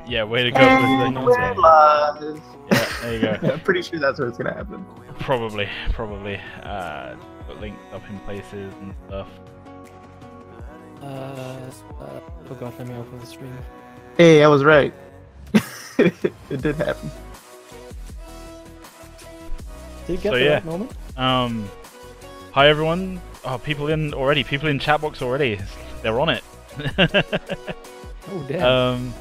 Yeah, way to go. And we're live. Yeah, there you go. I'm pretty sure that's what's gonna happen. Probably. Put links up in places and stuff. Forgot, let me open the stream. Hey, I was right. It did happen. Did you get So, the yeah. right moment? Hi everyone. Oh, people in chat box already. They're on it. Oh, damn.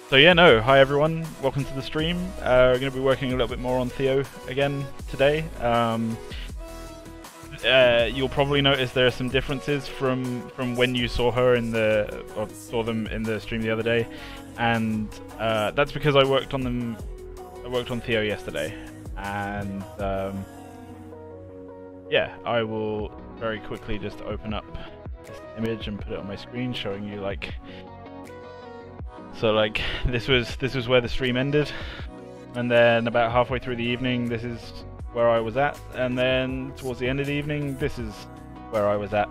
So yeah, no. Hi everyone. Welcome to the stream. We're going to be working a little bit more on Theo again today. You'll probably notice there are some differences from when you saw her saw them in the stream the other day, and that's because I worked on them. I worked on Theo yesterday, and yeah, I will very quickly just open up this image and put it on my screen, showing you like. So like this was where the stream ended, and then about halfway through the evening, this is where I was at, and then towards the end of the evening, this is where I was at.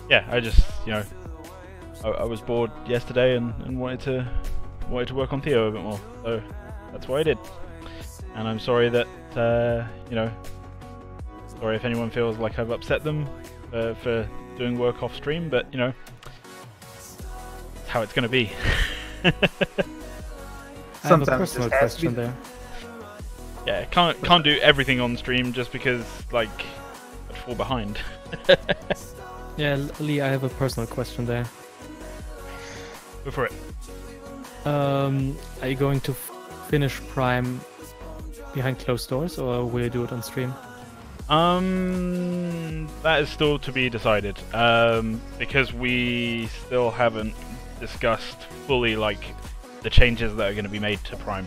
Yeah, I just I was bored yesterday and wanted to work on Theo a bit more, so that's what I did. And I'm sorry that sorry if anyone feels like I've upset them for doing work off stream, but it's how it's gonna be. I have a personal question there. Yeah, can't do everything on stream just because like I'd fall behind. Yeah, Lee, I have a personal question there. Go for it. Are you going to finish Prime behind closed doors, or will you do it on stream? That is still to be decided. Because we still haven't discussed fully like the changes that are going to be made to Prime.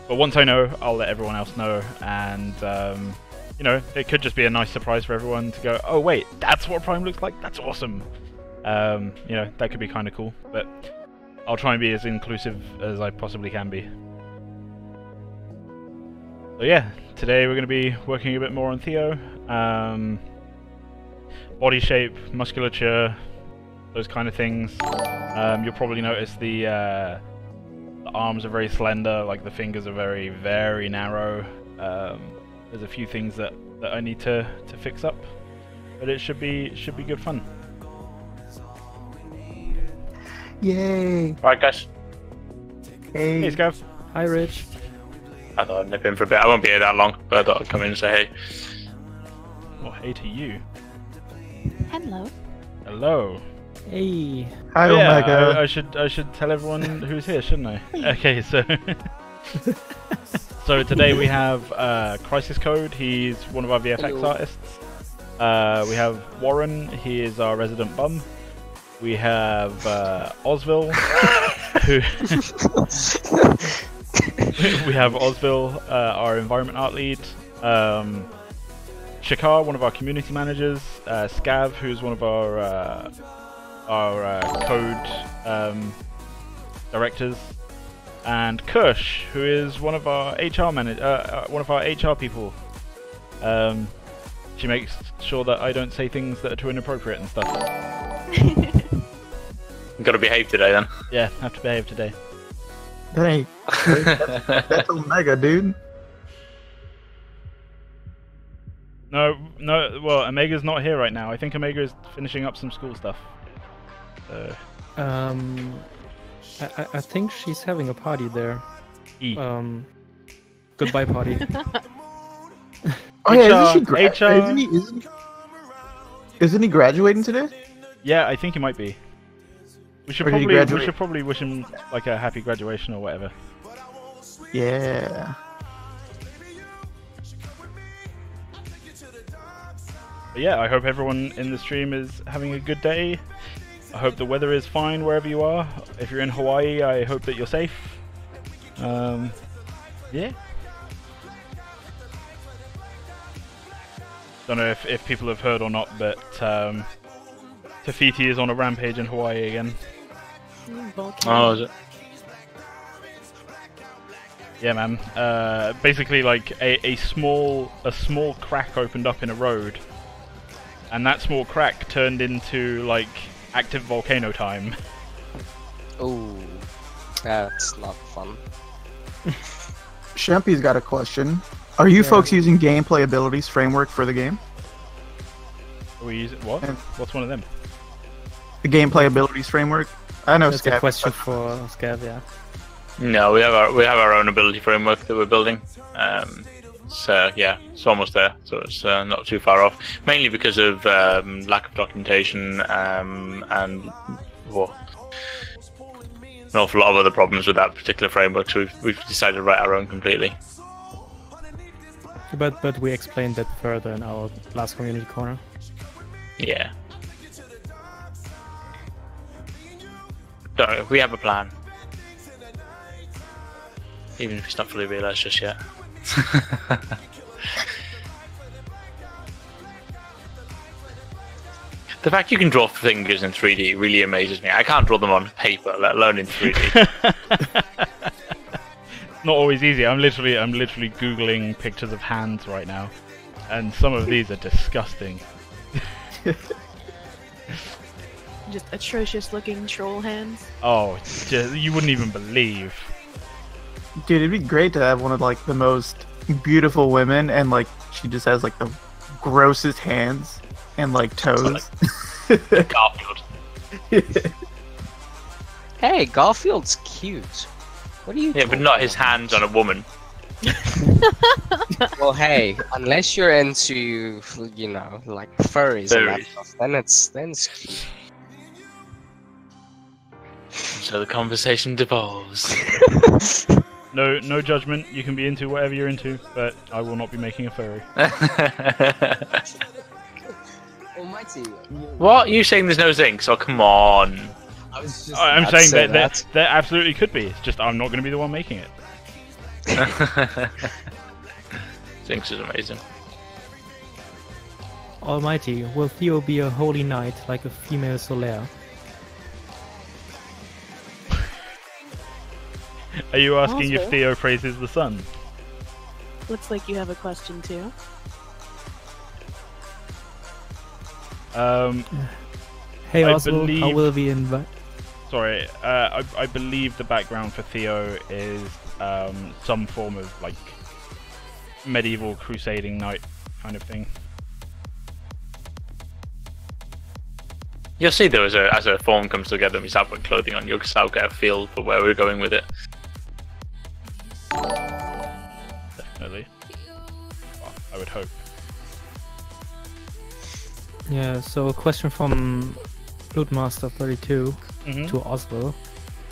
But once I know, I'll let everyone else know, and it could just be a nice surprise for everyone to go, oh wait, that's what Prime looks like? That's awesome. That could be kind of cool, but I'll try and be as inclusive as I possibly can be. So yeah, today we're going to be working a bit more on Theo. Body shape, musculature, those kind of things. You'll probably notice the arms are very slender, like the fingers are very, very narrow. There's a few things that I need to fix up, but it should be good fun. Yay! Right, guys. Hey. Hey, Scav. Hi, Rich. I thought I'd nip in for a bit. I won't be here that long, but I thought I'd come in and say hey. Well, hey to you. Hello. Hello. Hey. Hi, Yeah, Omega. I should tell everyone who's here, shouldn't I? Okay, so so today we have Crisis Code. He's one of our VFX Hello. artists. We have Warren. He is our resident bum. We have Osville, who we have Osville, our environment art lead. Shakar, one of our community managers. Scav, who's one of our code directors, and Kush, who is one of our HR people. She makes sure that I don't say things that are too inappropriate and stuff. You've got to behave today then. Yeah, have to behave today. That ain't. That's Omega, dude. No, well, Omega's not here right now. I think Omega is finishing up some school stuff. I think she's having a party there. Goodbye party. Oh yeah, isn't HR. Isn't he graduating today? Yeah, I think he might be. We should Or did he probably graduate? wish him like a happy graduation or whatever. Yeah. But yeah, I hope everyone in the stream is having a good day. I hope the weather is fine wherever you are. If you're in Hawaii, I hope that you're safe. Yeah. Don't know if people have heard or not, but Tafiti is on a rampage in Hawaii again. Oh, is it? Yeah, man. Basically, like a small crack opened up in a road, and that small crack turned into like active volcano time. Oh, that's not fun. Shempy's got a question. Are you folks using gameplay abilities framework for the game? Are we using what? Yeah. What's one of them? The gameplay abilities framework? I know That's Scav. a question for Scav, yeah. No, we have our own ability framework that we're building. So yeah, it's almost there. So it's not too far off. Mainly because of lack of documentation and well, an awful lot of other problems with that particular framework. So we've decided to write our own completely. But we explained that further in our last community corner. Yeah. Don't worry, we have a plan. Even if it's not fully realised just yet. The fact you can draw fingers in 3D really amazes me. I can't draw them on paper, let alone in 3D. Not always easy. I'm literally googling pictures of hands right now, and some of these are disgusting. Just atrocious looking troll hands. Oh, you wouldn't even believe. Dude, it'd be great to have one of like the most beautiful women, and like she just has like the grossest hands and like toes. Garfield. Hey, Garfield's cute. What are you? Yeah, but not his hands on a woman. Well, hey, unless you're into, you know, like furries and that Furries. stuff, then it's cute. So the conversation devolves. No judgment. You can be into whatever you're into, but I will not be making a furry. Almighty. What? You saying there's no zinc? So come on. I was just I'm about to saying say that there absolutely could be. It's just I'm not going to be the one making it. Zinx is amazing. Almighty, will Theo be a holy knight like a female Solaire? Are you asking if Also- Theo praises the sun? Looks like you have a question too. Hey I Oswald, how believe- will we invite? Sorry, I believe the background for Theo is some form of like medieval crusading knight kind of thing. You'll see though, as a form comes together and we start putting clothing on, you'll start get a feel for where we're going with it. Definitely. Well, I would hope. Yeah, so a question from Bloodmaster32 Mhm. to Oswald.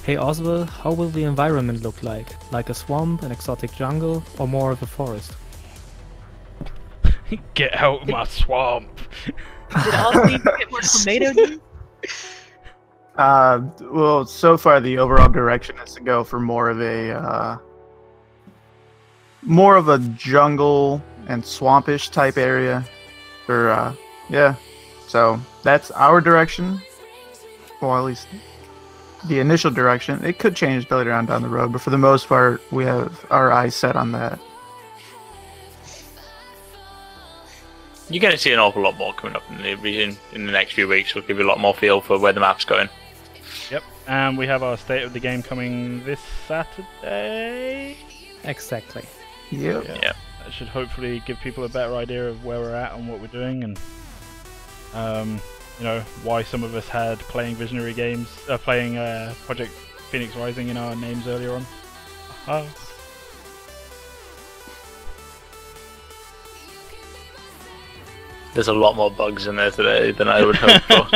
Hey Oswald, how will the environment look like? Like a swamp, an exotic jungle, or more of a forest? Get out my swamp! Did Ozzy get more tomato juice? Well, so far the overall direction is to go for more of a jungle and swampish type area. For yeah, so that's our direction. Well, at least the initial direction. It could change later on down the road, but for the most part, we have our eyes set on that. You're going to see an awful lot more coming up in the next few weeks. We'll give you a lot more feel for where the map's going. Yep, and we have our state of the game coming this Saturday. Exactly. Yep. Yeah. That should hopefully give people a better idea of where we're at and what we're doing, and you know, why some of us had playing visionary games, playing Project Phoenix Rising in our names earlier on. There's a lot more bugs in there today than I would hope for.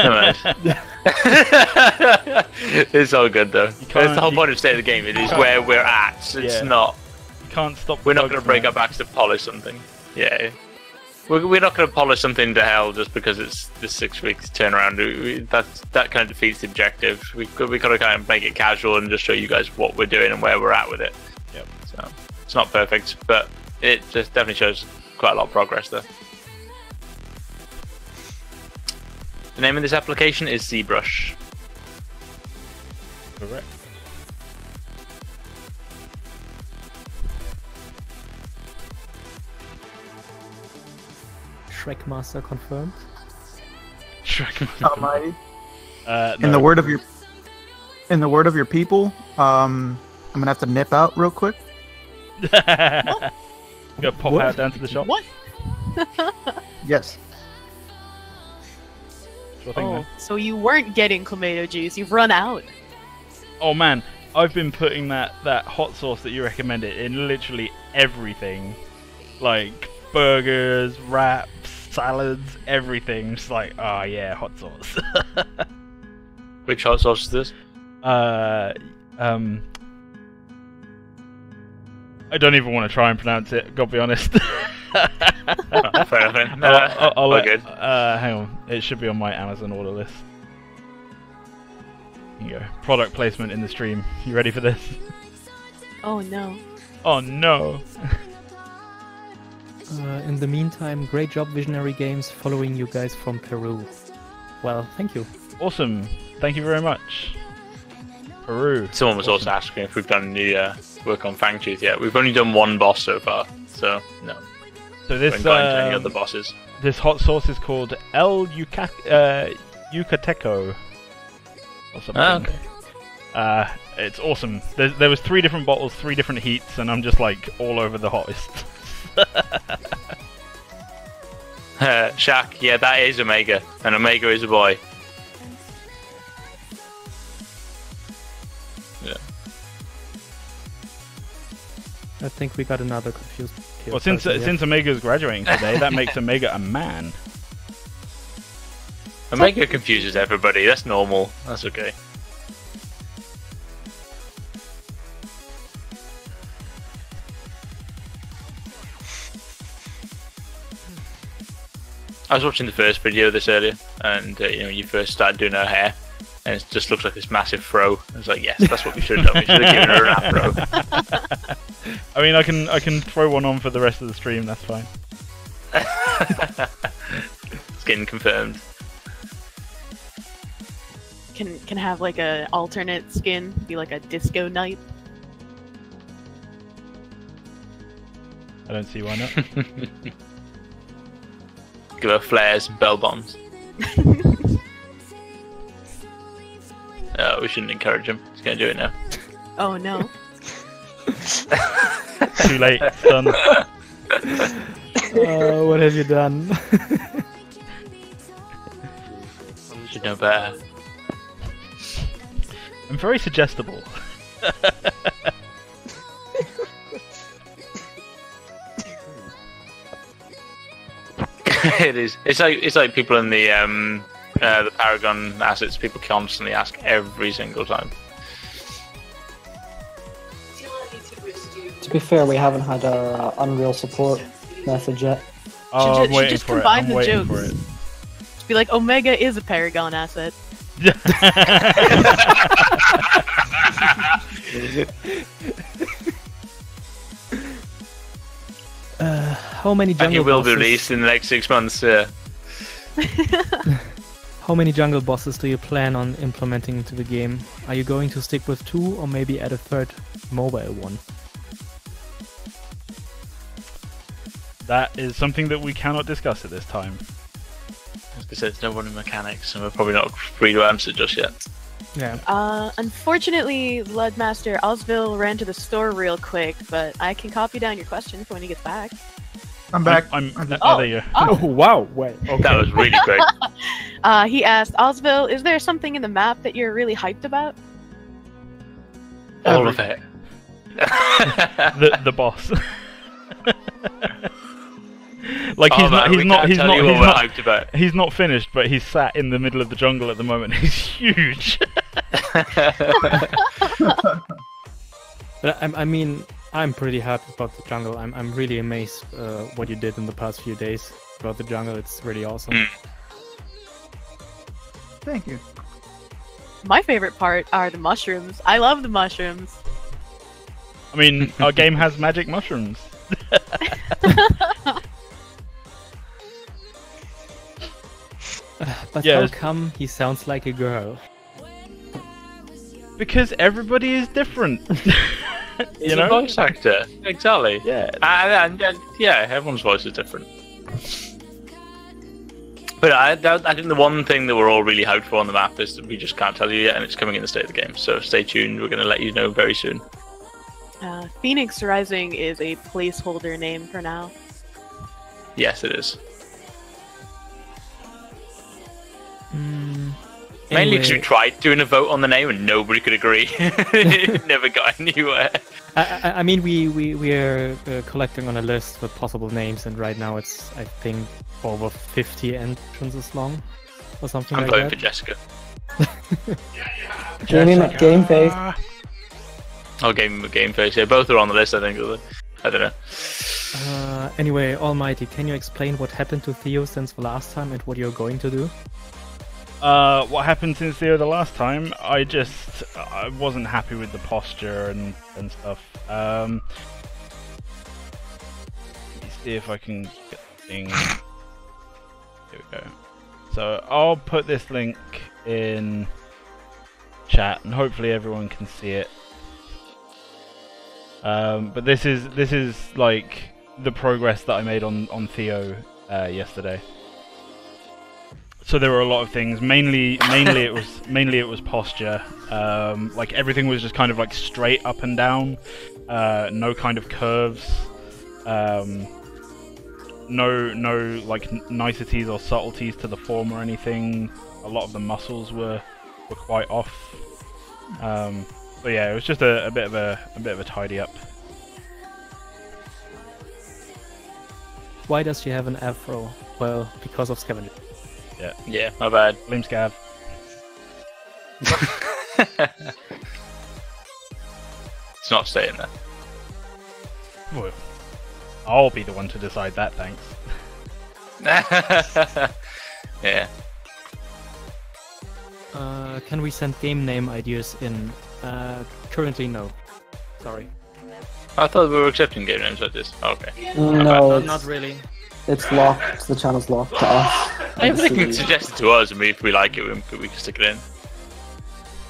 It's all good though. That's the whole point of State of the Game. It is where we're at. It's not. You can't stop. We're not going to break our backs to polish something. Yeah. We're not going to polish something to hell just because it's the 6 weeks turnaround. That kind of defeats the objective. We got to kind of make it casual and just show you guys what we're doing and where we're at with it. Yep. So it's not perfect, but it just definitely shows quite a lot of progress there. The name of this application is ZBrush. Correct. Shrek Master confirmed. Shrek. Almighty. No. In the word of your in the word of your people, I'm gonna have to nip out real quick. Go pop out down to the shop. What? Yes. Sure thing, man. So you weren't getting clamato juice. You've run out. Oh man, I've been putting that hot sauce that you recommended in literally everything, like burgers, wraps, salads, everything. Just like, oh yeah, hot sauce. Which hot sauce is this? I don't even want to try and pronounce it. Gotta be honest. Oh, fair enough. I'll we're let, good. hang on, it should be on my Amazon order list. Here you go. Product placement in the stream. You ready for this? Oh no. Oh no. In the meantime, great job, Visionary Games, following you guys from Peru. Well, thank you. Awesome. Thank you very much. Peru. Someone was also asking if we've done any work on Fangtooth yet. We've only done one boss so far, so no. So We this haven't got into any other bosses. this hot sauce is called El Yucateco or something. Okay. It's awesome. There was 3 different bottles, 3 different heats, and I'm just like all over the hottest. Shaq, yeah, that is Omega, and Omega is a boy. Yeah. I think we got another confused. Well, since Omega's graduating today, that makes Omega a man. Omega confuses everybody. That's normal. That's okay. I was watching the first video of this earlier, and when you first started doing her hair, and it just looks like this massive fro. I was like, yes, that's what we should have done. We should have given her an afro. I mean, I can throw one on for the rest of the stream. That's fine. It's getting confirmed. Can have like a alternate skin, be like a disco knight. I don't see why not. Give her flares and bell bombs. We shouldn't encourage him. He's gonna do it now. Oh no. Too late. It's done. What have you done? You should know better. I'm very suggestible. It is. It's like people in the Paragon assets. People constantly ask every single time. To be fair, we haven't had our Unreal support message yet. Oh, I'm waiting just for it. combine I'm the waiting jokes. for it. Just be like, Omega is a Paragon asset. How many And jungle it will be bosses? released in the next 6 months. Yeah. How many jungle bosses do you plan on implementing into the game? Are you going to stick with 2 or maybe add a 3rd mobile one? That is something that we cannot discuss at this time. As I said, there's no one in mechanics, and we're probably not free to answer just yet. Yeah. Unfortunately, Bloodmaster Osville ran to the store real quick, but I can copy down your question for when he gets back. I'm back. Oh, there you go. Oh wow! Wait. That was really great. He asked, Osville, is there something in the map that you're really hyped about? All of it. The boss. Like he's hyped about. He's not finished, but he's sat in the middle of the jungle at the moment. He's huge. But I mean, I'm pretty happy about the jungle. I'm really amazed what you did in the past few days about the jungle. It's really awesome. Thank you. My favorite part are the mushrooms. I love the mushrooms. I mean, our game has magic mushrooms. But Yeah, how it's- come he sounds like a girl? Because everybody is different. He's a voice actor. Exactly. Yeah. And yeah, everyone's voice is different. But I think the one thing that we're all really hyped for on the map is that we just can't tell you yet, and it's coming in the state of the game. So stay tuned. We're going to let you know very soon. Phoenix Rising is a placeholder name for now. Yes, it is. Mainly Anyway, because we tried doing a vote on the name and nobody could agree. It never got anywhere. I mean, we are collecting on a list with possible names, and right now it's, I think, over 50 entrances long, or something I'm like voting that. for Jessica. Jamie McGameface. Oh, Game Face. Yeah, both are on the list, I think. I don't know. Anyway, Almighty, can you explain what happened to Theo since the last time and what you're going to do? What happened since the last time? I wasn't happy with the posture and stuff. Let me see if I can get the thing. Here we go. So I'll put this link in chat, and hopefully everyone can see it. But this is like the progress that I made on Theo yesterday. So there were a lot of things. Mainly it was posture. Like everything was just kind of like straight up and down. No kind of curves. No like niceties or subtleties to the form or anything. A lot of the muscles were quite off. So yeah, it was just a bit of a tidy up. Why does she have an afro? Well, because of scavenger. Yeah, my bad. Blame Scav. It's not staying there. Well, I'll be the one to decide that, thanks. Yeah. Can we send game name ideas in? Currently, no. Sorry. I thought we were accepting game names like this. Okay. No, Not really. it's locked. The channel's locked to us. They can suggest it to us, and if we like it, we can stick it in.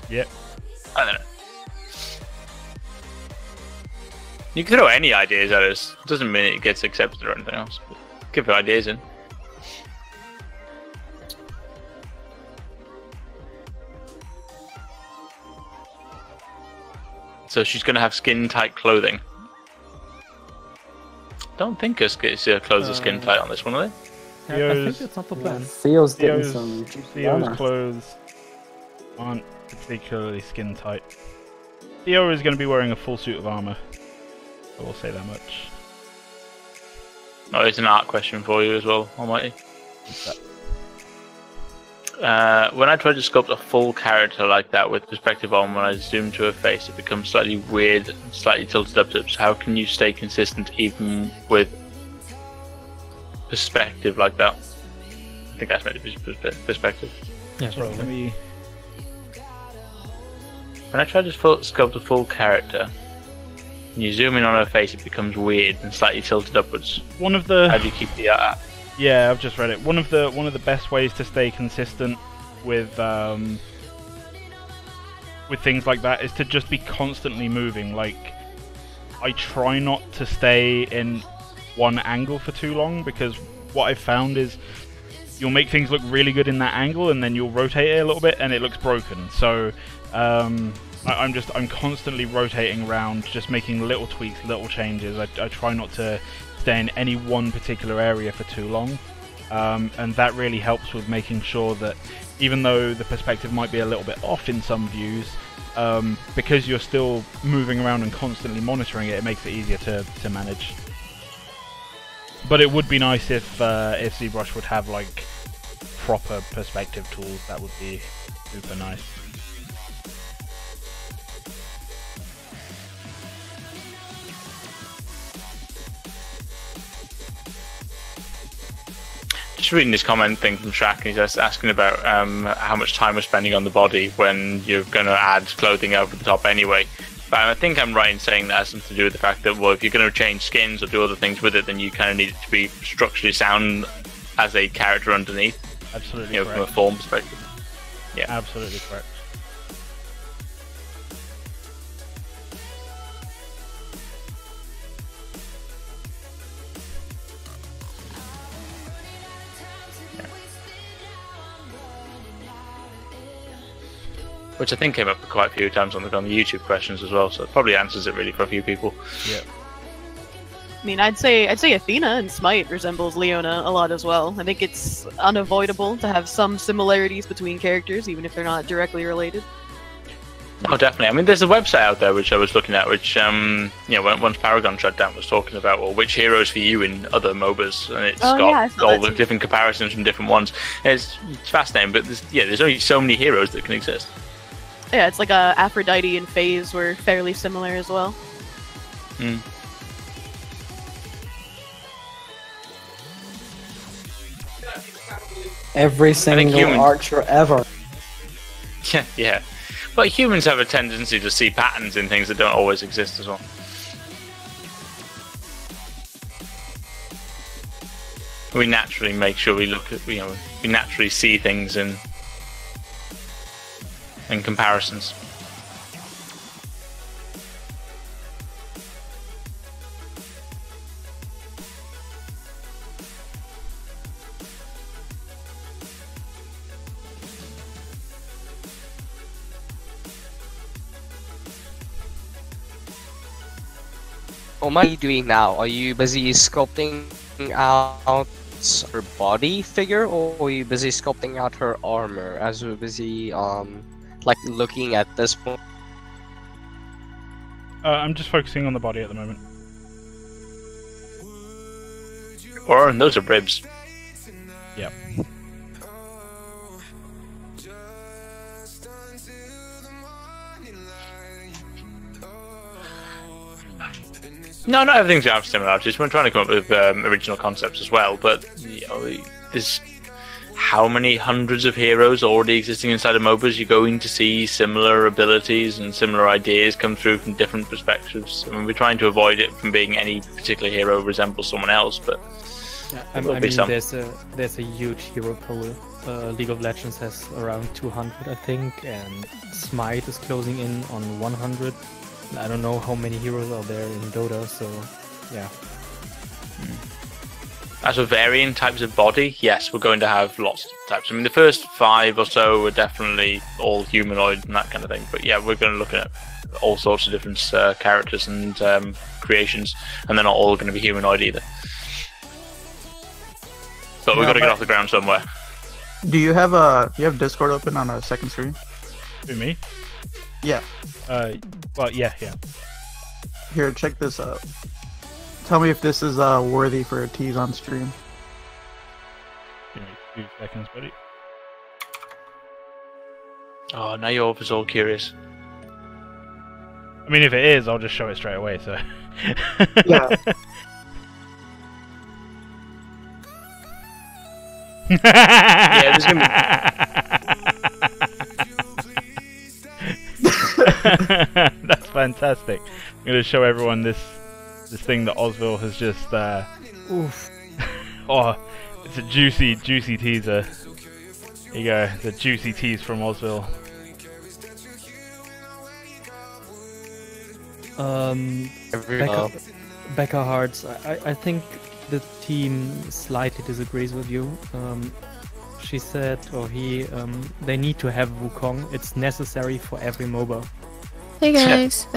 Yep. I don't know. You can throw any ideas at us. Doesn't mean it gets accepted or anything else. But give the ideas in. So she's going to have skin-tight clothing. Don't think us clothes are skin-tight on this one, are they? I Theo's- think it's not the plan. Theo's getting some. Theo's armor. clothes aren't particularly skin tight. Theo is going to be wearing a full suit of armor. I will say that much. Oh, it's an art question for you as well, Almighty. When I try to sculpt a full character like that with perspective on, when I zoom to her face, it becomes slightly weird and slightly tilted upwards. How can you stay consistent even with perspective like that? I think that's meant to be perspective. Yeah, Let probably. me. When I try to sculpt a full character, when you zoom in on her face, it becomes weird and slightly tilted upwards. One of How the do you keep the art? yeah, I've just read it. One of the best ways to stay consistent with things like that is to just be constantly moving. Like, I try not to stay in one angle for too long, because what I've found is you'll make things look really good in that angle, and then you'll rotate it a little bit, and it looks broken. So I'm constantly rotating around, just making little tweaks, little changes. I try not to stay in any one particular area for too long, and that really helps with making sure that even though the perspective might be a little bit off in some views, because you're still moving around and constantly monitoring it, it makes it easier to manage. But it would be nice if ZBrush would have like proper perspective tools. That would be super nice. Just reading this comment thing from Shaq, and he's just asking about how much time we're spending on the body when you're going to add clothing over the top anyway. But I think I'm right in saying that has something to do with the fact that, well, if you're going to change skins or do other things with it, then you kind of need it to be structurally sound as a character underneath, Absolutely you know, from a correct. form perspective. Yeah. Absolutely correct. which I think came up quite a few times on the YouTube questions as well. So it probably answers it really for a few people. Yeah. I mean, I'd say Athena in Smite resembles Leona a lot as well. I think it's unavoidable to have some similarities between characters, even if they're not directly related. Oh, definitely. I mean, there's a website out there which I was looking at, which once Paragon shut down, was talking about, well, which heroes for you in other MOBAs, and it's got all the different comparisons from different ones. And it's fascinating, but there's only so many heroes that can exist. Yeah, it's like Aphrodite and Phase were fairly similar as well. Mm. Every single archer ever. Yeah. But humans have a tendency to see patterns in things that don't always exist as well. We naturally make sure we look at, we naturally see things in comparisons. What are you doing now? Are you busy sculpting out her body figure, or are you busy sculpting out her armor? As we're busy, like looking at this point. I'm just focusing on the body at the moment. Or those are ribs. Yep. No, not everything's going to have similarities. We're trying to come up with original concepts as well, but there's how many hundreds of heroes already existing inside of MOBAs. You're going to see similar abilities and similar ideas come through from different perspectives. I mean, we're trying to avoid it from being any particular hero resembles someone else, but I mean, there's a huge hero pool. League of Legends has around 200, I think, and Smite is closing in on 100. I don't know how many heroes are there in Dota, so yeah. As for varying types of body, yes, we're going to have lots of types. I mean, the first 5 or so were definitely all humanoid and that kind of thing, but yeah, we're going to look at all sorts of different characters and creations, and they're not all going to be humanoid either. But we've got to get off the ground somewhere. Do you have Discord open on a second screen? Who, me? Yeah. Well, yeah. Here, check this out. Tell me if this is worthy for a tease on stream. Give me 2 seconds, buddy. Oh, now you're all curious. I mean, if it is, I'll just show it straight away, so... Yeah. Yeah, there's gonna be... That's fantastic. I'm going to show everyone this thing that Osville has just... Oof. Oh, it's a juicy teaser. Here you go, the juicy tease from Osville. Becca Hearts, I think the team slightly disagrees with you. She said, or he, they need to have Wukong. It's necessary for every MOBA. Hey guys.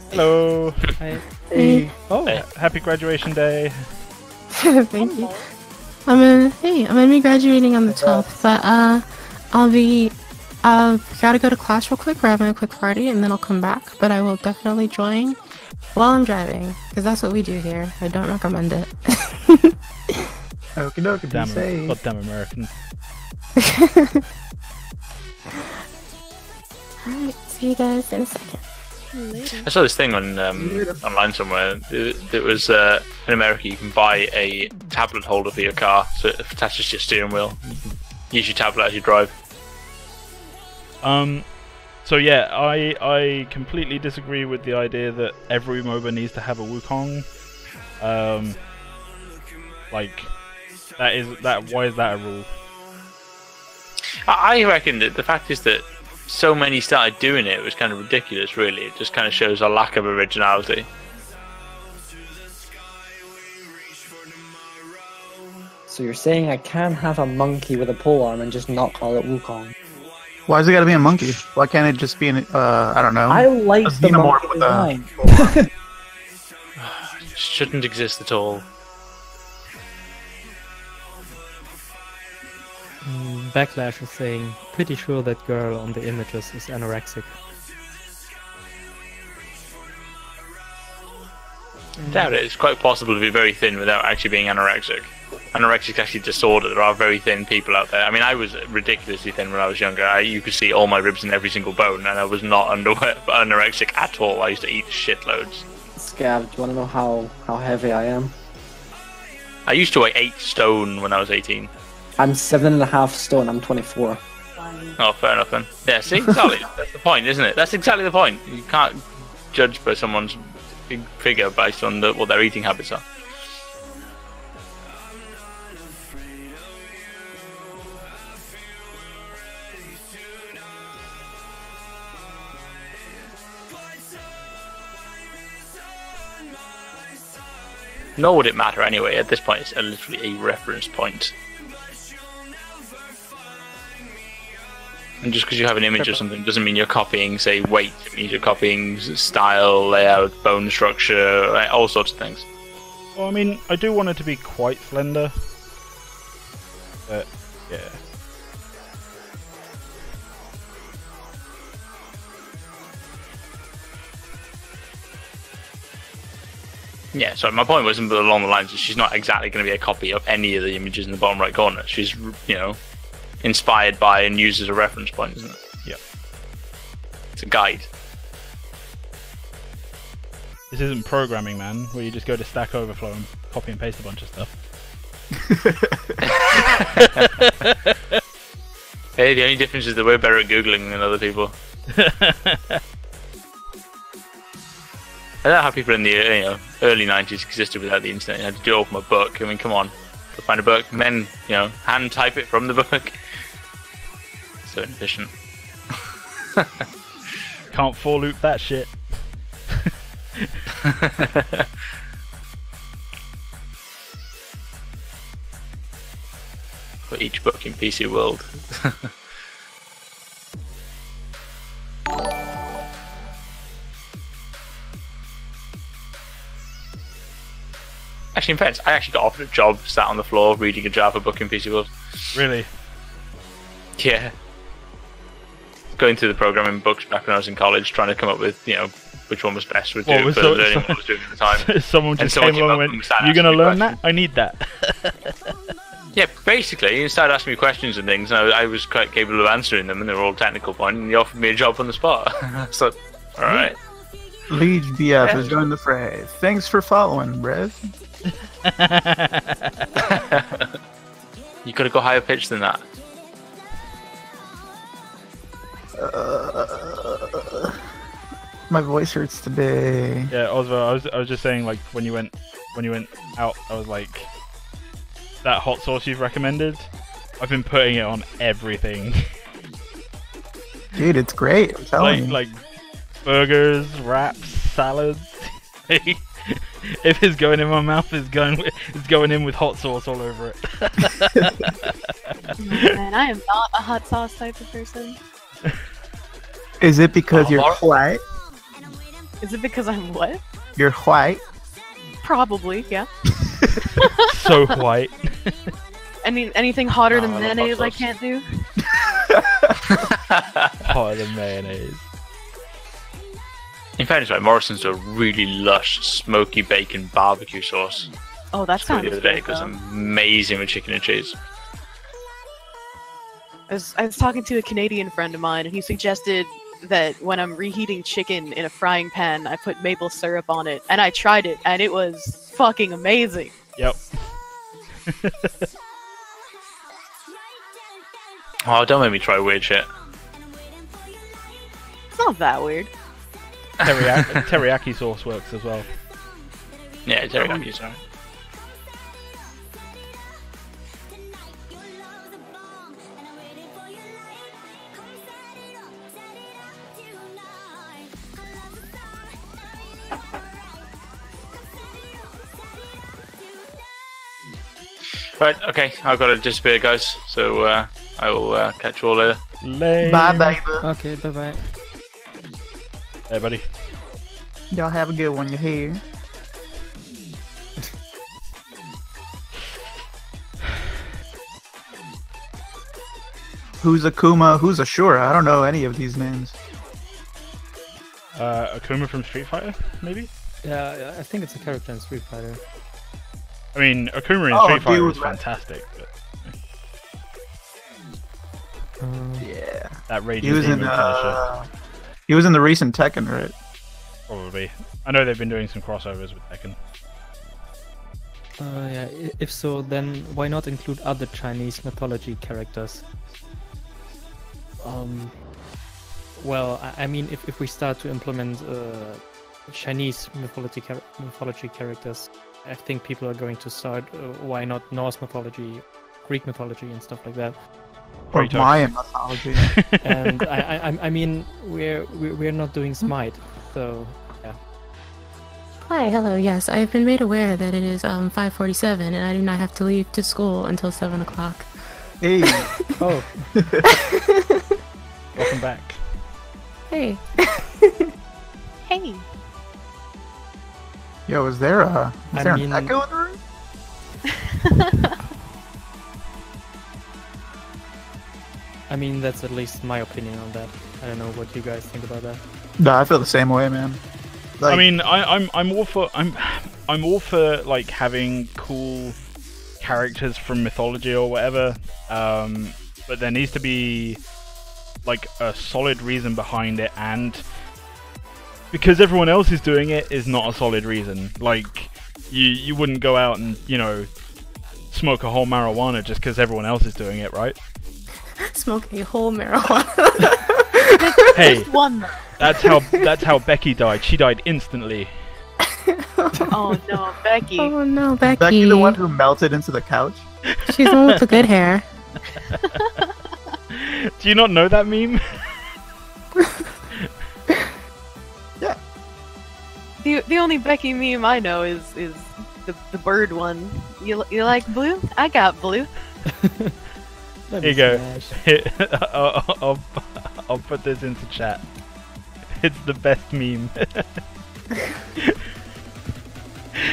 Hello. Hi. Hey. Oh, happy graduation day. Thank you. I'm gonna be graduating on the 12th, but gotta go to class real quick, grab my quick party, and then I'll come back. But I will definitely join while I'm driving, because that's what we do here. I don't recommend it. Okie dokie, be safe. Goddamn American. Alright, see you guys in a second. I saw this thing on online somewhere. It was in America. You can buy a tablet holder for your car, so it attaches to your steering wheel. You can use your tablet as you drive. So yeah, I completely disagree with the idea that every MOBA needs to have a Wukong. Like, why is that a rule? I reckon that the fact is that so many started doing it was kind of ridiculous, really. It just kind of shows a lack of originality. So you're saying I can have a monkey with a polearm and just not call it Wukong? Why's it gotta be a monkey? Why can't it just be an, I don't know. I like a the xenomorph monkey with design. Shouldn't exist at all. Backlash is saying, pretty sure that girl on the images is anorexic. Doubt it. It's quite possible to be very thin without actually being anorexic. Anorexic is actually a disorder. There are very thin people out there. I mean, I was ridiculously thin when I was younger. You could see all my ribs and every single bone, and I was not anorexic at all. I used to eat shitloads. Scav, do you want to know how heavy I am? I used to weigh 8 stone when I was 18. I'm 7.5 stone. I'm 24. Oh, fair enough then. Yeah, see? Exactly. That's the point, isn't it? That's exactly the point. You can't judge by someone's big figure based on what their eating habits are. Nor would it matter anyway. At this point, it's literally a reference point. And just because you have an image or something doesn't mean you're copying, say, weight. It means you're copying style, layout, bone structure, all sorts of things. Well, I mean, I do want it to be quite slender. But, yeah. Yeah, so my point wasn't along the lines that she's not exactly going to be a copy of any of the images in the bottom right corner. She's, you know, inspired by and used as a reference point, isn't it? Yeah. It's a guide. This isn't programming, man, where you just go to Stack Overflow and copy and paste a bunch of stuff. Hey, the only difference is that we're better at Googling than other people. I don't know how people in the early 90s existed without the internet. You had to do it all from a book. I mean, come on. To find a book and then, hand type it from the book. So inefficient. Can't for loop that shit. For each book in PC World. Actually, in fact, I actually got offered a job sat on the floor reading a Java book in PC World. Really? Yeah. Going through the programming books back when I was in college, trying to come up with, which one was best for learning what I was doing at the time. Someone just came along and went, "You're going to learn that? I need that." Yeah, basically, he started asking me questions and things, and I was quite capable of answering them, and they were all technical points, and he offered me a job on the spot. So, alright. Liege BF has joined the fray. Thanks for following, Rev. You gotta go higher pitch than that. My voice hurts today. Yeah, Osvo, I was just saying, like, when you went out, I was like, that hot sauce you've recommended, I've been putting it on everything. Dude, it's great. I'm telling you. Like burgers, wraps, salads. If it's going in my mouth, it's going in with hot sauce all over it. Man, I am not a hot sauce type of person. Is it because you're white? Is it because I'm what? You're white? Probably, yeah. So white. Anything hotter than mayonnaise I can't do. Hotter than mayonnaise. In fairness, right, Morrison's a really lush, smoky bacon barbecue sauce. Oh, that sounds good. The other day, it was amazing with chicken and cheese. I was talking to a Canadian friend of mine, and he suggested that when I'm reheating chicken in a frying pan, I put maple syrup on it, and I tried it, and it was fucking amazing. Yep. Oh, don't make me try weird shit. It's not that weird. Teriyaki sauce works as well. Yeah, teriyaki sauce. Right, okay, I've got to disappear, guys, so I will catch you all later. Lame. Bye, baby. Okay, bye bye. Hey, buddy. Y'all have a good one. You're here. Who's Akuma? Who's Ashura? I don't know any of these names. Akuma from Street Fighter, maybe? Yeah, I think it's a character in Street Fighter. I mean, Akuma in Street Fighter is fantastic. But... yeah. That rage he was in the recent Tekken, right? Probably. I know they've been doing some crossovers with Tekken. Yeah, if so, then why not include other Chinese mythology characters? Well, I mean, if we start to implement Chinese mythology characters, I think people are going to start. Why not Norse mythology, Greek mythology, and stuff like that? Or Mayan mythology. And I mean, we're not doing Smite, so yeah. Hi, hello. Yes, I have been made aware that it is 5:47, and I do not have to leave to school until 7 o'clock. Hey. Oh. Welcome back. Hey. Hey. Yo, is there an echo in the room? I mean, that's at least my opinion on that. I don't know what you guys think about that. No, I feel the same way, man. Like, I mean, I'm all for like having cool characters from mythology or whatever, but there needs to be like a solid reason behind it, and because everyone else is doing it is not a solid reason. Like you wouldn't go out and, you know, smoke a whole marijuana just because everyone else is doing it, right? Smoke a whole marijuana. Hey, one. that's how Becky died. She died instantly. Oh no, Becky. Oh no, Becky. Becky, the one who melted into the couch? She's the one with the good hair. Do you not know that meme? Yeah. The only Becky meme I know is the bird one. You like blue? I got blue. Here you go. I'll put this into chat. It's the best meme.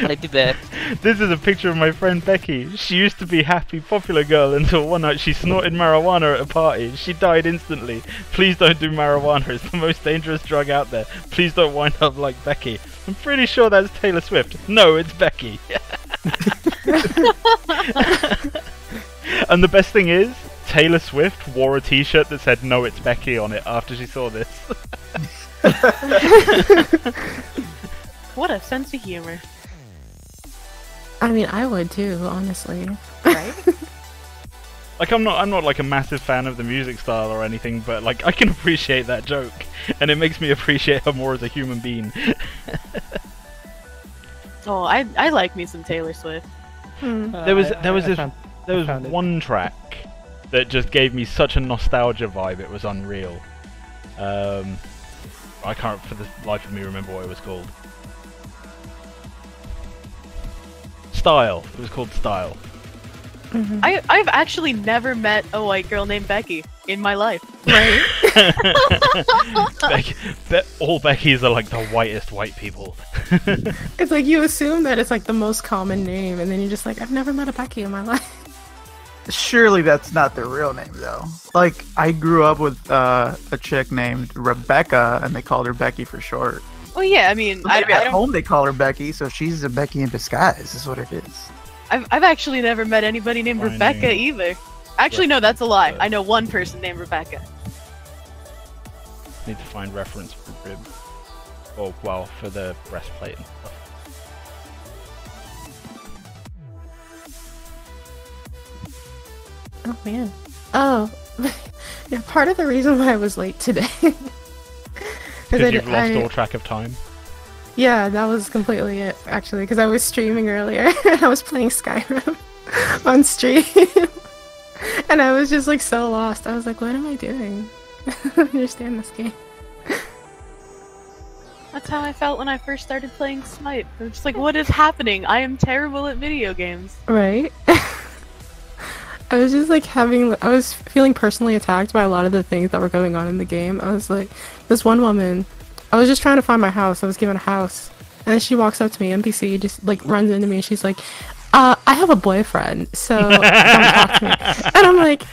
I do that. This is a picture of my friend Becky. She used to be happy, popular girl until one night she snorted marijuana at a party. She died instantly. Please don't do marijuana. It's the most dangerous drug out there. Please don't wind up like Becky. I'm pretty sure that's Taylor Swift. No, it's Becky. And the best thing is, Taylor Swift wore a t-shirt that said "No, it's Becky" on it after she saw this. What a sense of humor. I mean, I would too, honestly. Right? Like, I'm not like a massive fan of the music style or anything, but like I can appreciate that joke, and it makes me appreciate her more as a human being. Oh, I like me some Taylor Swift. There was one track that just gave me such a nostalgia vibe. It was unreal. I can't for the life of me remember what it was called. Style. It was called Style. Mm-hmm. I've actually never met a white girl named Becky in my life. Right? All Beckys are like the whitest white people. It's like you assume that it's like the most common name, and then you're just like, I've never met a Becky in my life. Surely that's not their real name, though. Like, I grew up with a chick named Rebecca, and they called her Becky for short. Well, yeah, I mean, But maybe at home they call her Becky, so she's a Becky in disguise, is what it is. I've actually never met anybody named Rebecca either. Actually, no, that's a lie. I know one person named Rebecca. Need to find reference for rib. Or, well, for the breastplate and stuff. Oh man. Oh, yeah. Part of the reason why I was late today. Because you've lost all track of time. Yeah, that was completely it, actually, because I was streaming earlier, and I was playing Skyrim on stream, and I was just, like, so lost. I was like, what am I doing? I don't understand this game. That's how I felt when I first started playing Smite. I was just like, what is happening? I am terrible at video games. Right? I was just like I was feeling personally attacked by a lot of the things that were going on in the game. I was like, this one woman, I was just trying to find my house. I was given a house. And then she walks up to me, NPC, just like runs into me and she's like, I have a boyfriend, so don't talk to me. And I'm like,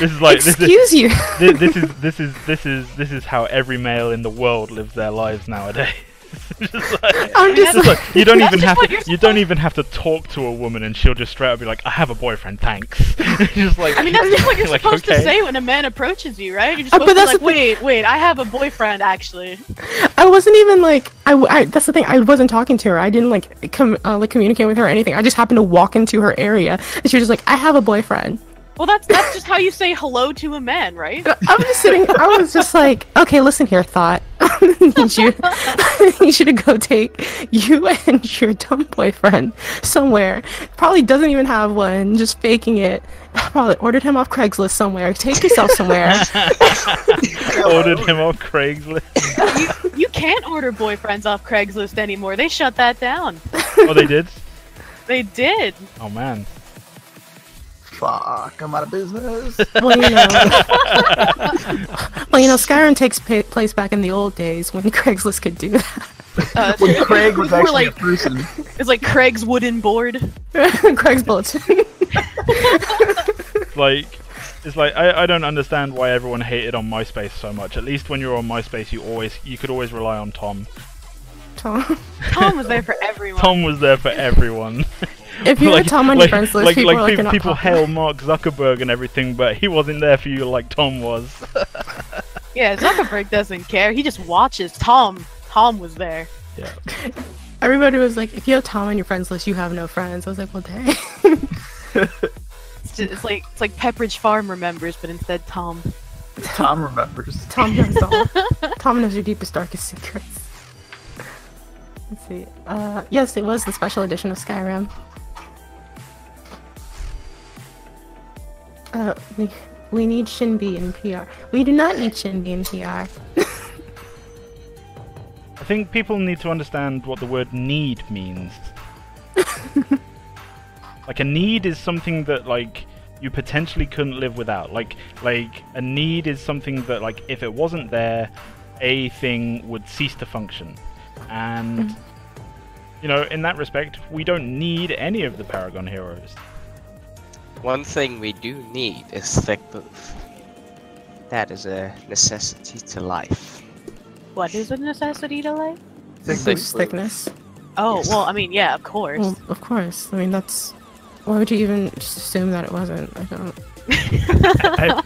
this is like, excuse you. This is how every male in the world lives their lives nowadays. You don't even have to talk to a woman and she'll just straight up be like, I have a boyfriend, thanks. Just like, I mean, that's just what you're supposed to say when a man approaches you, right? You're supposed to be like, wait, I have a boyfriend, actually. I wasn't even like, that's the thing, I wasn't talking to her. I didn't like communicate with her or anything. I just happened to walk into her area and she was just like, I have a boyfriend. Well, that's just how you say hello to a man, right? I was just sitting. I was just like, okay, listen here, thought. you should go take you and your dumb boyfriend somewhere. Probably doesn't even have one. Just faking it. Probably ordered him off Craigslist somewhere. Take yourself somewhere. Ordered him off Craigslist. You can't order boyfriends off Craigslist anymore. They shut that down. Oh, they did? They did. Oh man. Fuck, I'm out of business. Well, Skyrim takes place back in the old days when Craigslist could do that. When Craig was actually a person. It's like Craig's wooden board. Craig's bulletin. It's like I don't understand why everyone hated on MySpace so much. At least when you were on MySpace, you could always rely on Tom. Tom was there for everyone. Tom was there for everyone. If you had Tom on your friends list, people hail Mark Zuckerberg and everything, but he wasn't there for you like Tom was. Yeah, Zuckerberg doesn't care. He just watches. Tom was there. Yeah. Everybody was like, if you have Tom on your friends list, you have no friends. I was like, well, dang. It's like Pepperidge Farm remembers, but instead Tom. Tom remembers. Tom knows all. Tom knows your deepest, darkest secrets. Let's see. Yes, it was the special edition of Skyrim. We need Shinbi in PR. We do not need Shinbi in PR. I think people need to understand what the word need means. Like a need is something that like you potentially couldn't live without. Like a need is something that like if it wasn't there, a thing would cease to function. And you know, in that respect, we don't need any of the Paragon heroes. One thing we do need is thick booth. That is a necessity to life. What is a necessity to life? Thickness. Oh, Yes. well, I mean, yeah, of course. Well, of course. I mean, that's... Why would you even just assume that it wasn't? I don't...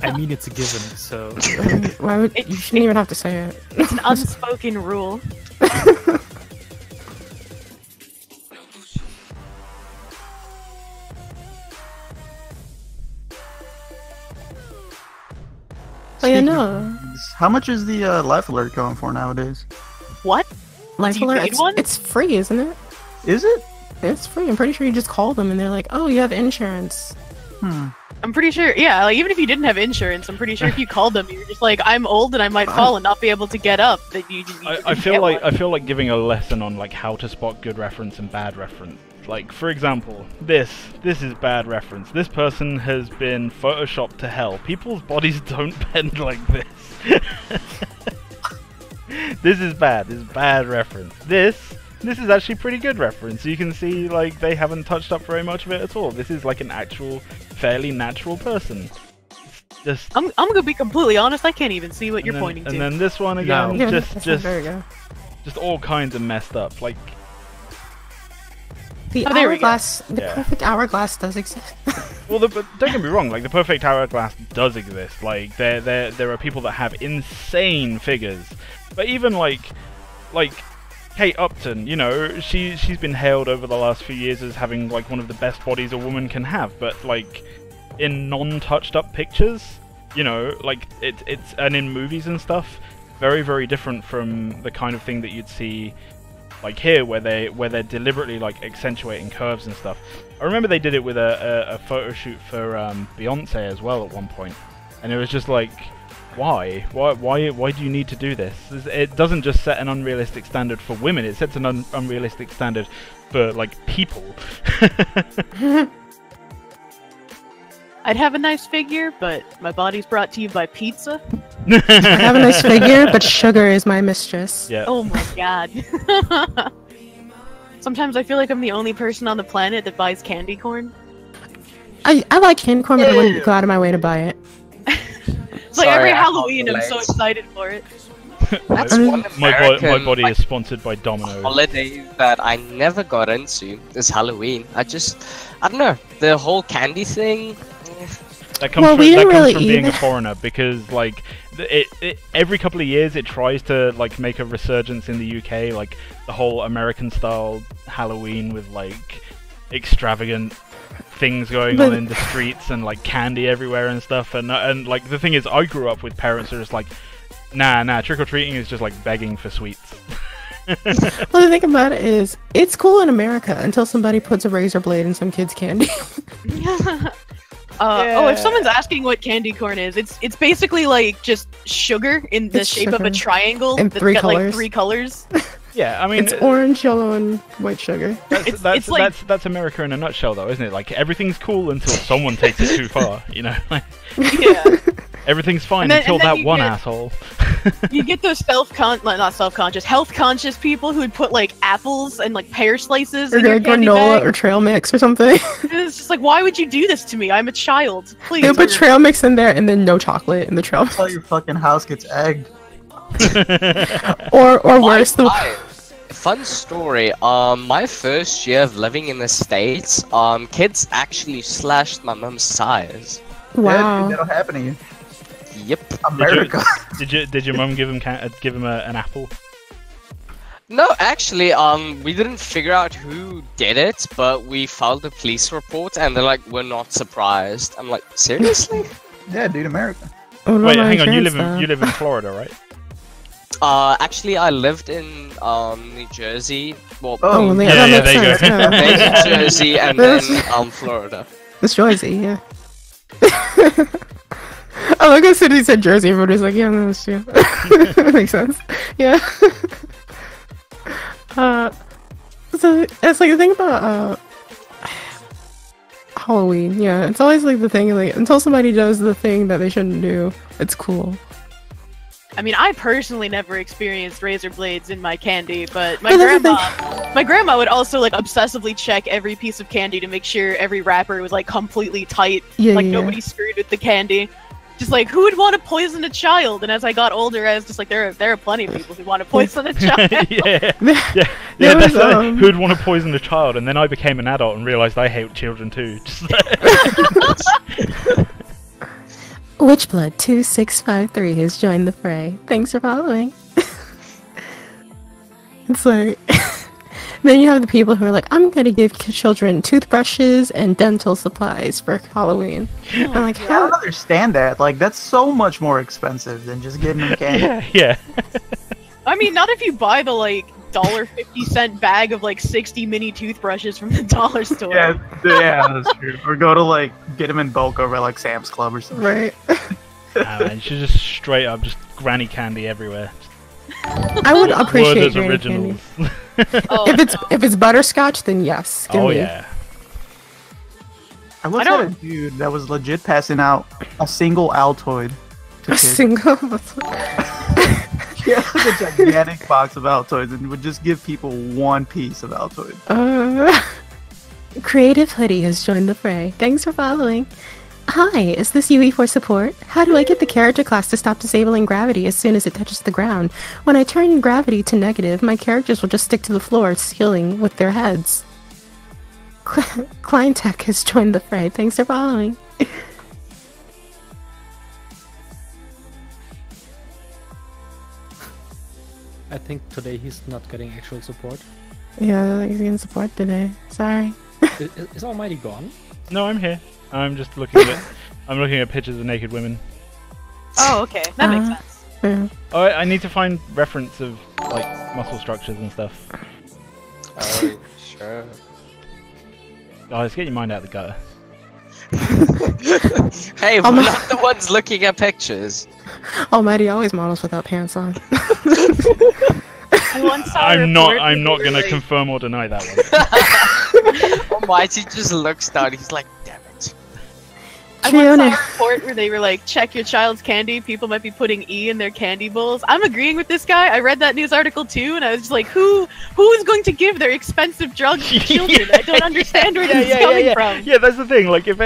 I mean, it's a given, so... Why would... You shouldn't even have to say it. It's an unspoken rule. Oh yeah, no. How much is the life alert going for nowadays? What? Life alert? It's free, isn't it? Is it? It's free. I'm pretty sure you just call them and they're like, oh, you have insurance. I'm pretty sure, yeah, like, even if you didn't have insurance, I'm pretty sure if you called them, you're just like, I'm old and I might fall and not be able to get up. That you I feel like giving a lesson on like how to spot good reference and bad reference. Like, for example, this is bad reference. This person has been photoshopped to hell. People's bodies don't bend like this. This is bad. This is bad reference. This is actually pretty good reference. You can see, like, they haven't touched up very much of it at all. This is like an actual, fairly natural person. Just I'm gonna be completely honest. I can't even see what you're pointing to. And then this one again, No. just all kinds of messed up. Like the there we go. hourglass, the perfect hourglass does exist. well, but don't get me wrong. Like the perfect hourglass does exist. Like there are people that have insane figures, but even like Kate Upton, you know, she's been hailed over the last few years as having like one of the best bodies a woman can have, but like in non-touched up pictures, you know, like it's and in movies and stuff, very, very different from the kind of thing that you'd see like here, where they're deliberately like accentuating curves and stuff. I remember they did it with a photo shoot for Beyonce as well at one point, and it was just like, why do you need to do this? It doesn't just set an unrealistic standard for women; it sets an unrealistic standard for like people. I'd have a nice figure, but my body's brought to you by pizza. I have a nice figure, but sugar is my mistress. Yeah. Oh my god. Sometimes I feel like I'm the only person on the planet that buys candy corn. I like candy corn, but I wouldn't go out of my way to buy it. It's like every Halloween I'm so excited for it. That's one my American, body like, is sponsored by Domino's. holiday that I never got into is Halloween. I don't know, the whole candy thing. That comes Well, from, we that didn't comes really from being a either. foreigner, because like every couple of years it tries to like make a resurgence in the UK, like the whole American style Halloween with like extravagant things going on in the streets and like candy everywhere and stuff. And like the thing is, I grew up with parents who are just like, nah, trick or treating is just like begging for sweets. Well, the thing about it is, it's cool in America until somebody puts a razor blade in some kid's candy. Oh, if someone's asking what candy corn is, it's basically like just sugar in the It's shape of a sugar. triangle In that's three got like colors. 3 colors. Yeah, I mean, It's orange, yellow, and white sugar. that's like- that's America in a nutshell, though, isn't it? Like everything's cool until someone takes it too far, you know? Like, Yeah. everything's fine And then- until and then that you one get- asshole. You get those not self-conscious, health-conscious people who would put like apples and like pear slices Or in your like candy granola bag. or trail mix or something. It's just like, why would you do this to me? I'm a child. Please. They'll put trail mix in there and then no chocolate in the trail mix. Until your fucking house gets egged. Or worse, the Fun story. My first year of living in the States, kids actually slashed my mum's tires. Yeah, wow. dude, that'll happen to you. Yep. America. Did your mum give him an apple? No, actually, we didn't figure out who did it, but we filed a police report, and they're like, "We're not surprised." I'm like, seriously? Yeah, dude, America. What about Wait, my hang on. You insurance live in Florida, right? Actually, I lived in New Jersey. Well, Oh, yeah, yeah, that yeah, makes there you sense. go. Yeah. New Jersey, and then Florida. It's Jersey, yeah. I like how City said Jersey, everybody's like, yeah, no, that's true. That makes sense. Yeah. So it's like the thing about Halloween, yeah. It's always like the thing, like until somebody does the thing that they shouldn't do, it's cool. I mean, I personally never experienced razor blades in my candy, but my But that's the grandma would also like obsessively check every piece of candy to make sure every wrapper was like completely tight, Yeah, like yeah. nobody screwed with the candy. Just like, who would want to poison a child? And as I got older, I was just like, there are plenty of people who want to poison a child. yeah, There that's was, who'd want to poison a child, and then I became an adult and realized I hate children too. Witchblood2653 has joined the fray. Thanks for following. It's like then you have the people who are like, I'm gonna give children toothbrushes and dental supplies for Halloween. I'm like, I how? don't understand that. Like, that's so much more expensive than just getting them candy. yeah. I mean, not if you buy the like $1.50 bag of like 60 mini toothbrushes from the dollar store. Yeah, that's true. Or go to like get them in bulk over like Sam's Club or something. Right. Man, you should just straight up just granny candy everywhere. I would appreciate Word as granny originals. candy. Oh, If it's butterscotch, then yes. Give Oh me. yeah. I looked I at don't- a dude that was legit passing out a single Altoid to A kids. single. He had like a gigantic box of Altoids and would just give people one piece of Altoid. Creative Hoodie has joined the fray. Thanks for following. Hi, is this UE for support? How do I get the character class to stop disabling gravity as soon as it touches the ground? When I turn gravity to negative, my characters will just stick to the floor, ceiling with their heads. Kleintech has joined the fray. Thanks for following. I think today he's not getting actual support. Yeah, he's getting support today. Sorry. Is Almighty gone? No, I'm here. I'm just looking at I'm looking at pictures of naked women. oh, okay, that makes sense. Yeah. Oh, I need to find reference of like muscle structures and stuff. Oh, sure. Oh, let's get your mind out of the gutter. Hey, we're not the ones looking at pictures. Almighty always models without pants on. I once saw a I'm not report that they were gonna like- confirm or deny that one. Almighty just looks down, he's like, damn it. I once saw a report where they were like, check your child's candy. People might be putting E in their candy bowls. I'm agreeing with this guy. I read that news article too, and I was just like, who is going to give their expensive drugs to children? I don't understand where this is coming from. Yeah, that's the thing. Like, if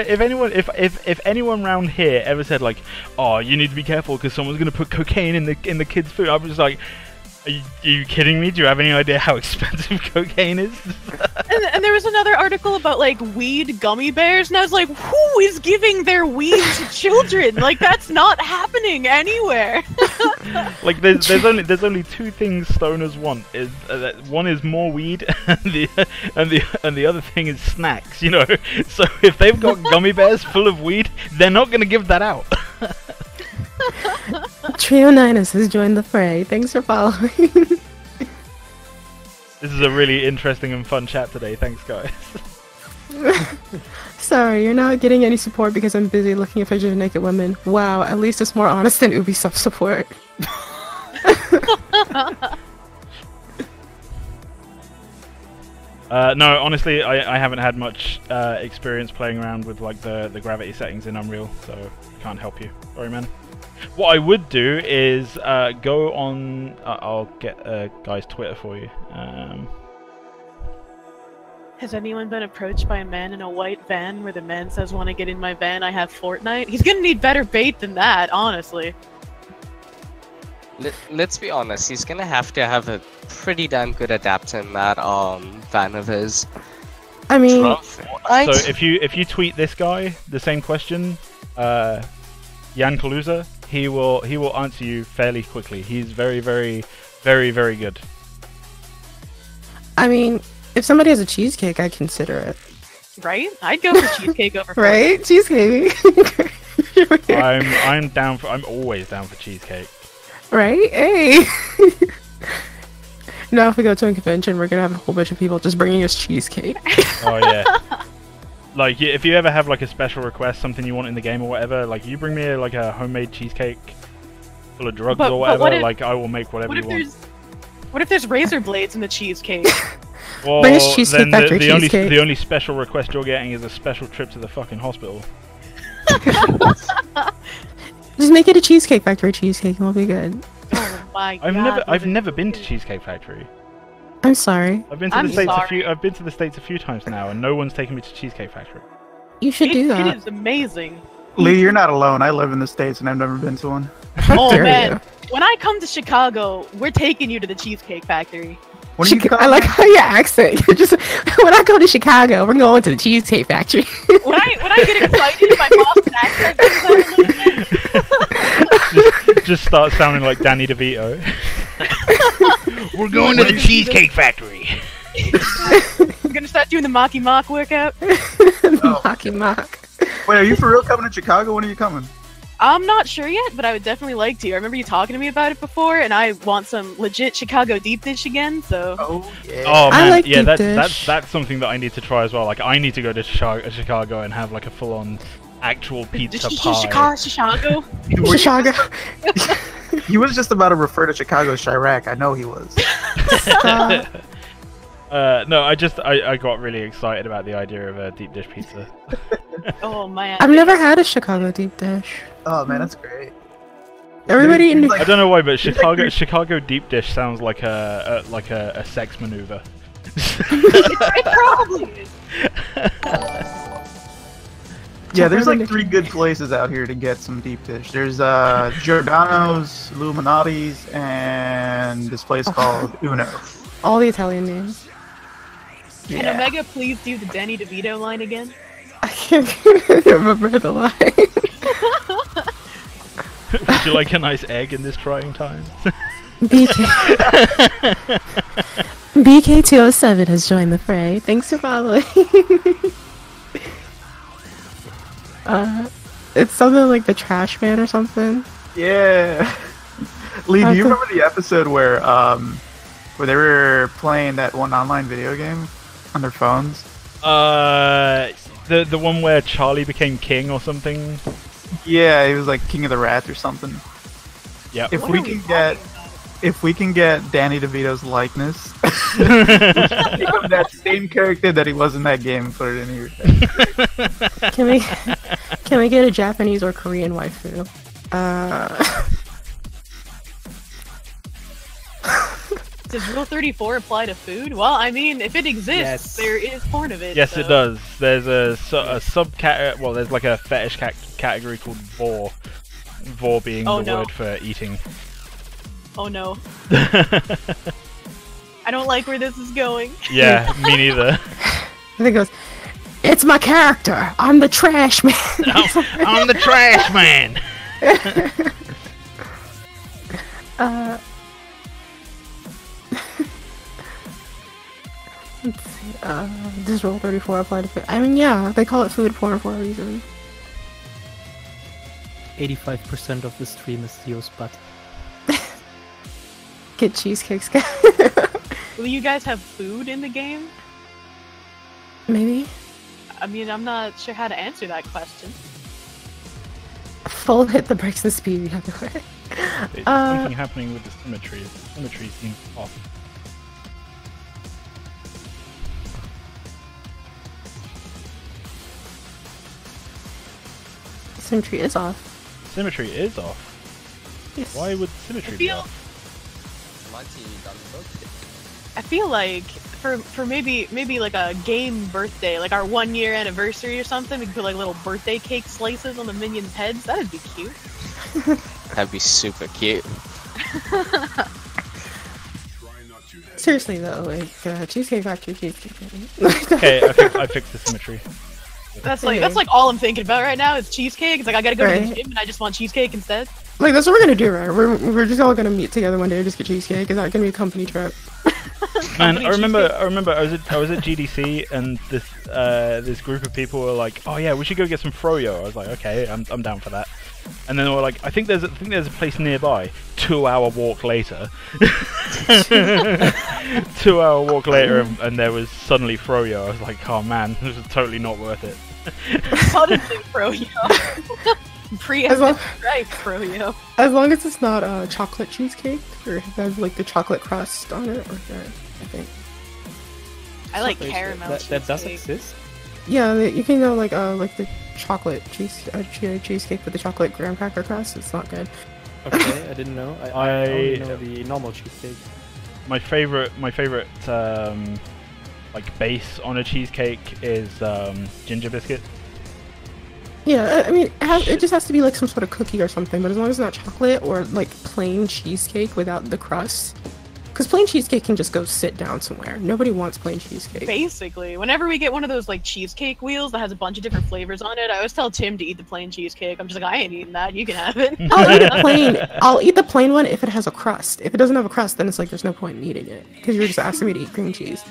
anyone around here ever said like, oh, you need to be careful because someone's gonna put cocaine in the kids' food, I was just like, are you kidding me? Do you have any idea how expensive cocaine is? and there was another article about like weed gummy bears, and I was like, who is giving their weed to children? Like, that's not happening anywhere. Like, there's only two things stoners want. One is more weed, and the other thing is snacks. You know, so if they've got gummy bears full of weed, they're not gonna give that out. Trio Ninus has joined the fray. Thanks for following. This is a really interesting and fun chat today. Thanks, guys. Sorry, you're not getting any support because I'm busy looking at pictures of naked women. Wow, at least it's more honest than Ubisoft support. No, honestly, I haven't had much experience playing around with like the gravity settings in Unreal, so can't help you. Sorry, man. What I would do is go on. I'll get a guy's Twitter for you. Has anyone been approached by a man in a white van where the man says, "Want to get in my van? I have Fortnite"? He's gonna need better bait than that, honestly. Let's be honest. He's gonna have to have a pretty damn good adapter in that van of his. I mean, so if you tweet this guy the same question, Jan Kaluza, he will answer you fairly quickly. He's very, very, very, very good. I mean, if somebody has a cheesecake, I'd consider it. Right? I'd go for cheesecake over. Right? Cheesecake. I'm down for. I'm always down for cheesecake. Right? Hey. Now, if we go to a convention, we're gonna have a whole bunch of people just bringing us cheesecake. Oh yeah. Like, if you ever have like a special request, something you want in the game or whatever, like you bring me like a homemade cheesecake full of drugs or whatever, like I will make whatever you want. What if there's razor blades in the cheesecake? Well, then the only special request you're getting is a special trip to the fucking hospital. Just make it a Cheesecake Factory cheesecake and we'll be good. Oh my god. I've never been to Cheesecake Factory. I'm sorry. I've been to the States a few times now, and no one's taken me to Cheesecake Factory. You should do that. It is amazing. Lee, you're not alone. I live in the States and I've never been to one. Oh man, when I come to Chicago, we're taking you to the Cheesecake Factory. I like how your accent. You're just when I go to Chicago, we're going to the Cheesecake Factory. when I get excited, my Boston accent comes out. Just start sounding like Danny DeVito. We're going to the Cheesecake Factory. We're gonna start doing the Mocky Mock workout. Mocky Mock. Wait, are you for real coming to Chicago? When are you coming? I'm not sure yet, but I would definitely like to. I remember you talking to me about it before, and I want some legit Chicago deep dish again. So. Oh yeah. Oh man, I like yeah, deep dish. that's something that I need to try as well. Like I need to go to Chicago and have like a full-on actual pizza pie. Chicago. He was just about to refer to Chicago as Chirac. I know he was. No, I got really excited about the idea of a deep dish pizza. Oh man. I've never had a Chicago deep dish. Oh man, that's great. Everybody in I don't know why, but Chicago deep dish sounds like a sex maneuver. It probably is. Yeah, there's like 3 good places out here to get some deep dish. There's Giordano's, Illuminati's, and this place called Uno. All the Italian names. Can Omega please do the Danny DeVito line again? I can't remember the line. Would you like a nice egg in this trying time? BK207 has joined the fray. Thanks for following. It's something like the Trash Man or something. Yeah. Lee, do you remember the episode where they were playing that one online video game on their phones? The one where Charlie became king or something. Yeah, he was like King of the Rats or something. Yeah. If we can get if we can get Danny DeVito's likeness, become that same character that he was in that game, put it in here. Can we get a Japanese or Korean waifu? Does Rule 34 apply to food? Well, I mean, if it exists, there is porn of it. Yes, so. it does. There's a subcat. Well, there's like a fetish category called vor. Vor being the word for eating. Oh no. I don't like where this is going. Yeah, me neither. I think it goes, it's my character. I'm the trash man. I'm the trash man. Let's see. Does Rule 34 apply to food? I mean, yeah, they call it food porn for a reason. 85% of the stream is Theo's butt. Get cheesecakes, guys. Will you guys have food in the game? Maybe. I mean, I'm not sure how to answer that question. Full hit that breaks the speed. You have to quit. There's something happening with the symmetry. The symmetry seems off. Symmetry is off. Symmetry is off. Yes. Why would symmetry be off? I feel like for maybe like a game birthday, like our 1 year anniversary or something, we could put like little birthday cake slices on the minions' heads. That'd be cute. That'd be super cute. Seriously though, like Cheesecake Factory cheesecake. Okay, I fixed the symmetry. That's like all I'm thinking about right now is cheesecake. It's like I gotta go to the gym and I just want cheesecake instead. Like that's what we're gonna do, right? We're just all gonna meet together one day and just get cheesecake. Is that gonna be a company trip? Man, I remember I was at GDC and this group of people were like, oh yeah, we should go get some froyo. I was like, okay, I'm down for that. And then they were like, I think there's a place nearby. 2 hour walk later. 2 hour walk later, and there was suddenly froyo. I was like, oh man, this is totally not worth it. Suddenly froyo. Preemptive right, froyo. As long as it's not chocolate cheesecake or has like the chocolate crust on it, or I think. I like caramel cheesecake. That does exist. Yeah, you can go like the chocolate cheesecake with the chocolate graham cracker crust. It's not good. Okay, I didn't know. I only know the normal cheesecake. My favorite like base on a cheesecake is ginger biscuit. Yeah, I mean, it just has to be like some sort of cookie or something, but as long as it's not chocolate or like plain cheesecake without the crust. Because plain cheesecake can just go sit down somewhere. Nobody wants plain cheesecake. Basically, whenever we get one of those like cheesecake wheels that has a bunch of different flavors on it, I always tell Tim to eat the plain cheesecake. I'm just like, I ain't eating that. You can have it. I'll eat the plain one if it has a crust. If it doesn't have a crust, then it's like there's no point in eating it because you're just asking me to eat cream cheese.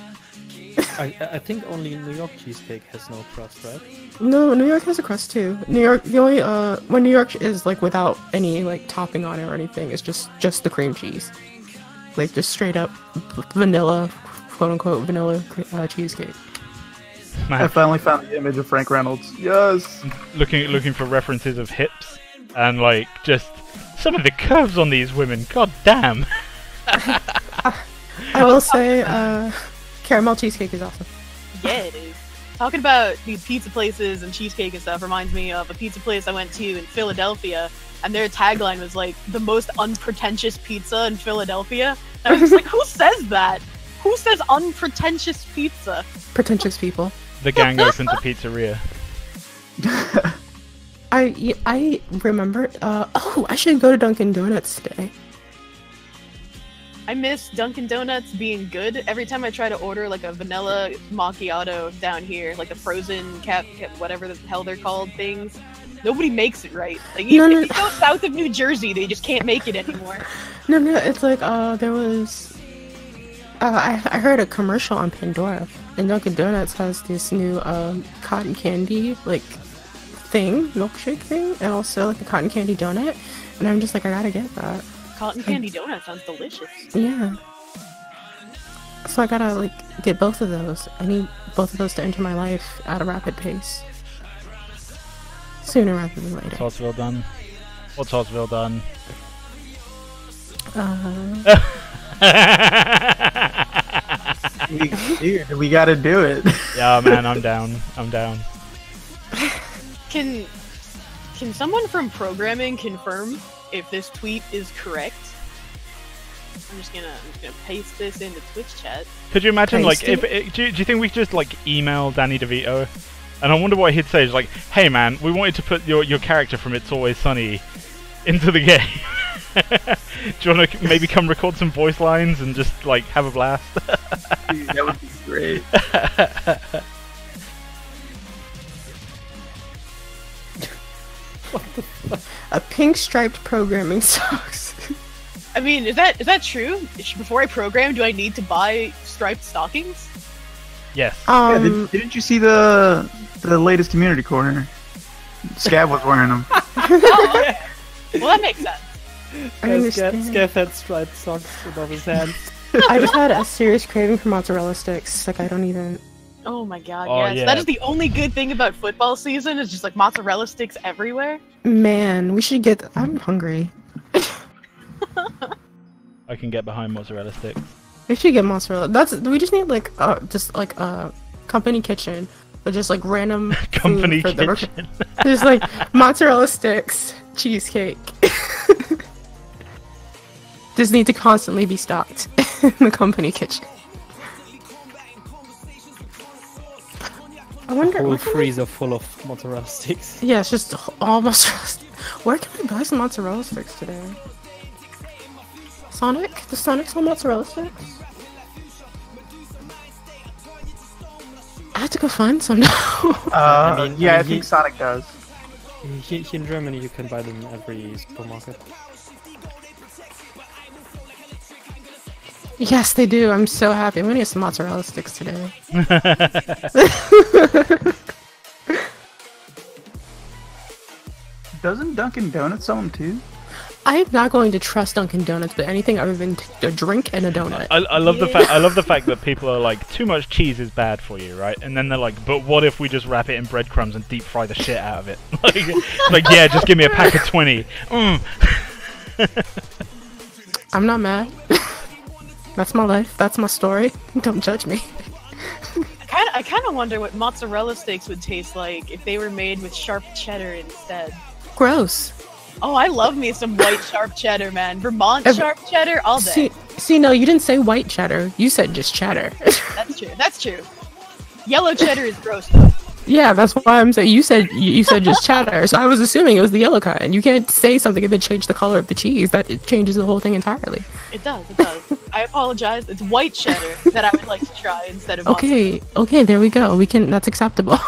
I think only New York cheesecake has no crust, right? No, New York has a crust too. New York, the only when New York is like without any like topping on it or anything, it's just the cream cheese. Like just straight up vanilla, quote unquote vanilla cheesecake. Man. I finally found the image of Frank Reynolds. Yes. Looking for references of hips and like just some of the curves on these women. God damn. I will say, caramel cheesecake is awesome. Yeah, it is. Talking about these pizza places and cheesecake and stuff reminds me of a pizza place I went to in Philadelphia. And their tagline was like, the most unpretentious pizza in Philadelphia. And I was just like, who says that? Who says unpretentious pizza? Pretentious people. The gang opens a pizzeria. I remember, I should go to Dunkin' Donuts today. I miss Dunkin' Donuts being good. Every time I try to order like a vanilla macchiato down here, like the frozen cap whatever the hell they're called things, nobody makes it right. Like if you go south of New Jersey, they just can't make it anymore. No, it's like there was I heard a commercial on Pandora, and Dunkin' Donuts has this new cotton candy like milkshake thing, and also like the cotton candy donut, and I'm just like, I gotta get that. Cotton candy donut sounds delicious. Yeah. So I gotta like get both of those. I need both of those to enter my life at a rapid pace. Sooner rather than later. Tossville done. What's Tossville done? We gotta do it. Yeah, man, I'm down. I'm down. Can someone from programming confirm if this tweet is correct? I'm just gonna paste this into Twitch chat. Could you imagine, like, do you think we could just, like, email Danny DeVito? And I wonder what he'd say. He's like, hey man, we wanted to put your character from It's Always Sunny into the game. Do you want to maybe come record some voice lines and just, like, have a blast? Dude, that would be great. What the fuck? A pink striped programming socks. I mean, is that true? Before I program, do I need to buy striped stockings? Yes. Yeah, didn't you see the latest community corner? Scab was wearing them. Oh, okay. Well, that makes sense. Scav had striped socks above his hands. I just had a serious craving for mozzarella sticks. Like, I don't even... Oh my god, Oh, yes. yeah. That is the only good thing about football season, is just like mozzarella sticks everywhere. Man, we should get... I'm hungry. I can get behind mozzarella sticks. We should get mozzarella. We just need like just like a company kitchen, but just like random Company food for kitchen. There's like mozzarella sticks, cheesecake. Just need to constantly be stocked in the company kitchen. I wonder. A whole freezer full of mozzarella sticks. Yeah, it's just all mozzarella sticks. Where can I buy some mozzarella sticks today? Sonic? Does Sonic sell mozzarella sticks? I have to go find some now. I think Sonic does. Here in Germany, you can buy them in every supermarket. Yes, they do. I'm so happy. I'm gonna get some mozzarella sticks today. Doesn't Dunkin' Donuts sell them too? I'm not going to trust Dunkin' Donuts, but anything other than a drink and a donut. I love the fact. I love the fact that people are like, too much cheese is bad for you, right? And then they're like, but what if we just wrap it in breadcrumbs and deep fry the shit out of it? like yeah, just give me a pack of 20. I'm not mad. That's my life. That's my story. Don't judge me. I kind of wonder what mozzarella sticks would taste like if they were made with sharp cheddar instead. Gross. Oh, I love me some white sharp cheddar, man. Vermont sharp cheddar all day. See, no, you didn't say white cheddar. You said just cheddar. That's true. That's true. Yellow cheddar is gross, though. Yeah, that's why I'm saying you said just cheddar. So I was assuming it was the yellow kind. You can't say something and then change the color of the cheese. That it changes the whole thing entirely. It does. It does. I apologize. It's white cheddar that I would like to try instead of. Okay, there we go. That's acceptable.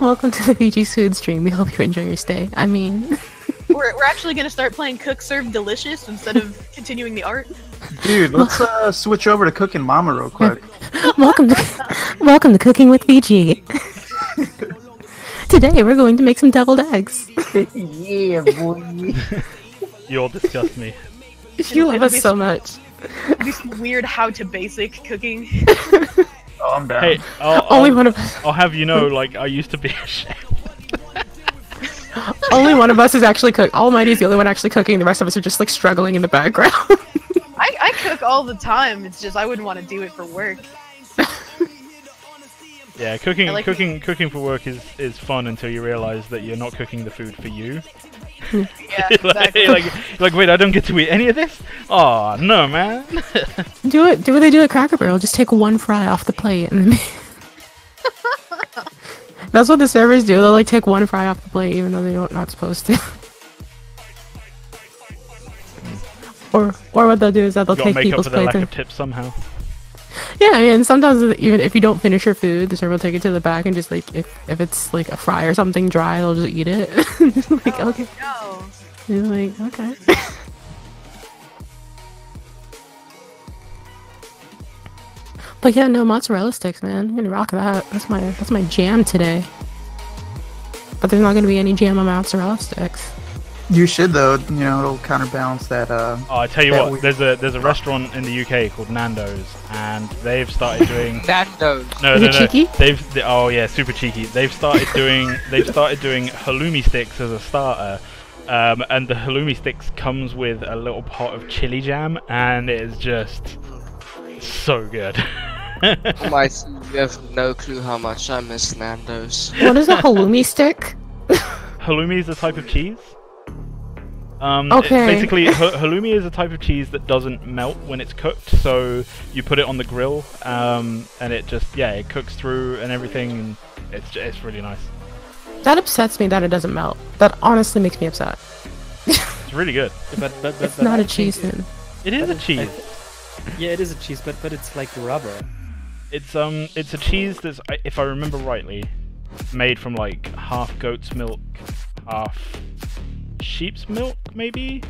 Welcome to the VG Food stream. We hope you enjoy your stay. I mean, we're actually gonna start playing Cook Serve Delicious instead of continuing the art. Dude, let's switch over to Cooking Mama real quick. welcome to Cooking with VG. Today we're going to make some deviled eggs. Yeah, boy. You all disgust me. You love us so much. Do some weird how to basic cooking. Oh, I'm down. Hey, I'll have you know, like, I used to be a chef. Only one of us is actually cooking. Almighty's the only one actually cooking. The rest of us are just like struggling in the background. I cook all the time. It's just I wouldn't want to do it for work. Yeah, cooking for work is fun until you realize that you're not cooking the food for you. Yeah, exactly. like, wait, I don't get to eat any of this? Oh no, man. Do what they do at Cracker Barrel. Just take one fry off the plate and then. That's what the servers do. They'll like take one fry off the plate even though they're not supposed to. Or what they'll do is that they'll take people's plates. Make up for the lack of tips somehow. Yeah, I mean, sometimes even if you don't finish your food, the server will take it to the back and just like if it's like a fry or something dry, they'll just eat it. Like okay. No. You're like okay. But yeah, no mozzarella sticks, man. I'm gonna rock that. That's my jam today. But there's not gonna be any jam on mozzarella sticks. You should though. You know, it'll counterbalance that. Oh, I tell you what. There's a restaurant in the UK called Nando's, and they've started doing. Nando's. No. Cheeky? Oh yeah, super cheeky. They've started doing halloumi sticks as a starter, And the halloumi sticks comes with a little pot of chili jam, and it is just so good. Oh my, you have no clue how much I miss Nando's. What is a halloumi stick? Halloumi is a type of cheese. Okay. Basically, halloumi is a type of cheese that doesn't melt when it's cooked, so you put it on the grill, and it just, it cooks through and everything, and it's really nice. That upsets me that it doesn't melt. That honestly makes me upset. It's really good. But it's not a cheese then. It is a cheese. Yeah, it is a cheese, but it's like rubber. It's a cheese that's, if I remember rightly, made from like half goat's milk, half sheep's milk, maybe.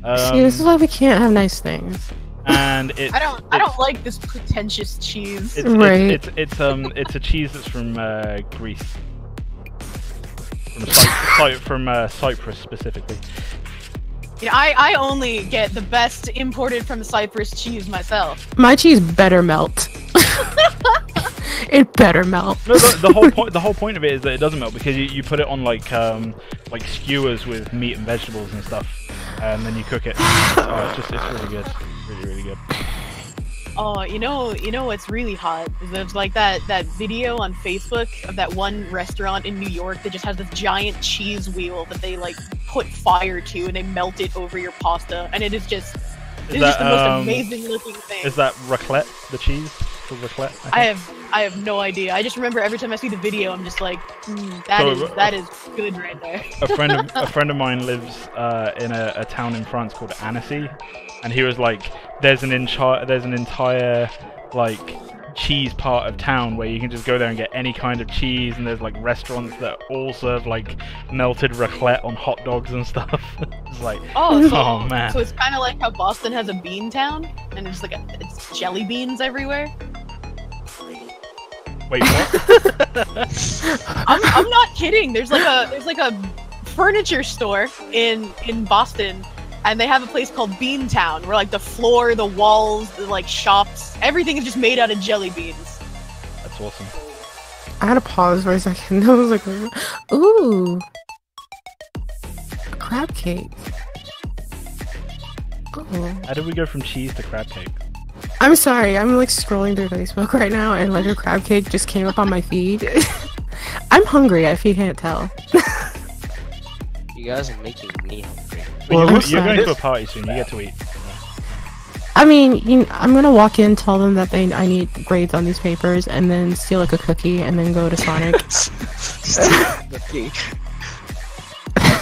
See, this is why we can't have nice things. And I don't like this pretentious cheese. It's a cheese that's from Greece, from Cyprus specifically. You know, I only get the best imported from Cyprus cheese myself. My cheese better melt. It better melt. No, the whole point of it is that it doesn't melt because you put it on like skewers with meat and vegetables and stuff, and then you cook it. It's really good, really good. Oh, you know what's really hot is there's like that video on Facebook of that one restaurant in New York that just has this giant cheese wheel that they like put fire to and they melt it over your pasta, and it is just the most amazing looking thing. Is that raclette, the cheese? Raclette, I have no idea. I just remember every time I see the video, I'm just like, that is good right there. a friend of mine lives in a town in France called Annecy, and he was like, there's an entire like cheese part of town where you can just go there and get any kind of cheese, and there's like restaurants that all serve like melted raclette on hot dogs and stuff. It's like, oh man. So it's kind of like how Boston has a bean town, and it's like it's jelly beans everywhere. Wait, what? I'm not kidding. There's like a furniture store in Boston, and they have a place called Bean Town where like the floor, the walls, the like shops, everything is just made out of jelly beans. That's awesome. I had to pause for a second. I was like, ooh, a crab cake. Oh. How did we go from cheese to crab cake? I'm sorry, I'm like scrolling through Facebook right now and like a crab cake just came up on my feed. I'm hungry if you can't tell. You guys are making me hungry. Well, you're going to a party soon, you get to eat. I mean, I'm gonna walk in, tell them that I need grades on these papers, and then steal like a cookie and then go to Sonic.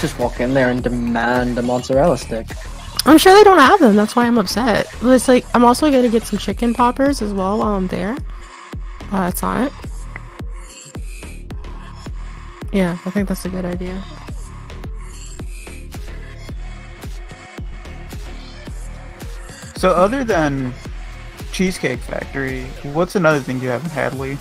Just walk in there and demand a mozzarella stick. I'm sure they don't have them, that's why I'm upset. But it's like, I'm also gonna get some chicken poppers as well while I'm there. At Sonic. Yeah, I think that's a good idea. So other than Cheesecake Factory, what's another thing you haven't had, Lee?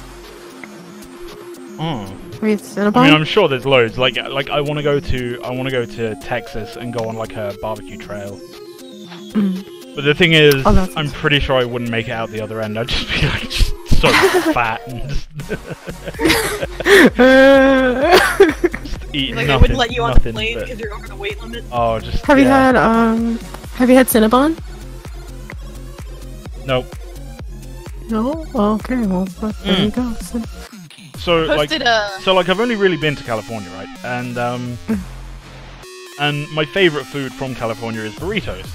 Wait, Cinnabon? I mean, I'm sure there's loads. Like I want to go to Texas and go on like a barbecue trail. But the thing is, I'm pretty sure I wouldn't make it out the other end. I'd just be like so fat and just eat like nothing. I wouldn't let you on the plane but... because you're over the weight limit. Oh, just have you had Cinnabon? Nope. No? Oh, okay, well, there you go. So like I've only really been to California, right? And and my favorite food from California is burritos.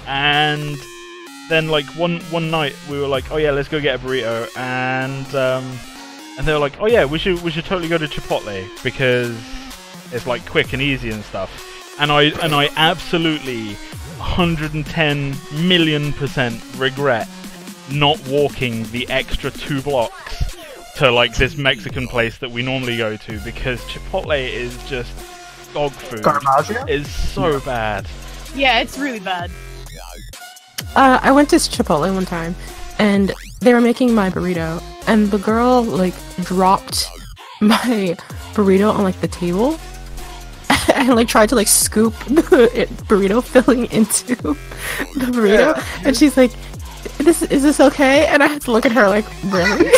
And then like one night we were like, oh yeah, let's go get a burrito, and they were like, oh yeah, we should totally go to Chipotle because it's like quick and easy and stuff. And I absolutely 110,000,000% regret not walking the extra 2 blocks to like this Mexican place that we normally go to, because Chipotle is just dog food. Garmaggio? It's so bad. Yeah, it's really bad. I went to Chipotle one time, and they were making my burrito, and the girl like dropped my burrito on like the table, and like tried to like scoop the burrito filling into the burrito, and she's like, is this okay? And I had to look at her like, really?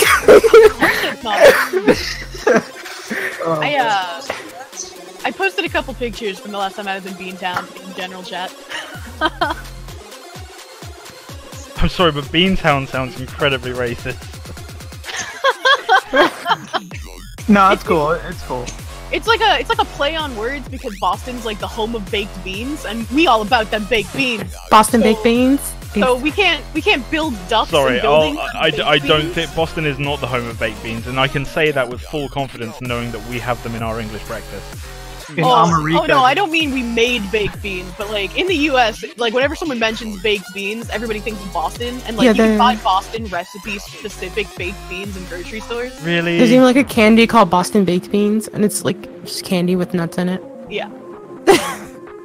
I posted a couple pictures from the last time I was in Beantown in general chat. I'm sorry, but Beantown sounds incredibly racist. No, it's cool. It's cool. It's like a play on words because Boston's like the home of baked beans, and we all about them baked beans. Boston baked beans. So we can't build ducks. Sorry, in buildings I don't beans. think Boston is not the home of baked beans, and I can say that with full confidence, knowing that we have them in our English breakfast. Oh no, I don't mean we made baked beans, but like in the U.S., like whenever someone mentions baked beans, everybody thinks of Boston, and like you can buy Boston recipe-specific baked beans in grocery stores. Really? There's even like a candy called Boston baked beans, and it's like just candy with nuts in it. Yeah.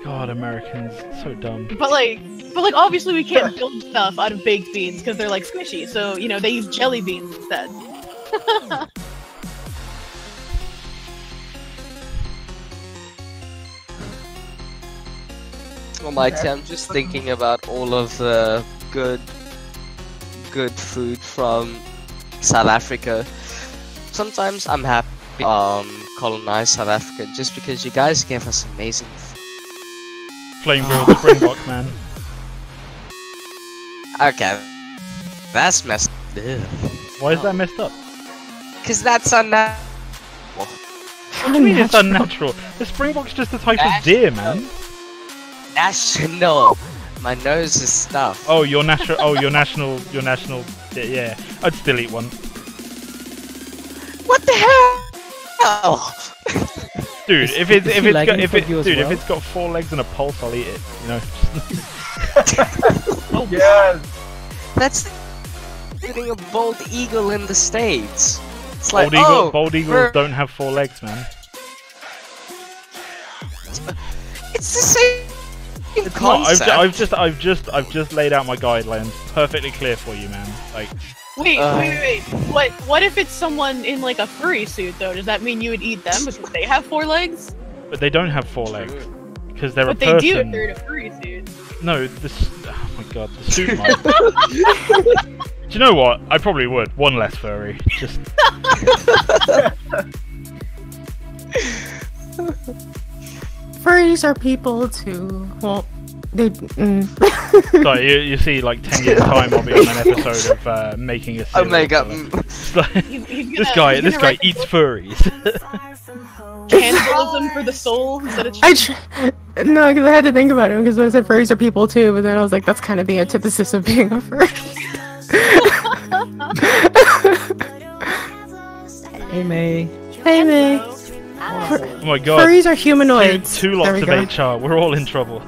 God, Americans, so dumb. But like obviously we can't build stuff out of baked beans because they're like squishy, so you know they use jelly beans instead. Almighty, I'm just thinking about all of the good food from South Africa. Sometimes I'm happy colonize South Africa just because you guys give us amazing Flame grilled Springbok, man. Okay, that's messed up. Why is that messed up? Because that's unnatural. What do you mean it's unnatural? The Springbok's just a type of deer, man. National. My nose is stuffed. Oh, your national. Oh, your national. Yeah, I'd still eat one. What the hell? Dude, if it's got 4 legs and a pulse, I'll eat it. You know. Oh yes. That's eating a bald eagle in the States. It's like bald eagles don't have 4 legs, man. It's the same. It's not. I've just laid out my guidelines perfectly clear for you, man. Like. Wait. What if it's someone in like a furry suit though? Does that mean you would eat them because they have 4 legs? But they don't have 4 legs because they're but a person. But they do if they're in a furry suit. No, oh my god, the suit might. Do you know what? I probably would. One less furry. Just. Furries are people too. Well, they. Sorry, you see, like 10 years time, I'll be on an episode of making a. Omega. This guy eats furries. Cannibalism for the soul instead of. No, because I had to think about it because I said furries are people too, but then I was like, that's kind of the antithesis of being a furry. Hey May. Hey May. Oh my god. Furries are humanoids. Two lots of HR. We're all in trouble.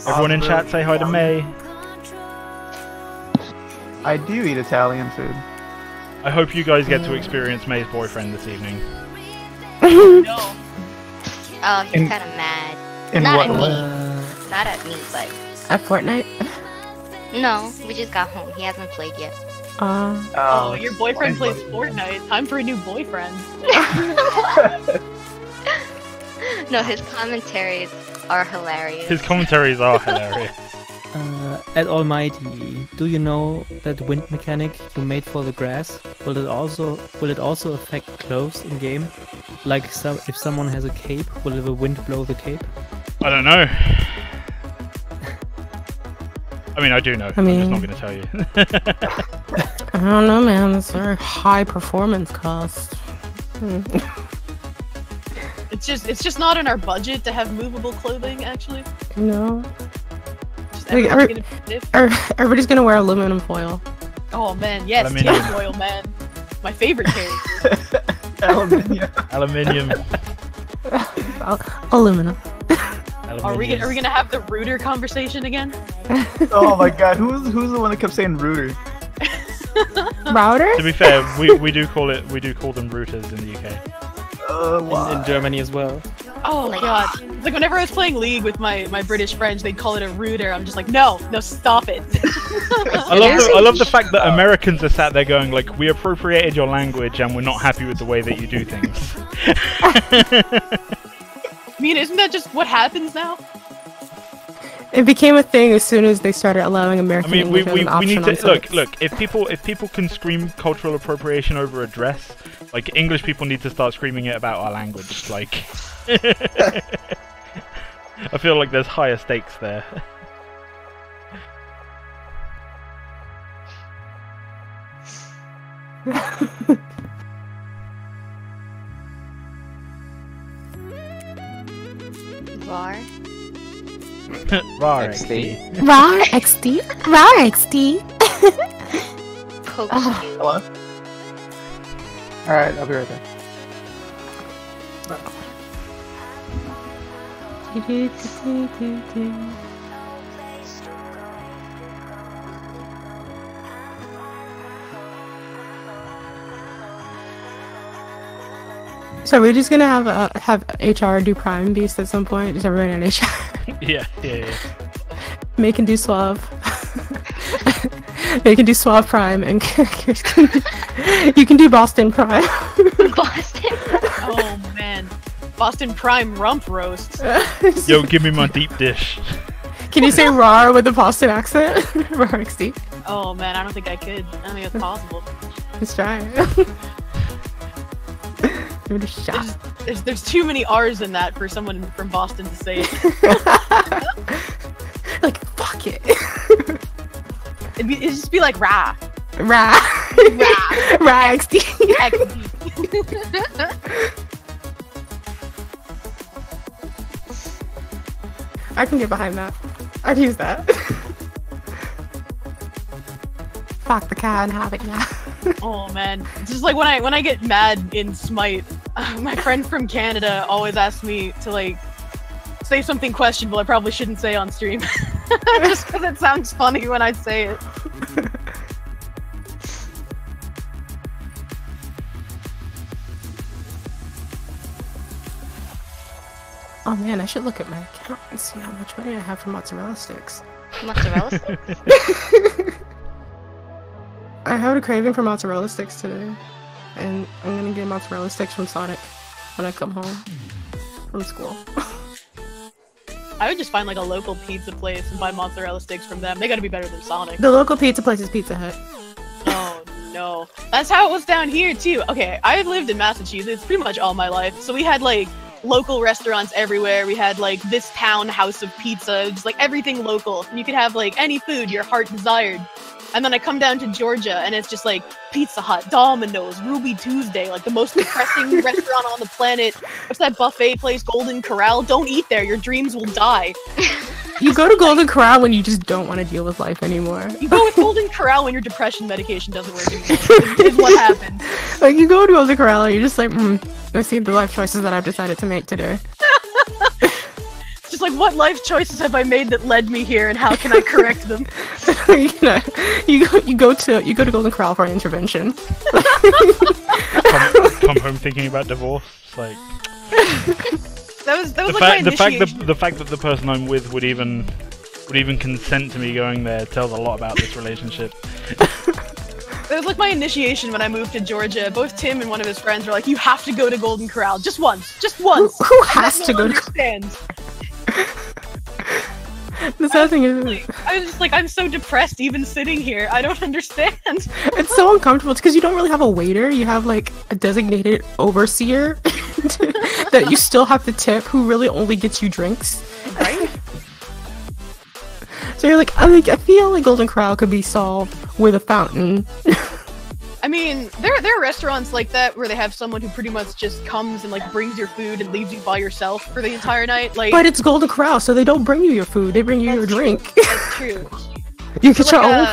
Everyone in chat, say hi to May. I do eat Italian food. I hope you guys get to experience May's boyfriend this evening. No. Oh, he's kind of mad. Not at me. Not at me, but... At Fortnite? No, we just got home. He hasn't played yet. Oh, your boyfriend plays Fortnite. Time for a new boyfriend. No, his commentaries are hilarious. His commentaries are hilarious. At Almighty, do you know that wind mechanic you made for the grass? Will it also affect clothes in game? Like if someone has a cape, will the wind blow the cape? I don't know. I mean, I do know. I'm just not going to tell you. I don't know, man. It's a high performance cost. It's just not in our budget to have movable clothing, actually. No. Everybody's gonna wear aluminum foil. Oh man, yes, tin foil, man. My favorite character. Aluminium. Aluminum. Are we gonna have the Rooter conversation again? Oh my god, who's the one that kept saying Rooter? Router? To be fair, we do call them routers in the UK. In Germany as well. Oh god. It's like whenever I was playing League with my British friends, they'd call it a router. I'm just like, no, stop it. I love the fact that Americans are sat there going like, we appropriated your language and we're not happy with the way that you do things. I mean, isn't that just what happens now? It became a thing as soon as they started allowing American English as an option need on to look. If people can scream cultural appropriation over a dress, like English people need to start screaming it about our language. Like, I feel like there's higher stakes there. Var. Rar XD. Rar XD. Rar XD. Hello? Alright, I'll be right there. So we're just gonna have HR do Prime Beast at some point. Just everyone in HR. Yeah. May can do Suave. May can do Suave Prime, and you can do Boston Prime. Boston. Oh man, Boston Prime rump roast. Yo, give me my deep dish. Can you say "rar" with a Boston accent? Rar XD. Oh man, I don't think I could. I don't think it's possible. Let's try. Give it a shot. There's too many R's in that for someone from Boston to say it. Like, fuck it. It'd just be like rah. Rah. Rah. Rah XD. I can get behind that. I'd use that. Fuck the cat and have it, yeah. Oh man, it's just like when I get mad in Smite, my friend from Canada always asks me to like say something questionable I probably shouldn't say on stream, just because it sounds funny when I say it. Oh man, I should look at my account and see how much money I have for mozzarella sticks. Mozzarella sticks? I have a craving for mozzarella sticks today, and I'm gonna get mozzarella sticks from Sonic when I come home from school. I would just find like a local pizza place and buy mozzarella sticks from them. They gotta be better than Sonic. The local pizza place is Pizza Hut. Oh no. That's how it was down here too. Okay, I've lived in Massachusetts pretty much all my life, so we had like local restaurants everywhere. We had like this town house of pizza, just like everything local. And you could have like any food your heart desired. And then I come down to Georgia and it's just like Pizza Hut, Domino's, Ruby Tuesday, like the most depressing restaurant on the planet. What's that buffet place, Golden Corral? Don't eat there, your dreams will die. You go to Golden Corral when you just don't want to deal with life anymore. You go with Golden Corral when your depression medication doesn't work anymore. Is what happens. Like, you go to Golden Corral and you're just like, I see the life choices that I've decided to make today. Just like, what life choices have I made that led me here, and how can I correct them? You go to Golden Corral for an intervention. come home thinking about divorce. Like that was like my initiation. the fact that the person I'm with would even consent to me going there tells a lot about this relationship. That was like my initiation when I moved to Georgia. Both Tim and one of his friends were like, "You have to go to Golden Corral just once, just once." Who has to go to? The sad thing is, I was just like, I'm so depressed even sitting here. I don't understand. It's so uncomfortable. It's because you don't really have a waiter. You have like a designated overseer that you still have to tip, who really only gets you drinks. Right? So you're like, I feel like Golden Corral could be solved with a fountain. I mean, there are restaurants like that where they have someone who pretty much just comes and like brings your food and leaves you by yourself for the entire night. Like, but it's Golden Corral, so they don't bring you your food; they bring you your drink. That's true. You get your own.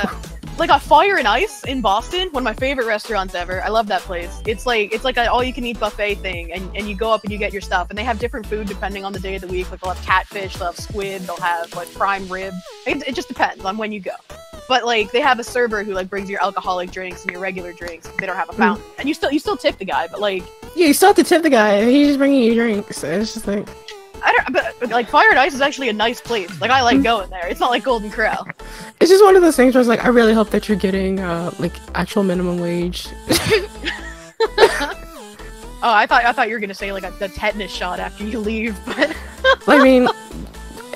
Like a Fire and Ice in Boston, one of my favorite restaurants ever. I love that place. It's like an all-you-can-eat buffet thing, and you go up and you get your stuff, and they have different food depending on the day of the week. Like they'll have catfish, they'll have squid, they'll have like prime rib. It just depends on when you go. But like they have a server who like brings your alcoholic drinks and your regular drinks. They don't have a fountain, and you still tip the guy. But like, yeah, you still have to tip the guy, and he's just bringing you drinks. It's just like, but like Fire and Ice is actually a nice place. Like I like going there. It's not like Golden Corral. It's just one of those things where it's like, I really hope that you're getting like actual minimum wage. Oh, I thought you were gonna say like a tetanus shot after you leave, but I mean,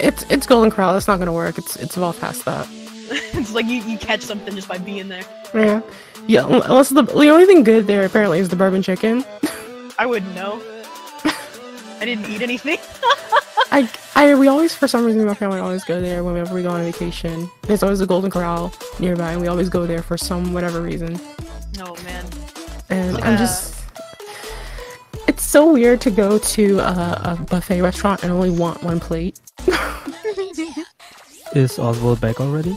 it's Golden Corral. It's not gonna work. It's well past that. It's like you catch something just by being there. Yeah. Yeah. Unless the only thing good there apparently is the bourbon chicken. I wouldn't know. I didn't eat anything. We always, for some reason, my family always go there whenever we go on vacation. There's always a Golden Corral nearby, and we always go there for some whatever reason. Oh man. And I'm just. It's so weird to go to a buffet restaurant and only want one plate. Is Oswald back already?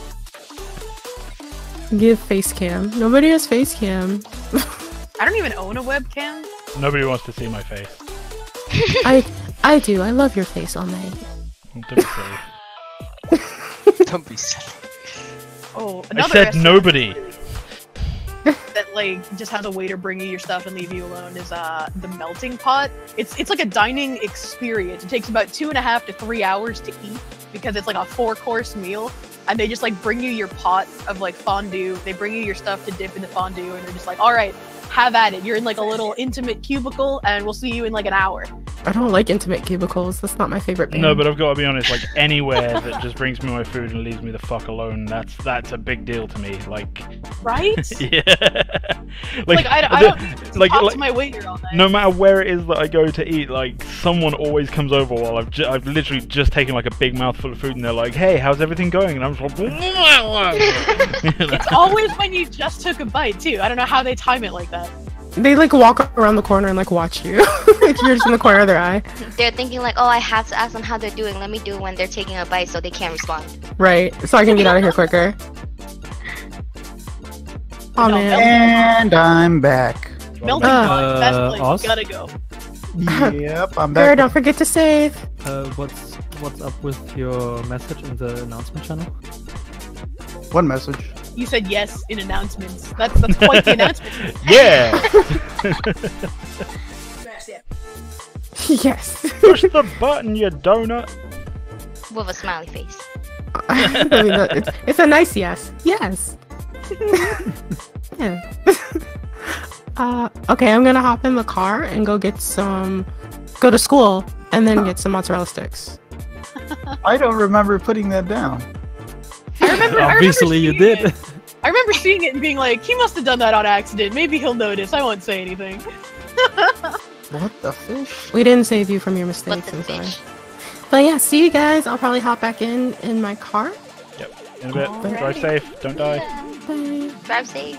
Give face cam. Nobody has face cam. I don't even own a webcam. Nobody wants to see my face. I do. I love your face all night. Don't be silly. Don't be silly. Oh, I another said restaurant nobody. that like just have the waiter bring you your stuff and leave you alone is the melting pot. It's like a dining experience. It takes about 2.5 to 3 hours to eat because it's like a 4-course meal. And they just like bring you your pot of like fondue. They bring you your stuff to dip in the fondue, and they're just like, all right, have at it. You're in like a little intimate cubicle, and we'll see you in like an hour. I don't like intimate cubicles. That's not my favorite band. No, but I've got to be honest. Like anywhere that just brings me my food and leaves me the fuck alone, that's a big deal to me. Like, right? Yeah. like I don't talk to my waiter all night. No matter where it is that I go to eat, like someone always comes over while I've literally just taken like a big mouthful of food, and they're like, "Hey, how's everything going?" And I'm just like, It's always when you just took a bite too. I don't know how they time it like that. They like walk around the corner and like watch you. Like you're just in the corner of their eye. They're thinking like, oh, I have to ask them how they're doing. Let me do it when they're taking a bite so they can't respond. Right, so I can get out of here quicker. Oh man. And I'm back. Melting pot, best place. Oz? Gotta go. Yep, I'm Girl, back. don't forget to save. What's up with your message in the announcement channel? One message. You said yes in announcements. That's quite the announcement. yeah. Yes. Push the button, you donut. With a smiley face. I mean, it's a nice yes. Yes. Yeah. Okay, I'm gonna hop in the car and go to school and then get some mozzarella sticks. I don't remember putting that down. Obviously you did. I remember seeing it and being like, he must have done that on accident. Maybe he'll notice. I won't say anything. What the fish? We didn't save you from your mistakes. What the I'm sorry. fish? But yeah, see you guys. I'll probably hop back in my car. Yep. In a bit. Alright. Drive safe. Don't die. Bye. Drive safe.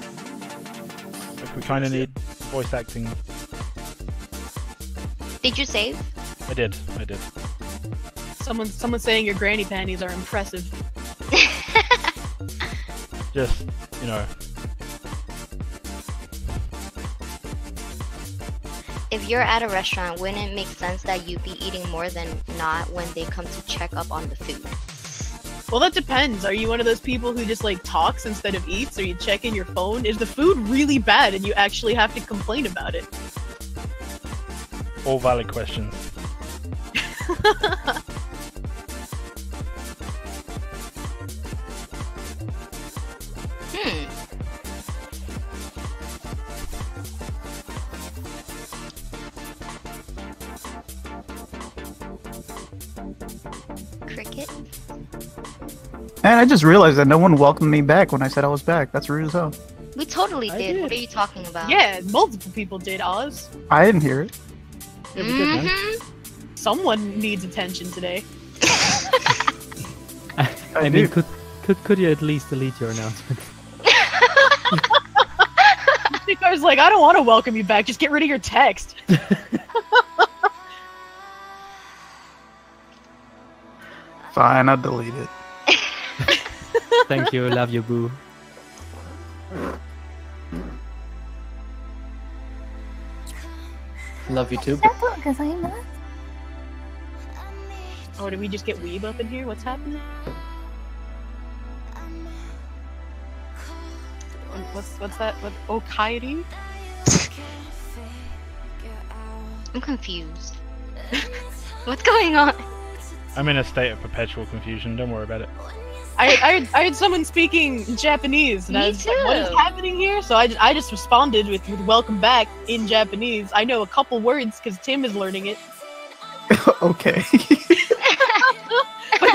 Like, we kind of need voice acting. Did you save? I did. Someone saying your granny panties are impressive. Just, you know. If you're at a restaurant, wouldn't it make sense that you'd be eating more than not when they come to check up on the food? Well, that depends. Are you one of those people who just like talks instead of eats, or you check in your phone? Is the food really bad and you actually have to complain about it? All valid questions. Cricket? And I just realized that no one welcomed me back when I said I was back. That's rude as hell. We totally did. What are you talking about? Yeah, multiple people did, Oz. I didn't hear it. Yeah, we did, man. Someone needs attention today. I mean, could you at least delete your announcement? I was like, I don't want to welcome you back. Just get rid of your text. Fine, I'll delete it. Thank you, love you, boo. Love you too. Oh, did we just get Weeb up in here? What's happening? What's that? What? Oh, Coyote? I'm confused. What's going on? I'm in a state of perpetual confusion. Don't worry about it. I heard someone speaking Japanese, and I was like, what is happening here? So I just responded with welcome back in Japanese. I know a couple words because Tim is learning it. Okay. But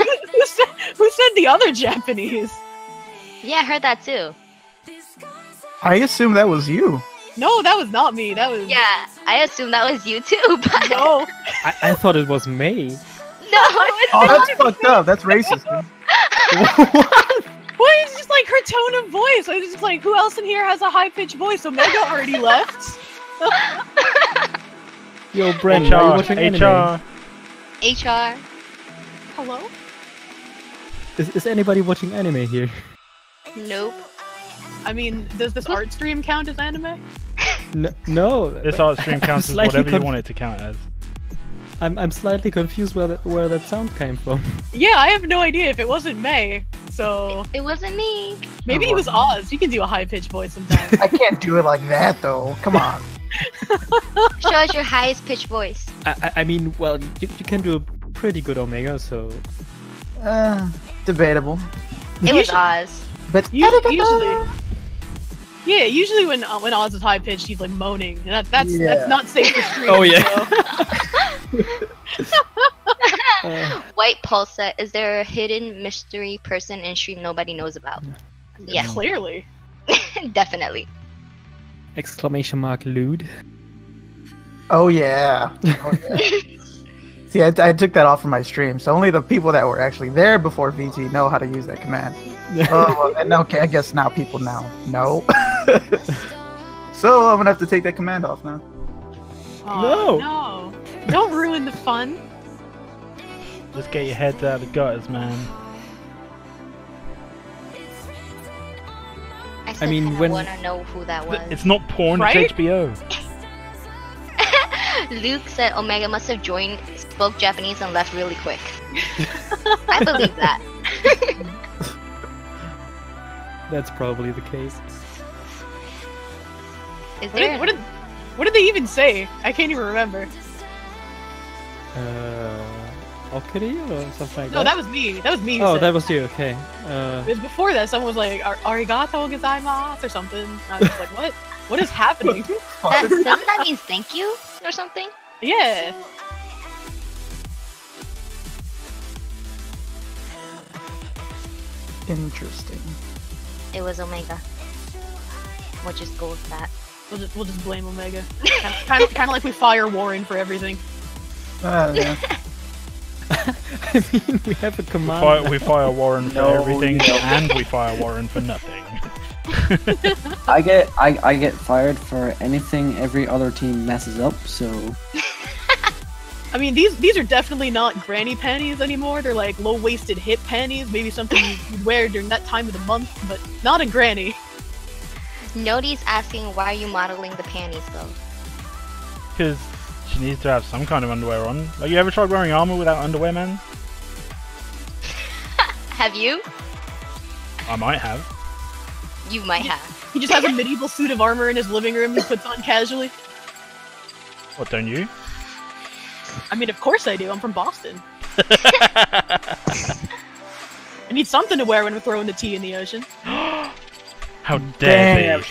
said the other Japanese. Yeah, I heard that too. I assume that was you. No, that was not me. That was Yeah, I assume that was you too, but no. I thought it was May. No, Oh, that's fucked up. That's racist. Well, it's just like her tone of voice. I was just like, who else in here has a high-pitched voice? Omega already left. Yo, Brent, are you watching anime? HR. Hello? Is anybody watching anime here? Nope. I mean, does this art stream count as anime? No. This art stream counts as slightly whatever you want it to count as. I'm slightly confused where that sound came from. Yeah, I have no idea if it wasn't May. So It wasn't me. maybe it was Oz. You can do a high-pitched voice sometimes. I can't do it like that though. Come on. Show us your highest pitch voice. I mean, well, you can do a pretty good Omega, so... Debatable. It was Oz. But Usually, yeah, usually when Oz is high-pitched, he's like moaning. And that's not safe for stream. Oh, yeah. White Pulsa, is there a hidden mystery person in stream nobody knows about? Yes. Clearly. Definitely. Exclamation mark lewd. oh yeah. Oh, yeah. See, I took that off from my stream, so only the people that were actually there before VT know how to use that command. Oh, well, then, okay, I guess now people now know. So I'm gonna have to take that command off now. Oh, no. Don't ruin the fun. Just get your heads out of the gutters, man. I still mean, when- want to know who that was. It's not porn, Right? it's HBO. Luke said Omega must have joined, spoke Japanese, and left really quick. I believe that. That's probably the case. Is there? What did they even say? I can't even remember. Okuri or something like No, that? that was me. That was me. who Oh, said that it. was you, okay. It was before that. Someone was like, "Arigato gozaimasu" or something. And I was like, "What? What is happening?" Doesn't that mean thank you or something? Yeah. Interesting. It was Omega. We'll just go with that. We'll just blame Omega. kind of like we fire Warren for everything. Yeah. I mean, we have a command. We fire Warren for No, everything, you don't. and we fire Warren for nothing. I get fired for anything every other team messes up, so I mean, these are definitely not granny panties anymore. They're like low-waisted hip panties. Maybe something you'd wear during that time of the month, but not a granny. Nody's asking why are you modeling the panties though? Because she needs to have some kind of underwear on. Like, you ever tried wearing armor without underwear, man? Have you? I might have. You might have. He just has a medieval suit of armor in his living room he puts on casually. What, don't you? I mean, of course I do. I'm from Boston. I need something to wear when we're throwing the tea in the ocean. How dare Damn. they?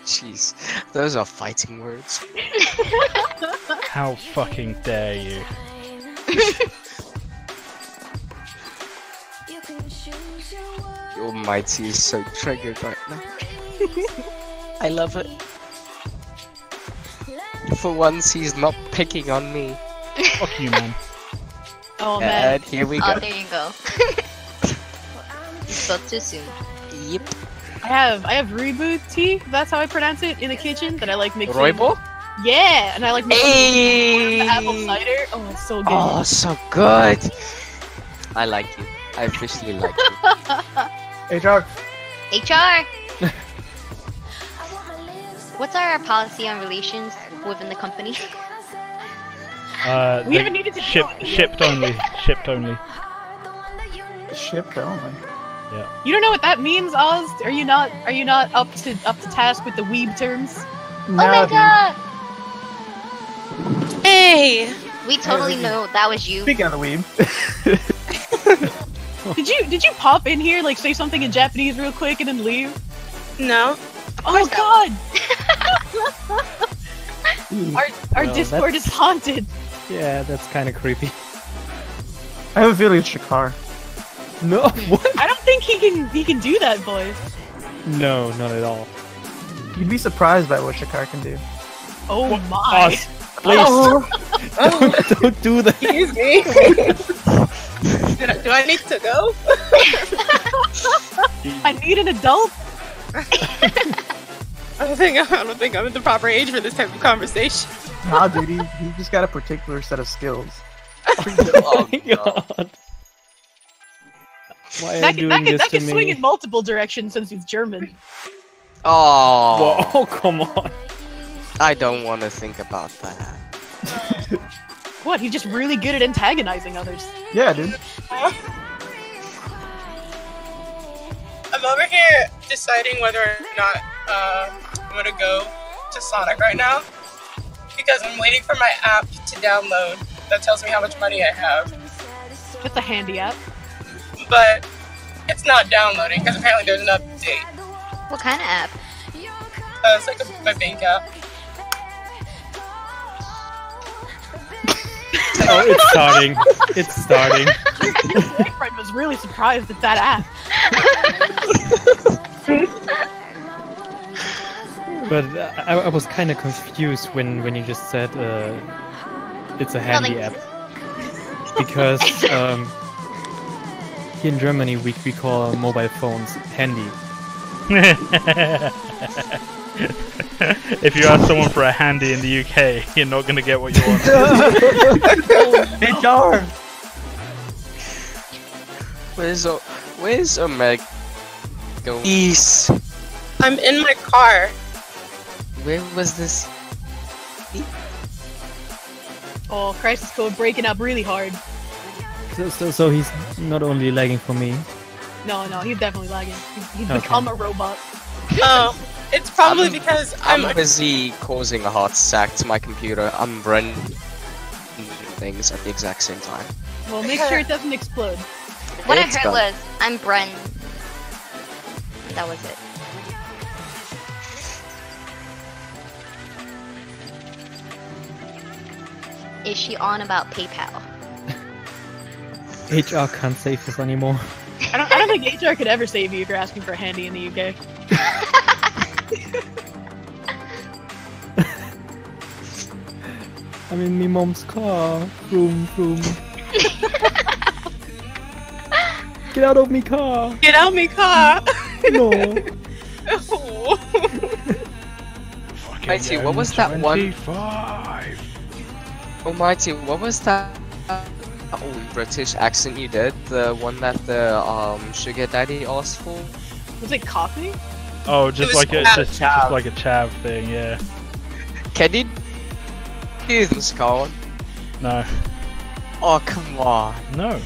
Jeez, those are fighting words. How fucking dare you? Your mighty is so triggered right now. I love it. For once, he's not picking on me. Fuck you, man. Oh man. And here we Oh, go. there you go. You spoke too soon. Yep. I have reboot tea, if that's how I pronounce it, in the kitchen that I like mixing. Roibo? Yeah, and I like mixing Hey! the apple cider. Oh, it's so good. Oh, so good. I like you. I officially like you. HR. HR! What's our policy on relations within the company? We haven't needed to do it yet. Shipped only. Shipped only. Shipped only. Yeah. You don't know what that means, Oz? Are you not up to task with the weeb terms? No, oh my dude. god! Hey! We totally know that was you. Speaking of the weeb. Did you pop in here, like say something in Japanese real quick and then leave? No. Oh god! our Well, Discord is haunted. Yeah, that's kind of creepy. I have a feeling it's Shakar. No, what? I don't think he can do that voice. No, not at all. You'd be surprised by what Shakar can do. Oh my! Please, don't do that. Excuse me. Do I need to go? I need an adult. I don't think I'm at the proper age for this type of conversation. Nah, dude, he just got a particular set of skills. Oh my god. Why are That you can, doing this to swing me? in multiple directions since he's German. Oh, Whoa, come on. I don't want to think about that. What? He's just really good at antagonizing others. Yeah, dude. I'm over here deciding whether or not I'm gonna go to Sonic right now because I'm waiting for my app to download that tells me how much money I have. It's a handy app. But it's not downloading because apparently there's an update. What kind of app? It's like my bank app. Oh, it's starting. It's starting. My friend was really surprised at that app. But I was kind of confused when you just said it's a handy app. Because here in Germany we call mobile phones handy. If you ask someone for a handy in the UK, you're not gonna get what you want. HR. Where's Omega going? East. I'm in my car. Where was this? Oh, Crisis Code breaking up really hard. So he's not only lagging for me. No, he's definitely lagging. He's become a robot. Oh, it's probably because I'm busy causing a heart attack to my computer. I'm running things at the exact same time. Well, make sure it doesn't explode. What It's I heard done. was, I'm Bren. That was it. Is she on about PayPal? HR can't save us anymore. I don't think HR could ever save you if you're asking for a handy in the UK. I'm in my mom's car. Vroom, vroom. Get out of me car! get out my car. No. Oh. Mighty, what was that one? 25. Oh, Mighty, what was that British accent you did? The one that the sugar daddy asked for? Was it coffee? Oh, just was like a chav. just like a chav thing, yeah. Can you do this, Colin? No, Oh, come on. no.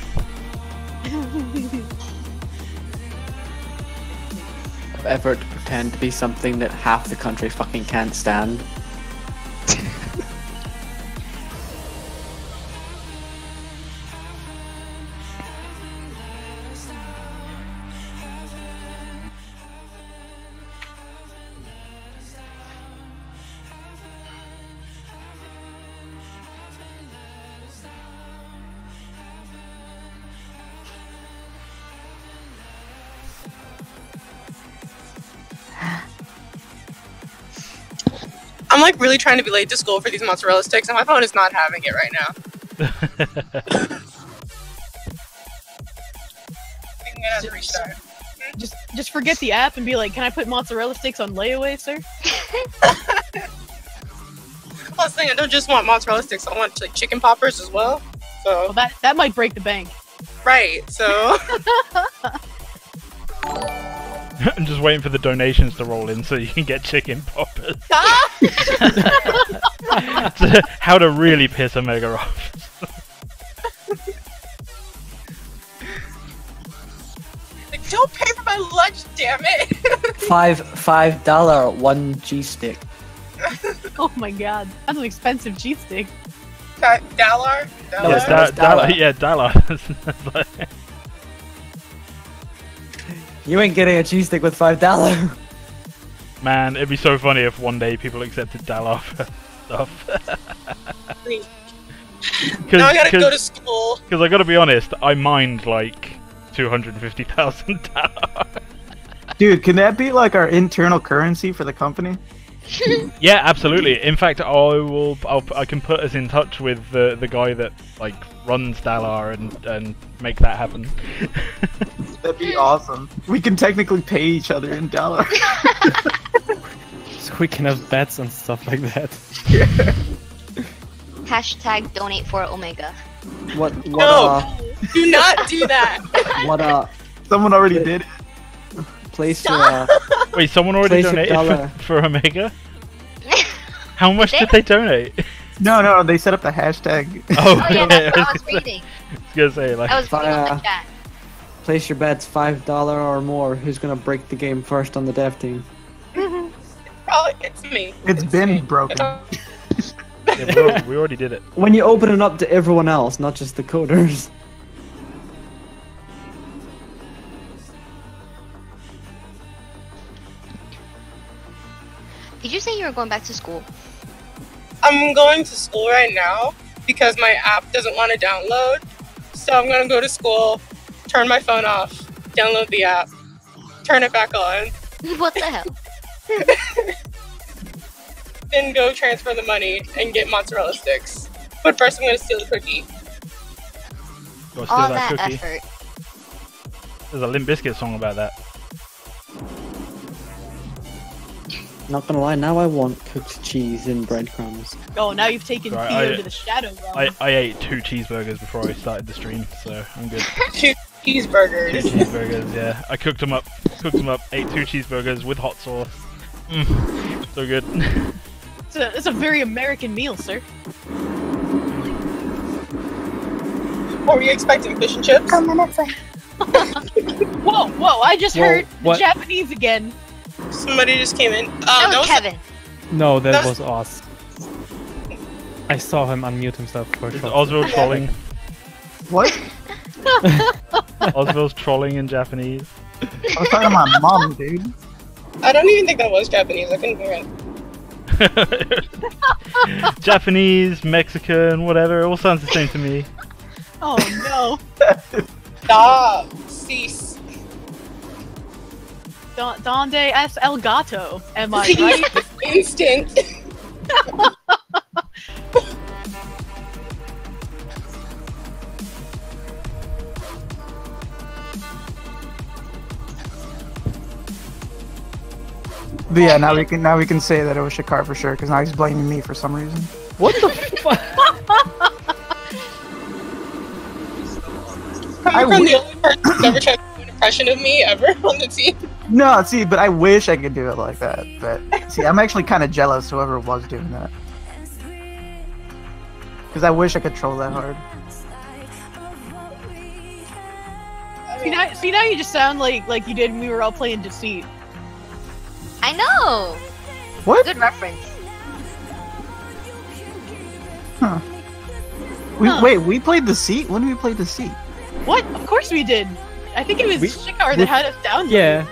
Effort to pretend to be something that half the country fucking can't stand. I'm like really trying to be late to school for these mozzarella sticks, and my phone is not having it right now. I think I'm gonna have to restart. Just forget the app and be like, can I put mozzarella sticks on layaway, sir? I was thinking I don't just want mozzarella sticks, I want like chicken poppers as well. So Well, that might break the bank. right, so I'm just waiting for the donations to roll in so you can get chicken poppers. How to really piss Omega off. like, don't pay for my lunch, damn it! $5 one G stick. Oh my god, that's an expensive cheese stick. Dalar? No, it's not. Dollar. You ain't getting a cheese stick with $5. Man, it'd be so funny if one day people accepted Dollar for stuff. Now I gotta go to school. Because I gotta be honest, I mined like 250,000 Dude, can that be like our internal currency for the company? Yeah, absolutely. In fact, I can put us in touch with the guy that like runs Dalar and make that happen. That'd be awesome. We can technically pay each other in Dalar. So we can have bets and stuff like that. Yeah. Hashtag donate for Omega. What? No, do not do that. What? Someone already did it. Place your. Wait, someone already Place your donated dollar. for Omega? How much did they donate? No, they set up the hashtag. Oh, Oh yeah, that's what I was reading. I was gonna say like. I was reading on the chat. Place your bets $5 or more. Who's gonna break the game first on the dev team? Probably it's me. It's been broken. Yeah, we already did it. When you open it up to everyone else, not just the coders. Did you say you were going back to school? I'm going to school right now because my app doesn't want to download. So I'm gonna go to school, turn my phone off, download the app, turn it back on, What the hell? then go transfer the money and get mozzarella sticks. But first I'm gonna steal the cookie. Gotta steal All that that cookie. effort. There's a Limp Bizkit song about that. Not gonna lie, now I want cooked cheese and breadcrumbs. Oh, now you've taken Right, Theo I- to the shadow realm. I ate 2 cheeseburgers before I started the stream, so I'm good. 2 cheeseburgers. 2 cheeseburgers, yeah. I cooked them up, ate 2 cheeseburgers with hot sauce. So good. It's a very American meal, sir. What were you expecting? Fish and chips? Whoa, I just Whoa, heard what? Japanese again. Somebody just came in. That was Kevin. No, that That's- was Oz. I saw him unmute himself for a Is short. Oswald trolling? What? Oswald's trolling in Japanese. I was talking to my mom, dude. I don't even think that was Japanese. I couldn't hear it. Japanese, Mexican, whatever, it all sounds the same to me. Oh no. Stop. Cease. Donde es el gato? Am I right? Instinct. But yeah, now we can say that it was Shakar for sure, because now he's blaming me for some reason. What the fuck? Coming from the only person who's ever tried to do an impression of me ever on the team. No, see, but I wish I could do it like that. But see, I'm actually kind of jealous whoever was doing that, because I wish I could troll that hard. See now you just sound like you did when we were all playing Deceit. I know. What? Good reference. Huh. Wait, we played Deceit? When did we play Deceit? What? Of course we did. I think it was Shikar that had us download. Yeah.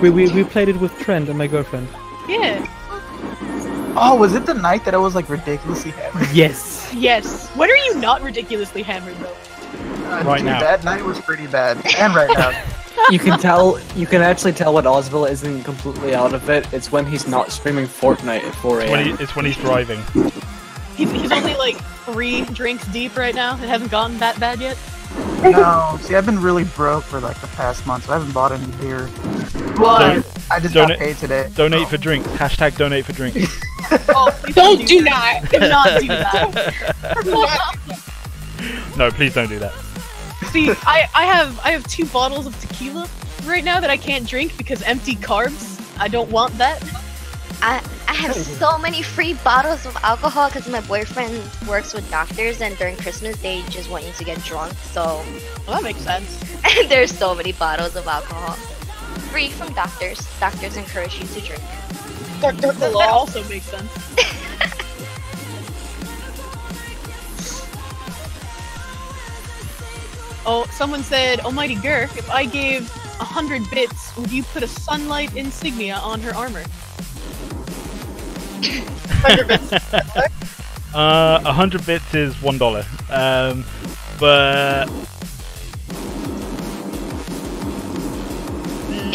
We played it with Trent and my girlfriend. Yeah. Oh, was it the night that I was like ridiculously hammered? Yes. Yes. When are you not ridiculously hammered though? Right Dude, now. that night was pretty bad, and right now. You can actually tell when Osville isn't completely out of it. It's when he's not streaming Fortnite at 4 a.m. It's when he's driving. He's only like 3 drinks deep right now. It hasn't gotten that bad yet. No, see, I've been really broke for like the past month, so I haven't bought any beer. Don't- I just donate- got paid today. Donate for drinks. Hashtag donate for drinks. Oh, please Don't do that. not. Do not do that. No, please don't do that. See, I have 2 bottles of tequila right now that I can't drink because empty carbs. I don't want that. I have so many free bottles of alcohol because my boyfriend works with doctors, and during Christmas they just want you to get drunk. So Well, that makes sense. there's so many bottles of alcohol free from doctors. Doctors encourage you to drink. Dr. That Kalal. also makes sense. Oh, someone said, Almighty Gurk, if I gave 100 bits, would you put a sunlight insignia on her armor? 100 bits. 100 bits is $1. But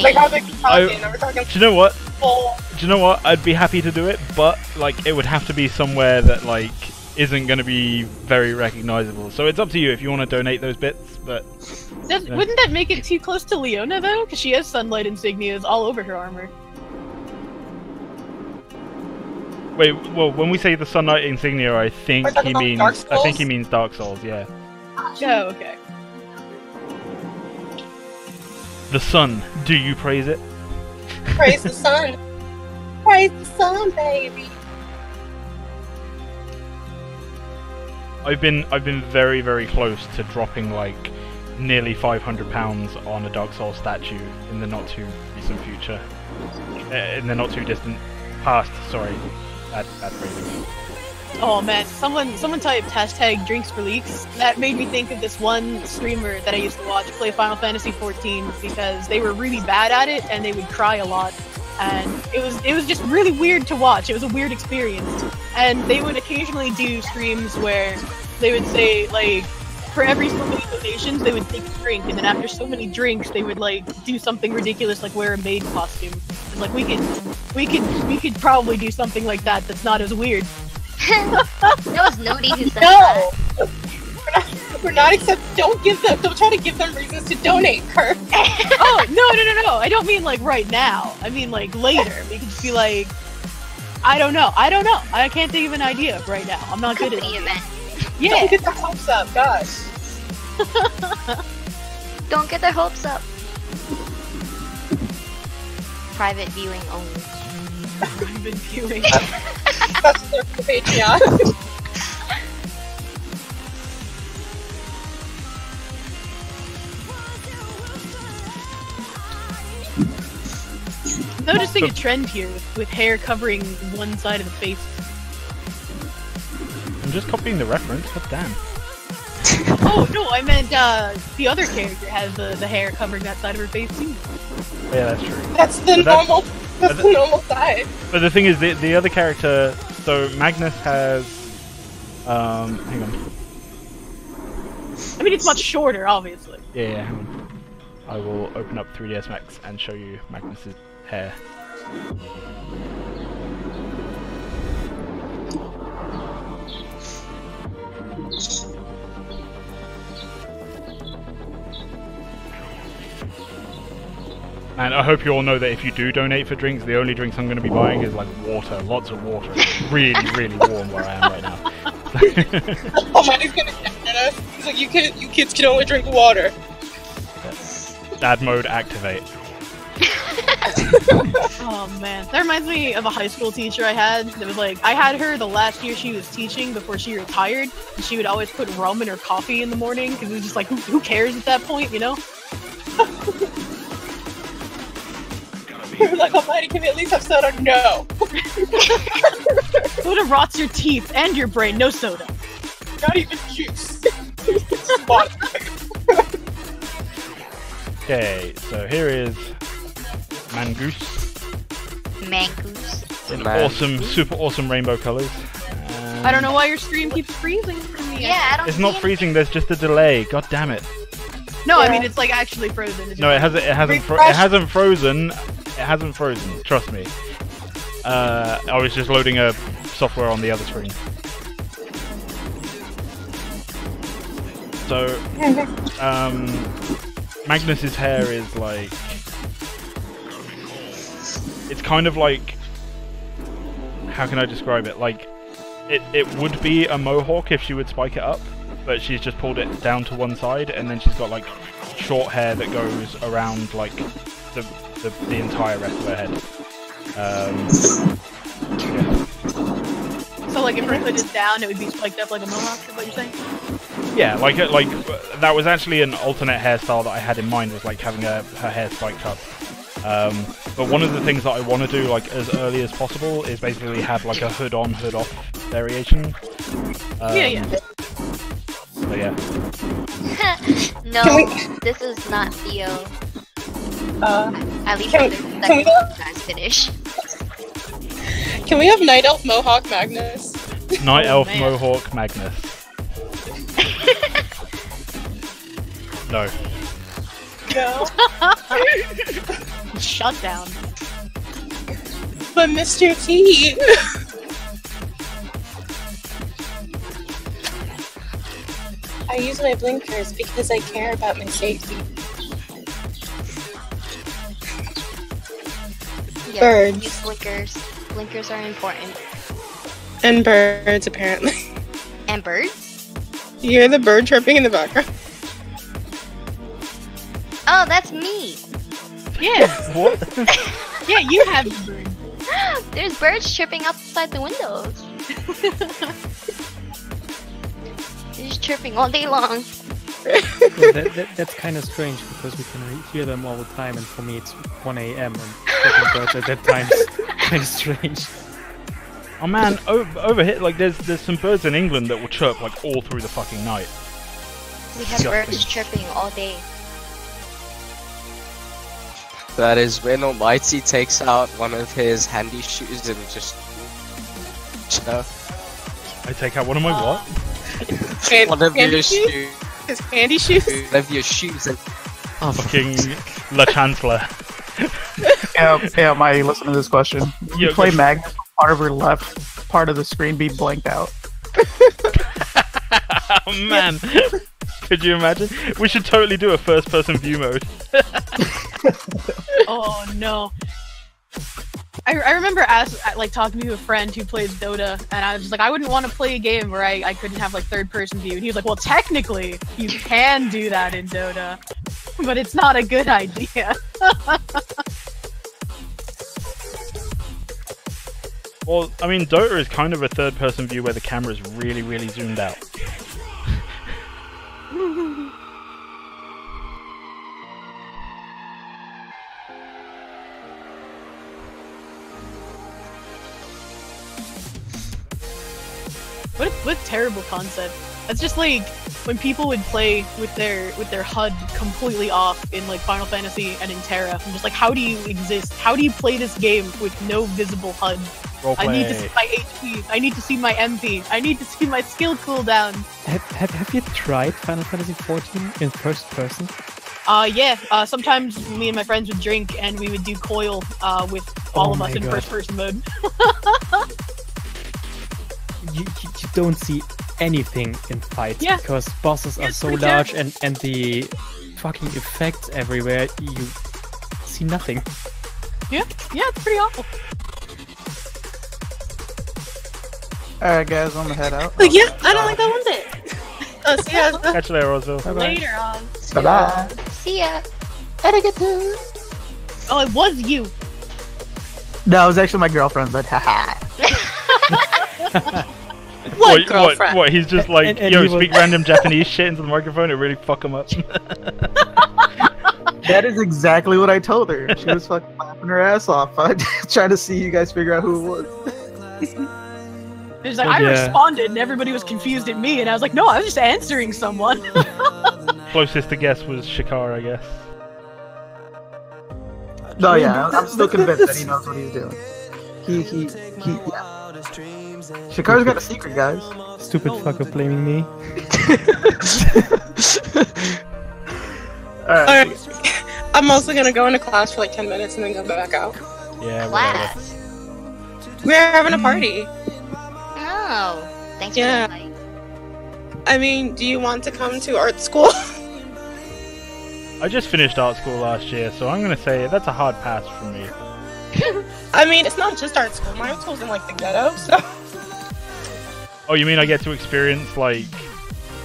Like how big are we talking? Are we talking do you know what? full? Do you know what? I'd be happy to do it, but like it would have to be somewhere that like isn't going to be very recognizable. So it's up to you if you want to donate those bits. But Wouldn't that make it too close to Leona though? Because she has sunlight insignias all over her armor. wait, well, when we say the Sunlight insignia, I think talking he about means Dark I think he Souls? means Dark Souls. Yeah. Oh, okay. The sun. Do you praise it? Praise the sun. Praise the sun, baby. I've been very, very close to dropping like nearly £500 on a Dark Souls statue in the not too recent future. In the not too distant past. Sorry, bad phrasing. Oh man, someone typed hashtag drinks for leaks. That made me think of this one streamer that I used to watch play Final Fantasy XIV because they were really bad at it and they would cry a lot. And it was just really weird to watch. It was a weird experience. And they would occasionally do streams where they would say like for every so many donations they would take a drink, and then after so many drinks they would like do something ridiculous like wear a maid costume. And, like we could probably do something like that that's not as weird. That was Nodi who said No. that. We're not accept. Don't try to give them reasons to donate, Kirk. Oh no! I don't mean like right now. I mean like later. We could just be like, I don't know. I can't think of an idea right now. I'm not good at Company it. event. Yeah. Don't get the hopes up, gosh. Don't get their hopes up. Private viewing only. Private viewing. That's their Patreon. I'm noticing a trend here with hair covering one side of the face. I'm just copying the reference. God damn. Oh no, I meant the other character has the hair covering that side of her face too. Yeah, that's true. That's the normal. That's the normal side. But the thing is, the other character. So Magnus has. Hang on. I mean, it's much shorter, obviously. Yeah, hang on. I will open up 3ds Max and show you Magnus's hair. And I hope you all know that if you do donate for drinks, the only drinks I'm going to be buying is like water, lots of water. It's really, really warm where I am right now. Oh, Manny's gonna get at us. He's like, you kids can only drink water. Dad mode activate. Oh man, that reminds me of a high school teacher I had. That was like, I had her the last year she was teaching before she retired, and she would always put rum in her coffee in the morning because it was just like, who cares at that point, you know? We were like, Almighty, can we at least have soda? No. Soda rots your teeth and your brain. No soda. Not even juice. Okay, so here is Mangoose. Mangoose. In awesome, super awesome rainbow colors. I don't know why your stream keeps freezing for me. Yeah, I don't It's not see freezing. There's just a delay. God damn it. No, Yeah. I mean it's like actually frozen. It's No, it just- hasn't. It hasn't frozen. It hasn't frozen. Trust me. I was just loading a software on the other screen. So, Magnus's hair is like. It's kind of like. How can I describe it? Like, it would be a mohawk if she would spike it up, but she's just pulled it down to one side, and then she's got like short hair that goes around like the entire rest of her head. Yeah. So like if her hood is down, it would be spiked up like a mohawk. Is what you're saying? Yeah, like that was actually an alternate hairstyle that I had in mind, was like having her hair spiked up. But one of the things that I want to do like as early as possible is basically have like a hood on, hood off variation. Yeah. So yeah. No, this is not Theo. At least can for we- the can we second guys finish. Can we have Night Elf Mohawk Magnus? Night Elf man. Mohawk Magnus. No. No. Shut down. But Mr. T. I use my blinkers because I care about my safety. Yeah, Birds. use blinkers. Blinkers are important. And birds, apparently. And birds? You hear the bird chirping in the background? Oh, that's me. Yeah. What? Yeah, you have birds. There's birds chirping outside the windows. They're just chirping all day long. Yeah, that's kind of strange because we can hear them all the time, and for me it's 1 a.m. and chirping birds at that time is kind of strange. Oh man, over here, like there's some birds in England that will chirp like all through the fucking night. We have birds chirping all day. That is when Almighty takes out one of his handy shoes and just... I take out one of my what? one of Candy your shoes? shoes. His candy shoes? One of your shoes and... Oh, Fucking La Chancellor. Yeah, Mighty, listen to this question. You Yeah, play go- Magnus, part of her left part of the screen be blanked out. Oh man, could you imagine? We should totally do a first-person view mode. Oh no. I remember talking to a friend who plays Dota, and I was just like, I wouldn't want to play a game where I couldn't have like third-person view. And he was like, well, technically, you can do that in Dota, but it's not a good idea. Well, I mean, Dota is kind of a third-person view where the camera is really, really zoomed out. What a terrible concept. That's just like when people would play with their HUD completely off in like Final Fantasy and in Terra. I'm just like, how do you exist? How do you play this game with no visible HUD? I need to see my HP. I need to see my MP. I need to see my skill cooldown. Have you tried Final Fantasy XIV in first person? Yeah. Sometimes me and my friends would drink and we would do coil with all of us in first person mode. You don't see anything in fights because bosses are so pretty large and the fucking effects everywhere, you see nothing. Yeah, it's pretty awful. Alright guys, I'm gonna head out. Like, yeah, I don't like that one bit. Oh, see ya. Catch you later, Roseville. Later on. Bye-bye. See ya. Oh, it was you. No, it was actually my girlfriend, but haha. What girlfriend? What? He's just like, And yo, he was- speak random Japanese shit into the microphone, it really fuck him up. That is exactly what I told her. She was fucking laughing her ass off. Trying to see you guys figure out who it was. It's like, But I yeah. responded and everybody was confused at me, and I was like, no, I was just answering someone. Closest to guess was Shikar, I guess. No, yeah, I'm still convinced that he knows what he's doing. He yeah. Shikar's got a secret, guys. Stupid fucker blaming me. Alright. Alright. I'm also gonna go into class for like 10 minutes and then go back out. Yeah, whatever. Class. We're having a party. Oh, thanks Yeah. for the invite. I mean, do you want to come to art school? I just finished art school last year, so I'm gonna say that's a hard pass for me. I mean, it's not just art school. My art school's in like the ghetto, so. Oh, you mean I get to experience, like,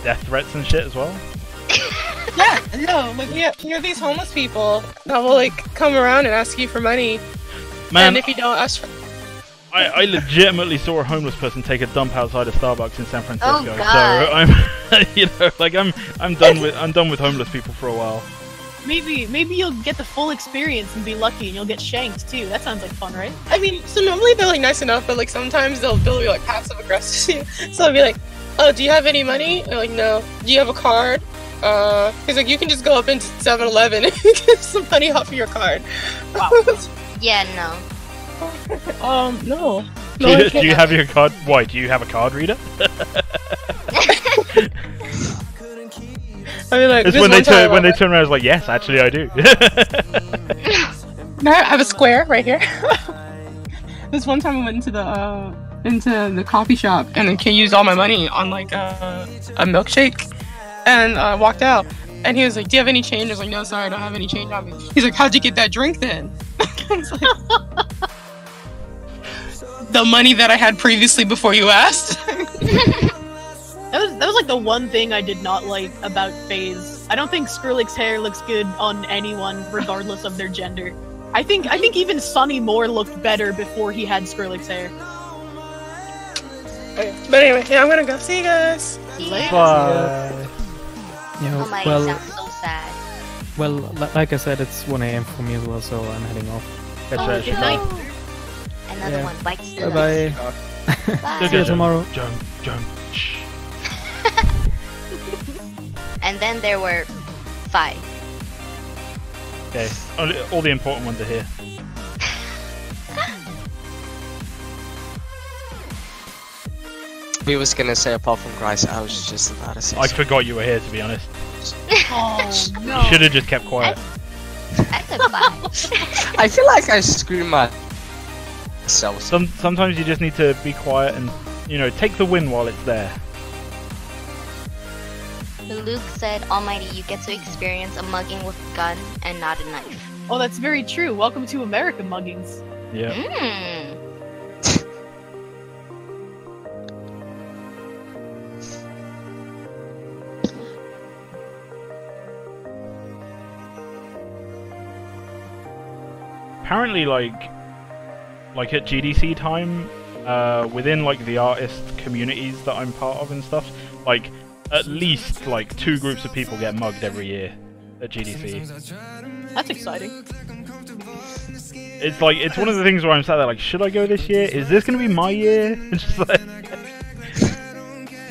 death threats and shit as well? Yeah, no, like you're these homeless people that will like come around and ask you for money, Man, and if you don't ask for, I legitimately saw a homeless person take a dump outside of Starbucks in San Francisco. Oh, God. So I'm, you know, like I'm done with homeless people for a while. Maybe you'll get the full experience and be lucky, and you'll get shanked too. That sounds like fun, right? I mean, so normally they're like nice enough, but like sometimes they'll be like passive aggressive. So they'll be like, "Oh, do you have any money?" I'm like, "No." "Do you have a card?" He's like, "You can just go up into 7-Eleven and get some money off of your card." Wow. Yeah, no. No. Do you have your card? Why? Do you have a card reader? I mean, like, it's when they turn around, it's like, yes, actually, I do. I have a square right here. This one time I went into the coffee shop and then used all my money on like a milkshake, and I walked out. And he was like, "Do you have any change?" I was like, "No, sorry, I don't have any change on me." He's like, "How'd you get that drink then?" I was like, the money that I had previously before you asked. That was like the one thing I did not like about FaZe. I don't think Skrillex's hair looks good on anyone, regardless of their gender. I think even Sonny Moore looked better before he had Skrillex's hair. Okay. But anyway, yeah, I'm gonna go. See you guys. Bye. Oh my, well, sounds so sad. Well, like I said, it's 1 a.m. for me as well, so I'm heading off. Good night. Another one bites the Bye dust. bye. See you tomorrow. Jump. And then there were 5. Okay, all the important ones are here. We was gonna say apart from Christ, I was just about to say. I forgot you were here, to be honest. Oh no! You should have just kept quiet. I said 5. I feel like I screwed myself. Sometimes you just need to be quiet and, take the win while it's there. Luke said, "Almighty, you get to experience a mugging with a gun and not a knife." Oh, that's very true. Welcome to America muggings. Yeah. Apparently, like at GDC time, within like the artist communities that I'm part of and stuff, like at least like 2 groups of people get mugged every year at GDC. That's exciting. It's one of the things where I'm sat there like, should I go this year? Is this gonna be my year? It's just like,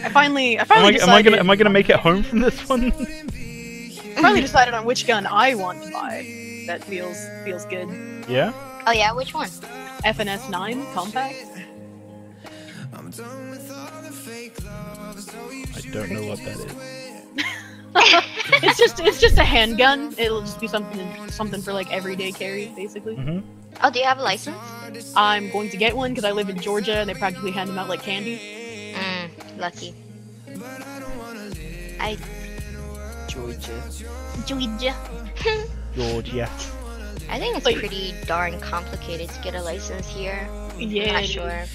I finally decided. Am I gonna make it home from this one? I finally decided on which gun I want to buy. That feels good. Yeah? Oh yeah, which one? FNS 9 compact. I don't know what that is. it's just a handgun. It'll just be something for like everyday carry, basically. Mm-hmm. Oh, do you have a license? I'm going to get one because I live in Georgia and they practically hand them out like candy. Lucky. Georgia. Georgia. I think it's pretty darn complicated to get a license here. Yeah, I'm not sure.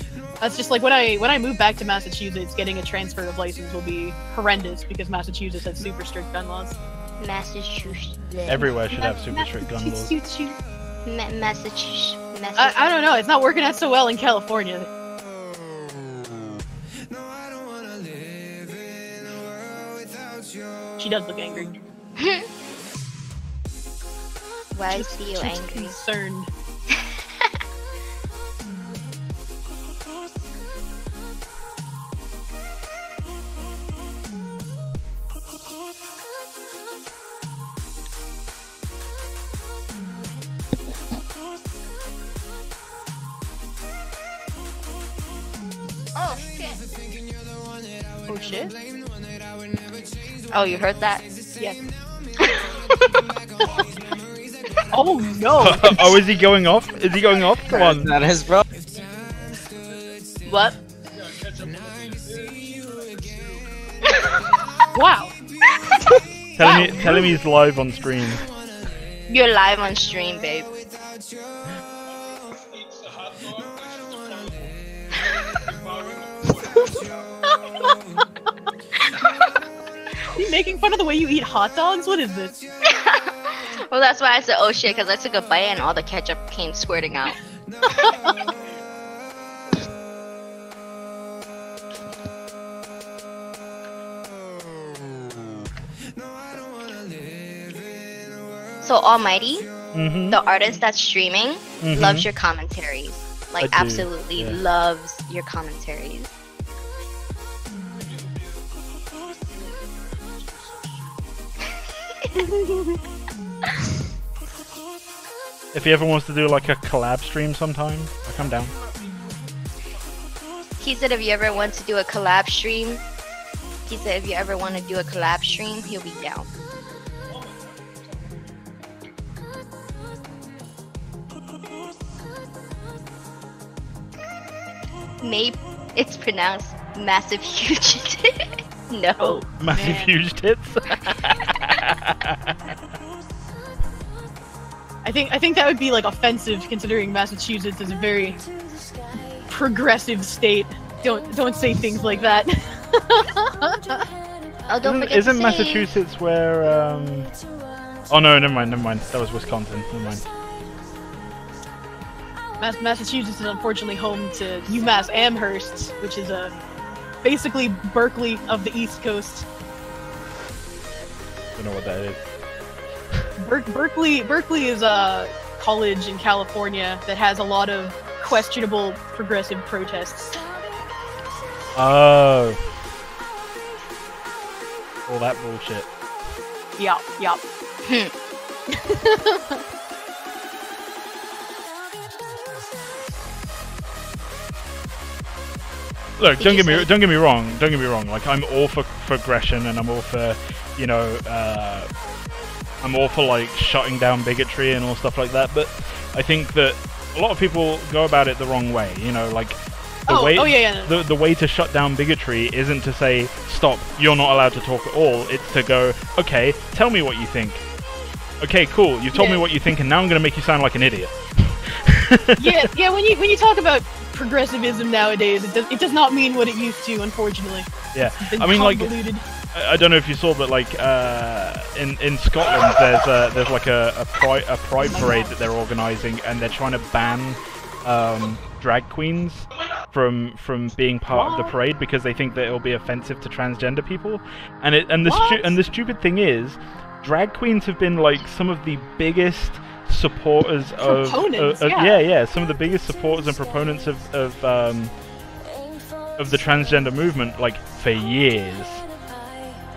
That's just like when I move back to Massachusetts, getting a transfer of license will be horrendous because Massachusetts has super strict gun laws. Massachusetts. Everywhere should have super strict gun laws. Massachusetts. I don't know. It's not working out so well in California. She does look angry. Why is Theo angry? Concerned. Oh shit. Oh shit? Oh, you heard that? Yes. Oh no! Oh, is he going off? Is he going off? Come on. That is, bro. What? Wow. Tell him he's live on stream. You're live on stream, babe. Are you making fun of the way you eat hot dogs? What is this? Well, that's why I said oh shit, because I took a bite and all the ketchup came squirting out. So Almighty, the artist that's streaming, loves your commentaries. Like, absolutely loves your commentaries. If he ever wants to do like a collab stream sometime, I'm down. He said if you ever want to do a collab stream, he'll be down. Maybe it's pronounced massive huge. No. Oh, Massive man. huge tits. I think that would be like offensive, considering Massachusetts is a very progressive state. Don't say things like that. Oh, don't forget Isn't to say... Massachusetts where? Oh no, never mind. That was Wisconsin. Never mind. Massachusetts is unfortunately home to UMass Amherst, which is basically Berkeley of the East Coast. Don't know what that is. Berkeley is a college in California that has a lot of questionable progressive protests. Oh. All that bullshit. Yup. Look, don't get me wrong. Like, I'm all for aggression, and I'm all for, you know, I'm all for like shutting down bigotry and all stuff like that. But I think that a lot of people go about it the wrong way. You know, like the way to shut down bigotry isn't to say stop, you're not allowed to talk at all. It's to go, okay, tell me what you think. Okay, cool. You've told me what you think, and now I'm going to make you sound like an idiot. yeah. When you talk about progressivism nowadays, it does not mean what it used to, unfortunately. Yeah, I mean, like, I don't know if you saw, but like in Scotland, there's like a pride parade that they're organising, and they're trying to ban drag queens from being part of the parade because they think that it'll be offensive to transgender people. And the stupid thing is, drag queens have been like some of the biggest supporters of some of the biggest supporters and proponents of the transgender movement, like, for years.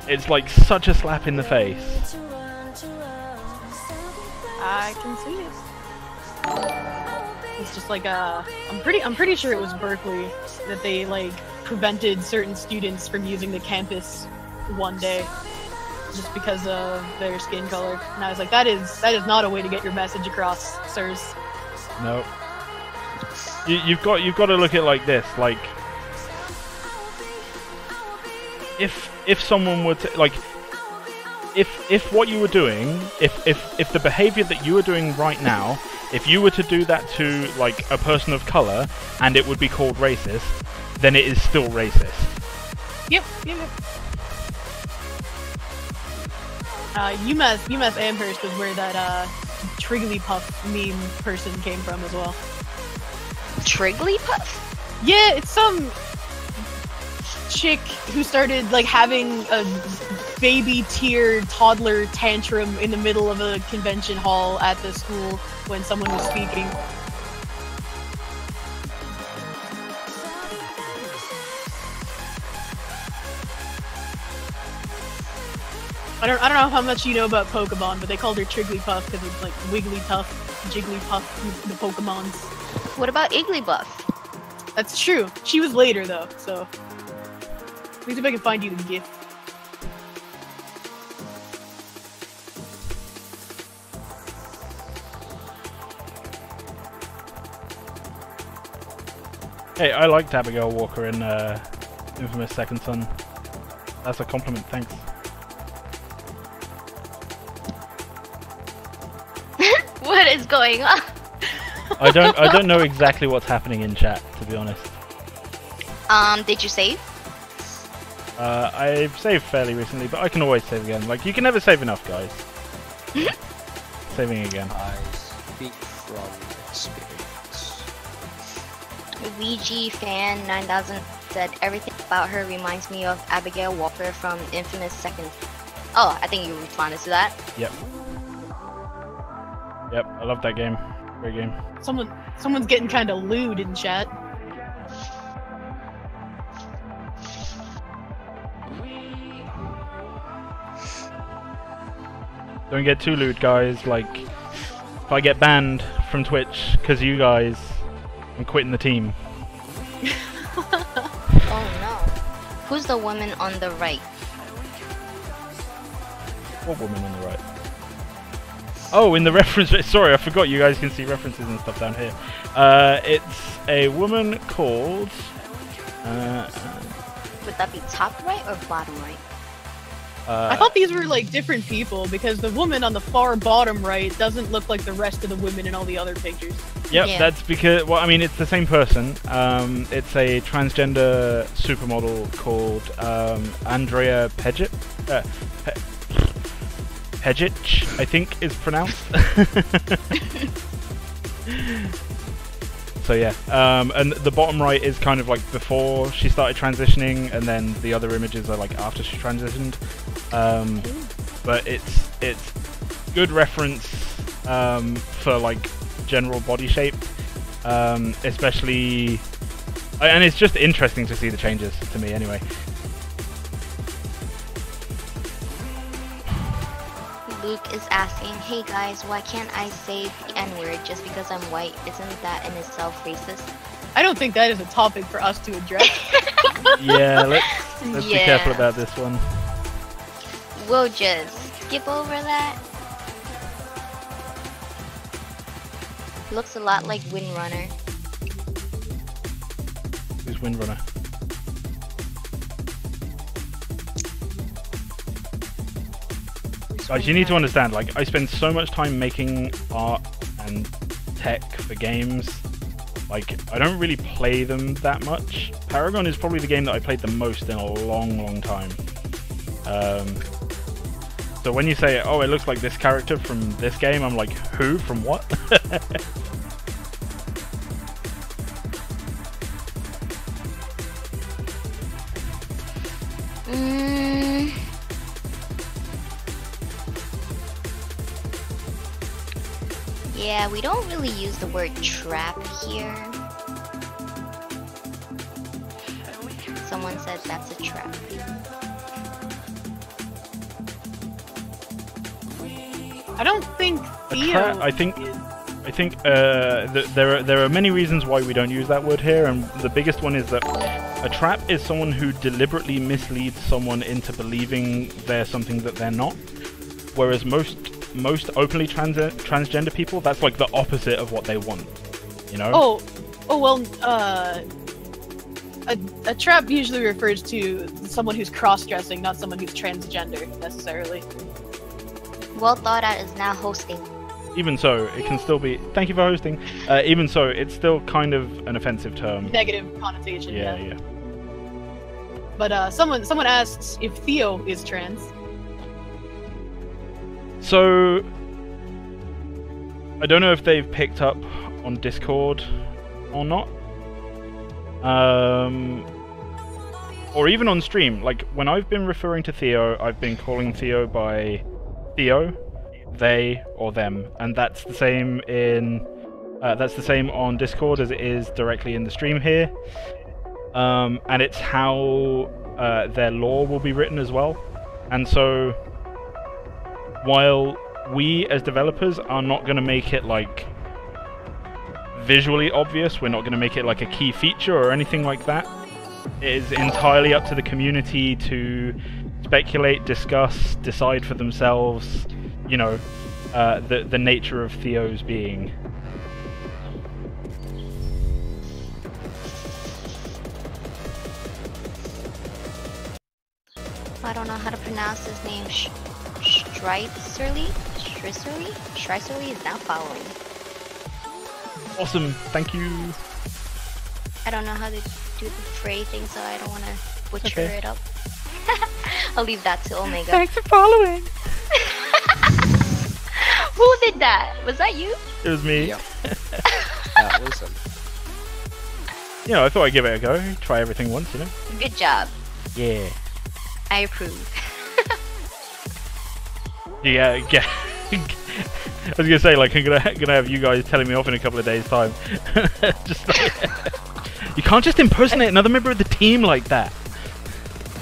It's like such a slap in the face. I can see it. It's just like I'm pretty sure it was Berkeley that they like prevented certain students from using the campus one day just because of their skin color. And I was like, that is not a way to get your message across, sirs. No. You've got to look at it like this, like, if someone were to, like, if what you were doing, if the behavior that you are doing right now, if you were to do that to like a person of color and it would be called racist, then it is still racist. Yep. UMass Amherst was where that Trigglypuff meme person came from as well. Trigglypuff? Yeah, it's some chick who started like having a baby tear toddler tantrum in the middle of a convention hall at the school when someone was speaking. I don't know how much you know about Pokemon, but they called her Trigglypuff because it's like Wigglytuff, Jigglypuff, the Pokemons. What about Igglybuff? That's true. She was later though, so at least if I can find you the gift. Hey, I liked Abigail Walker in Infamous Second Son. That's a compliment, thanks. What is going on? I don't know exactly what's happening in chat, to be honest. Did you save? I've saved fairly recently, but I can always save again. Like, you can never save enough, guys. Saving again. I speak from experience. VG Fan 9000 said everything about her reminds me of Abigail Walker from Infamous Second. Oh, I think you responded to that. Yep, I love that game. Great game. Someone's getting kind of lewd in chat. Don't get too lewd, guys. Like, if I get banned from Twitch because you guys, I'm quitting the team. Who's the woman on the right? What woman on the right? Oh, in the reference. Sorry, I forgot. You guys can see references and stuff down here. It's a woman called. Would that be top right or bottom right? I thought these were like different people because the woman on the far bottom right doesn't look like the rest of the women in all the other pictures. Yep, Yeah. that's because. Well, I mean, it's the same person. It's a transgender supermodel called Andrea Pejic. Pejic, I think is pronounced. So yeah, and the bottom right is kind of like before she started transitioning, and then the other images are like after she transitioned. But it's good reference for like general body shape, especially, and it's just interesting to see the changes to me anyway. Luke is asking, hey guys, why can't I say the N-word just because I'm white? Isn't that in itself racist? I don't think that is a topic for us to address. Yeah, let's be careful about this one. We'll just skip over that. Looks a lot like Windrunner. Who's Windrunner? Guys, you need to understand, like, I spend so much time making art and tech for games. Like, I don't really play them that much. Paragon is probably the game that I played the most in a long, long time. So when you say, oh, it looks like this character from this game, I'm like, who? From what? Yeah, we don't really use the word trap here. Someone said that's a trap. I don't think Theo. I think there are many reasons why we don't use that word here, and the biggest one is that a trap is someone who deliberately misleads someone into believing they're something that they're not. Whereas most openly transgender people, that's like the opposite of what they want. You know? Oh well. A trap usually refers to someone who's cross-dressing, not someone who's transgender necessarily. Well thought out is now hosting. Even so, it can still be. Thank you for hosting. Even so, it's still kind of an offensive term. Negative connotation. Yeah. But someone asked if Theo is trans. So I don't know if they've picked up on Discord or not. Or even on stream. Like when I've been referring to Theo, I've been calling Theo by Theo, they or them, and that's the same on Discord as it is directly in the stream here. And it's how their lore will be written as well. And so while we as developers are not going to make it like visually obvious, we're not going to make it like a key feature or anything like that. It is entirely up to the community to speculate, discuss, decide for themselves, you know, the nature of Theo's being. I don't know how to pronounce his name. Stricerly is now following. Awesome, thank you. I don't know how to do the Frey thing, so I don't want to butcher it up. I'll leave that to Omega. Thanks for following. Who did that? Was that you? It was me. Yep. That was him. You know, I thought I'd give it a go. Try everything once, you know? Good job. Yeah. I approve. Yeah, I was gonna say, like, I'm gonna have you guys telling me off in a couple of days' time. Just like, you can't just impersonate another member of the team like that.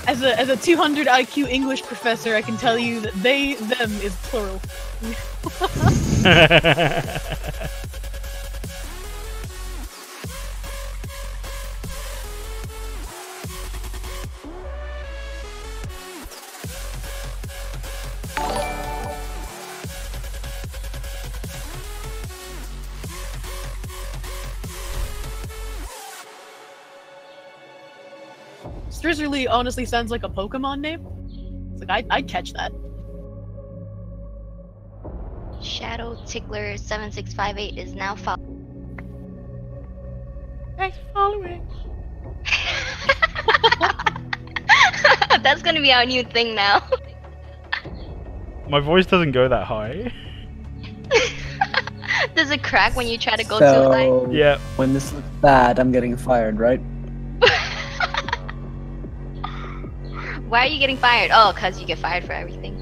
As a 200 IQ English professor, I can tell you that they, them is plural. Drizzly honestly sounds like a Pokemon name. It's like I'd catch that. Shadow Tickler 7658 is now following. Thanks for following. That's gonna be our new thing now. My voice doesn't go that high. Does it crack when you try to go too high? Yeah. When this looks bad, I'm getting fired, right? Why are you getting fired? Oh, because you get fired for everything.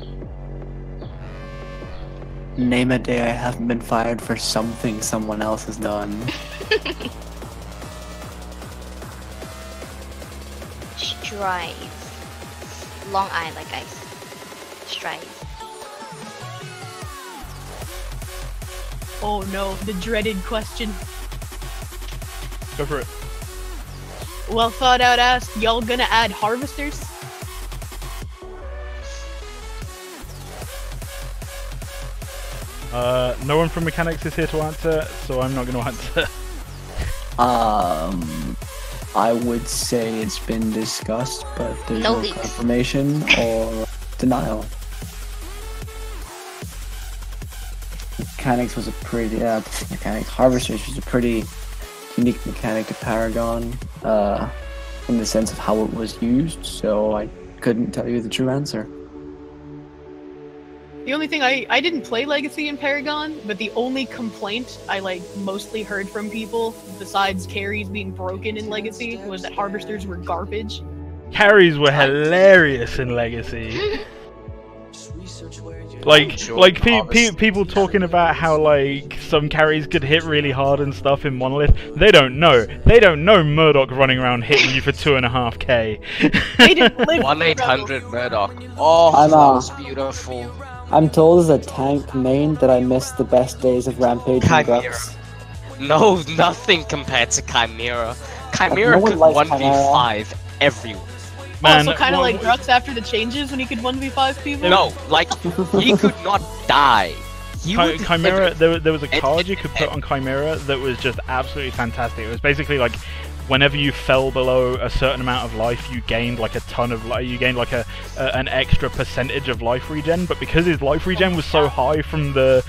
Name a day I haven't been fired for something someone else has done. Strides. Long eye like ice. Strides. Oh no, the dreaded question. Go for it. Well thought out ask, y'all gonna add harvesters? No one from mechanics is here to answer, so I'm not going to answer. I would say it's been discussed, but there's No no leaks. confirmation or denial. Mechanics was a pretty, Harvesters was a pretty unique mechanic to Paragon, in the sense of how it was used, so I couldn't tell you the true answer. The only thing I didn't play Legacy in Paragon, but the only complaint I mostly heard from people, besides carries being broken in Legacy, was that harvesters were garbage. Carries were hilarious in Legacy. People talking about how some carries could hit really hard and stuff in Monolith. They don't know. They don't know Murdoch running around hitting you for 2.5k. They didn't live 1-800 Murdoch. Oh, that was beautiful. I'm told as a tank main that I missed the best days of Rampage and Chimera. Grux. No, nothing compared to Chimera. Chimera No one could likes 1v5 everyone. Man, so kind of like Grux after the changes when he could 1v5 people? No, he could not die. Chimera, there was a card you could put on Chimera that was just absolutely fantastic. It was basically like, whenever you fell below a certain amount of life, you gained a ton of an extra percentage of life regen. But because his life regen was so high from the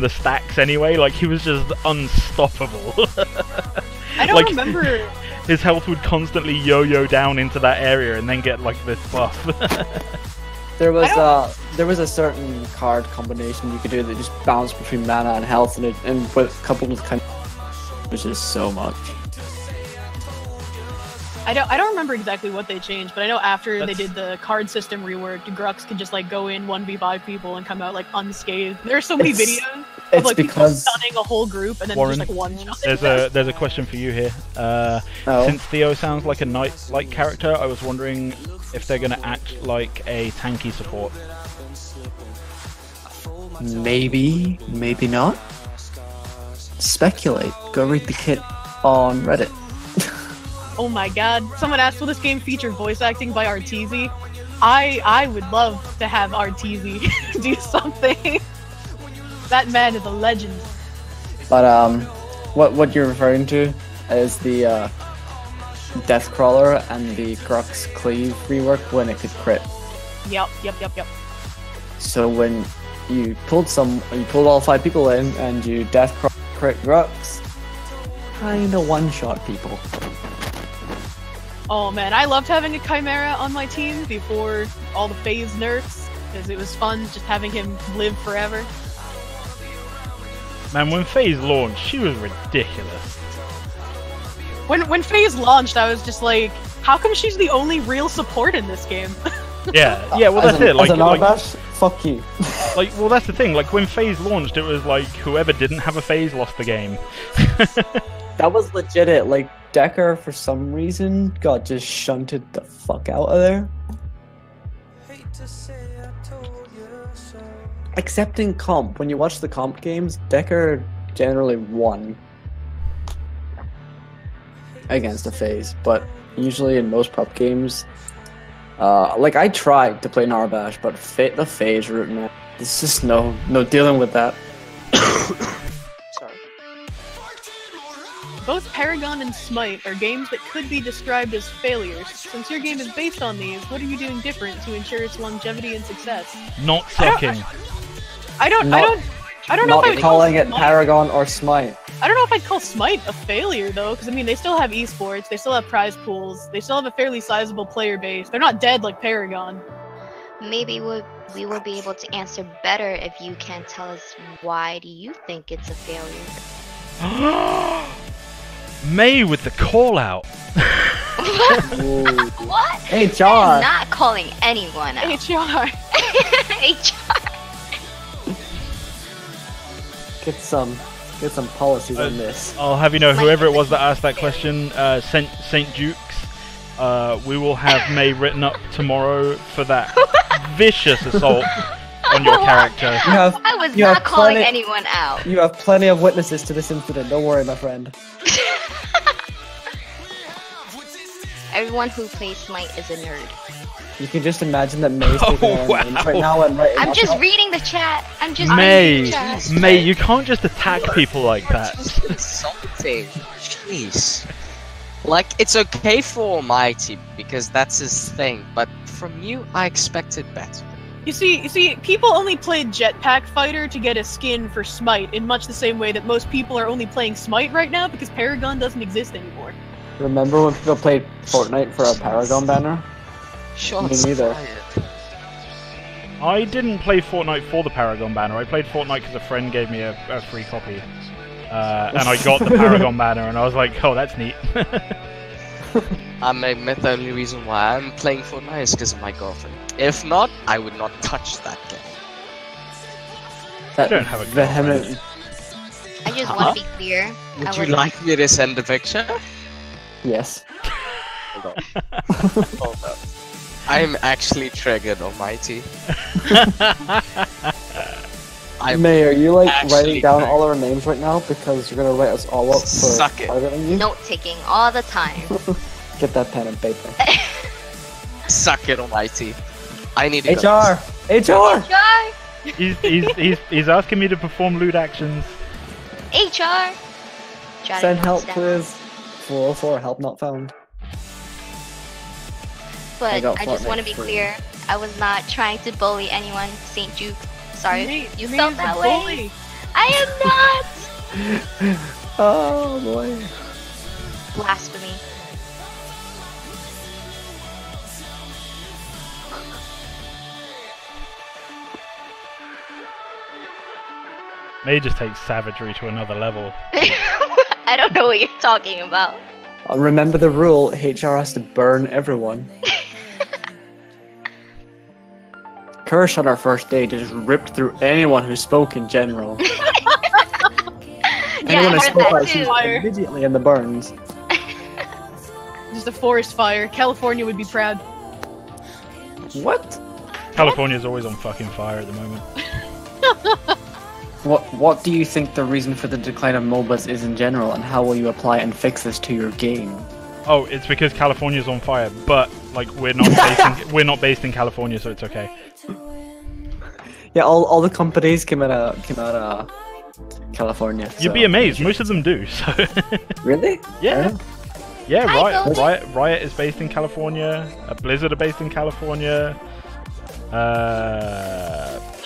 stacks anyway, he was just unstoppable. I don't remember. His health would constantly yo-yo down into that area and then get this buff. There was a certain card combination you could do that just bounced between mana and health, and coupled with which is so much. I don't remember exactly what they changed, but I know after they did the card system rework, Grux could just go in 1v5 people and come out unscathed. There are so many videos of people stunning a whole group and then Warren, just one shot. There's a question for you here. Since Theo sounds like a knight-like character, I was wondering if they're gonna act like a tanky support. Maybe, maybe not. Speculate. Go read the kit on Reddit. Oh my god, someone asked, will this game feature voice acting by Arteezy? I would love to have Arteezy do something. That man is a legend. But what you're referring to is the Deathcrawler and the Grux Cleave rework when it could crit. Yep. So when you pulled all 5 people in and you Deathcrawler crit Grux, kinda one-shot people. Oh man, I loved having a Chimera on my team before all the phase nerfs, because it was fun just having him live forever. Man, when FaZe launched, she was ridiculous. When FaZe launched, I was just like, how come she's the only real support in this game? Yeah, well that's it. As an Arbash, fuck you. Well that's the thing. When FaZe launched, it was whoever didn't have a FaZe lost the game. That was legit it. Decker, for some reason, got just shunted the fuck out of there. Except in comp. When you watch the comp games, Decker generally won against a FaZe, but usually in most prop games, I tried to play Narbash, but the FaZe route, man, it's just no dealing with that. Sorry. Both Paragon and Smite are games that could be described as failures. Since your game is based on these, what are you doing different to ensure its longevity and success? Not sucking. I don't know Not if I'd calling it Smite. Paragon or Smite. I don't know if I'd call Smite a failure though, because I mean they still have esports, they still have prize pools, they still have a fairly sizable player base. They're not dead like Paragon. Maybe we will be able to answer better if you can tell us why do you think it's a failure. May with the call out. What? HR. I'm not calling anyone out. HR. HR. Get some policies on this. I'll have you know, whoever it was that asked that question, Saint Jukes, we will have May written up tomorrow for that vicious assault on your character. I was not calling anyone out. You have plenty of witnesses to this incident. Don't worry, my friend. Everyone who plays Smite is a nerd. You can just imagine that May's taking our names right now and writing. I'm just reading the chat. I'm just May, reading the chat. May, you can't just attack people like that. Something. Jeez. Like, it's okay for Almighty, because that's his thing, but from you, I expected better. You see, people only played Jetpack Fighter to get a skin for Smite in much the same way that most people are only playing Smite right now because Paragon doesn't exist anymore. Remember when people played Fortnite for a Paragon banner? Sure. Me neither. I didn't play Fortnite for the Paragon banner. I played Fortnite because a friend gave me a free copy. And I got the Paragon banner, and I was like, oh, that's neat. I may admit the only reason why I'm playing Fortnite is because of my girlfriend. If not, I would not touch that game. That don't have a vehement. I just want to be clear. Would you like me to send a picture? Yes. Hold on. Hold up. I'm actually triggered, Almighty. May, are you like actually writing down triggered. all our names right now because you're gonna write us all up for Suck it. targeting you? Note taking all the time. Get that pen and paper. Suck it, Almighty. I need to HR! HR! HR. He's asking me to perform lewd actions. HR. Send help, please. 404, help not found. But got I just want to be Fortnite free. clear. I was not trying to bully anyone, St. Juke. Sorry, Me- you me felt as a that bully. way. I am not. Oh boy. Blasphemy. May just takes savagery to another level. I don't know what you're talking about. Remember the rule, HR has to burn everyone. Kirsch on our first day just ripped through anyone who spoke in general. Yeah, Anyone I who heard spoke that out, she's too. immediately in the burns. Just a forest fire. California would be proud. What? California's always on fucking fire at the moment. What do you think the reason for the decline of MOBAs is in general, and how will you apply and fix this to your game? Oh, it's because California's on fire, but like we're not based in California, so it's okay. Yeah, all the companies came out of California. You'd be amazed. Most of them do. So Really? yeah, yeah. Hi, Golden. Riot is based in California. Blizzard are based in California.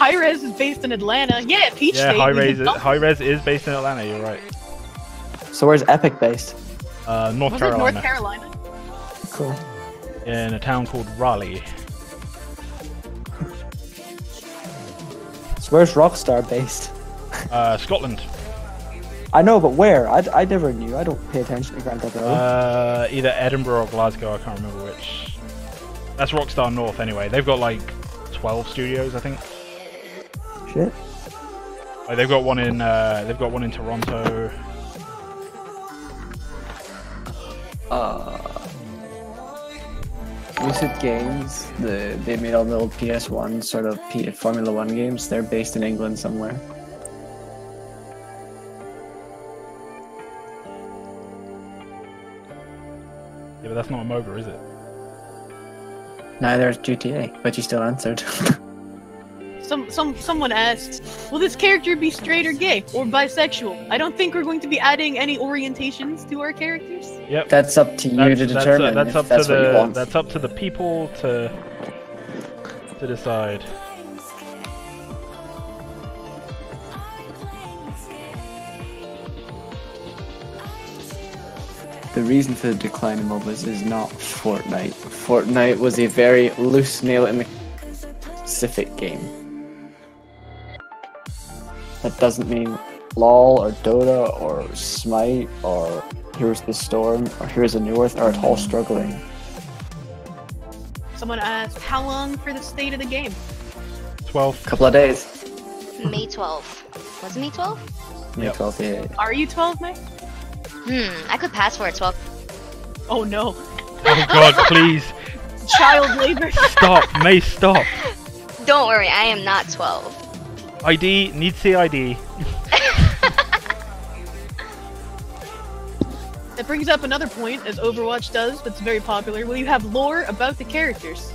Hi-Rez is based in Atlanta. Yeah, Peach Yeah, State. Hi-Rez is based in Atlanta. You're right. So where's Epic based? North Was it Carolina, North Carolina? Cool. in a town called Raleigh. So where's Rockstar based? Scotland. I know, but where? I never knew. I don't pay attention to Grand Theft Auto. Either Edinburgh or Glasgow. I can't remember which. That's Rockstar North anyway. They've got like 12 studios, I think. Shit. Like, they've got one in Toronto. Lucid Games, they made all the old PS1 sort of Formula 1 games. They're based in England somewhere. Yeah, but that's not a MOBA, is it? Neither is GTA, but you still answered. Someone asked, will this character be straight or gay or bisexual? I don't think we're going to be adding any orientations to our characters. Yep. That's up to you to determine. That's up that's to what you the want. that's up to the people to decide. The reason for the decline in MOBAs is not Fortnite. Fortnite was a very loose nail in the specific game. That doesn't mean LOL or Dota or Smite or Here's the Storm or Here's a New Earth are at all struggling. Someone asked, how long for the state of the game? 12. Couple of days. May 12th. Was it May 12th? May 12th, yeah. Are you 12, May? I could pass for a 12. Oh no. Oh god, please. Child labor. Stop, May, stop. Don't worry, I am not 12. ID, need to see ID. That brings up another point, as Overwatch does, that's very popular. Will you have lore about the characters?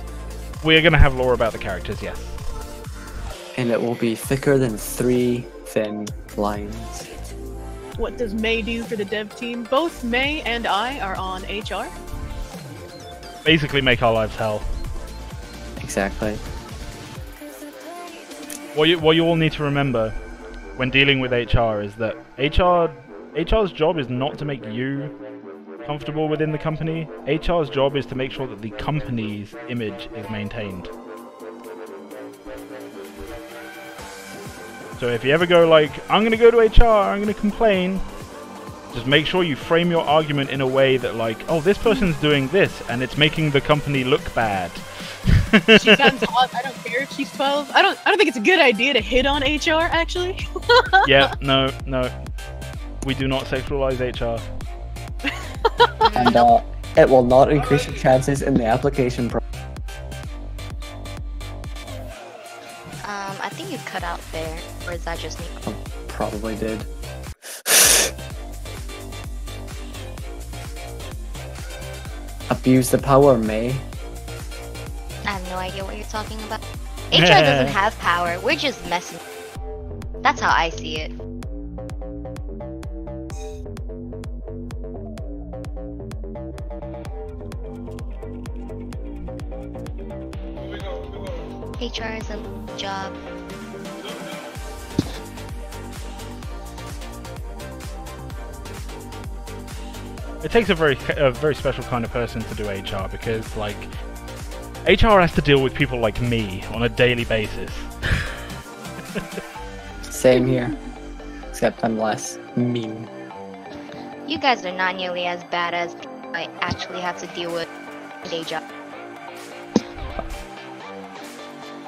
We are going to have lore about the characters, yes. And it will be thicker than 3 thin lines. What does May do for the dev team? Both May and I are on HR. Basically make our lives hell. Exactly. What you all need to remember when dealing with HR is that HR's job is not to make you comfortable within the company. HR's job is to make sure that the company's image is maintained. So if you ever go like, I'm going to go to HR, I'm going to complain, just make sure you frame your argument in a way that like, oh, this person's doing this and it's making the company look bad. She sounds hot, I don't care if she's 12. I don't think it's a good idea to hit on HR, actually. Yeah, no. We do not sexualize HR. And it will not increase your chances in the application process. I think you cut out there, or is that just me? Probably did. Abuse the power, May. I have no idea what you're talking about. HR doesn't have power, we're just messing. That's how I see it. HR is a job. It takes a very special kind of person to do HR because like HR has to deal with people like me on a daily basis. Same here. Except I'm less mean. You guys are not nearly as bad as I actually have to deal with day job.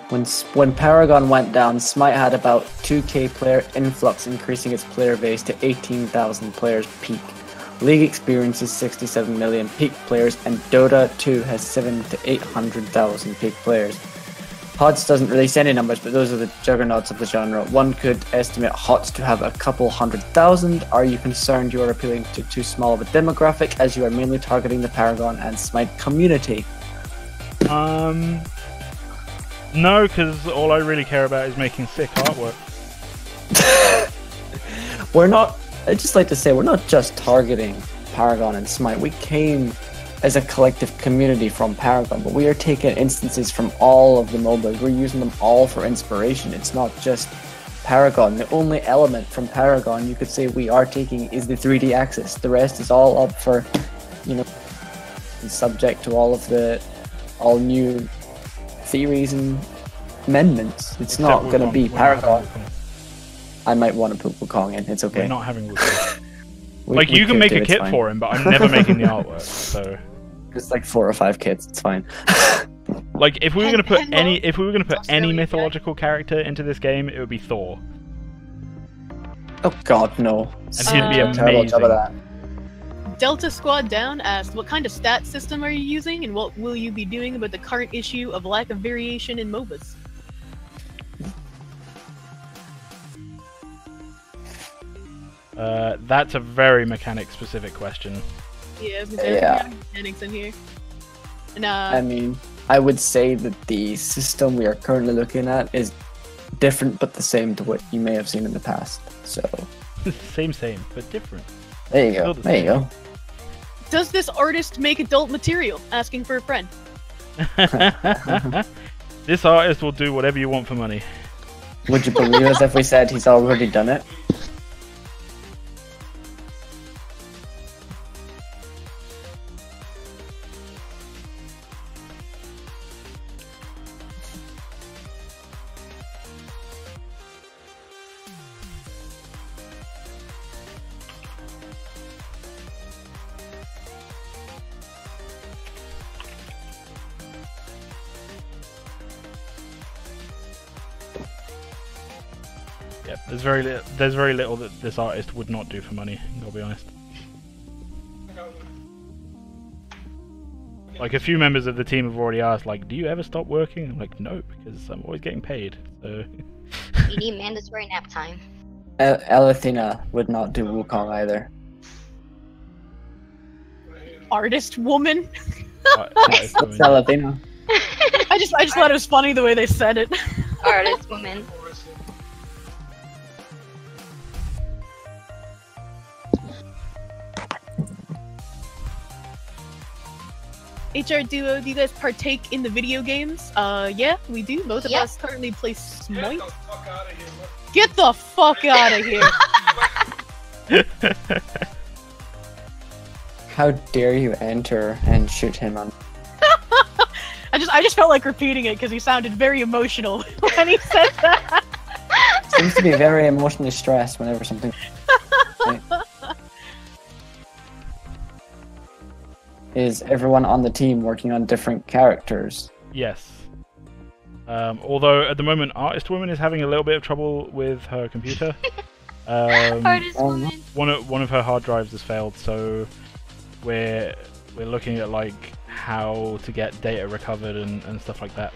When Paragon went down, Smite had about 2k player influx, increasing its player base to 18,000 players peak. League experiences 67 million peak players, and Dota 2 has 700 to 800,000 peak players. HOTS doesn't release any numbers, but those are the juggernauts of the genre. One could estimate HOTS to have a couple 100,000. Are you concerned you are appealing to too small of a demographic, as you are mainly targeting the Paragon and Smite community? No, because all I really care about is making sick artwork. We're not, I'd just like to say, we're not just targeting Paragon and Smite. We came as a collective community from Paragon, but we are taking instances from all of the MOBAs. We're using them all for inspiration. It's not just Paragon. The only element from Paragon you could say we are taking is the 3D axis. The rest is all up for, subject to all new theories and amendments. It's not going to be Paragon. I might want to put Wukong in. It's okay. We're not having Wukong. Like, you can make a kit for him, but I'm never making the artwork, so... Just like 4 or 5 kits, it's fine. Like, if we were going to put any mythological character into this game, it would be Thor. Oh god, no. And he'd be amazing. Terrible job of that. Delta Squad Down asked, what kind of stat system are you using, and what will you be doing about the current issue of lack of variation in MOBAs? That's a very mechanic-specific question. Yeah, there's mechanics in here. And, I mean, I would say that the system we are currently looking at is different but the same to what you may have seen in the past. So same, but different. there you go. There you go. Does this artist make adult material? Asking for a friend. This artist will do whatever you want for money. Would you believe us if we said he's already done it? Yep, there's very little that this artist would not do for money, I'll be honest. Like, a few members of the team have already asked, like, do you ever stop working? I'm like, no, because I'm always getting paid, so... You need mandatory nap time. Elithina would not do Wukong either. Artist woman. Artist woman. Elithina. I just thought it was funny the way they said it. Artist woman. HR Duo, do you guys partake in the video games? Yeah, we do. Both of us currently play Smite. Get the fuck out of here! How dare you enter and shoot him on... I just felt like repeating it because he sounded very emotional when he said that. Seems to be very emotionally stressed whenever something... Is everyone on the team working on different characters? Yes. Although at the moment, Artist Woman is having a little bit of trouble with her computer. Artist Woman. One of her hard drives has failed, so we're looking at like how to get data recovered and stuff like that.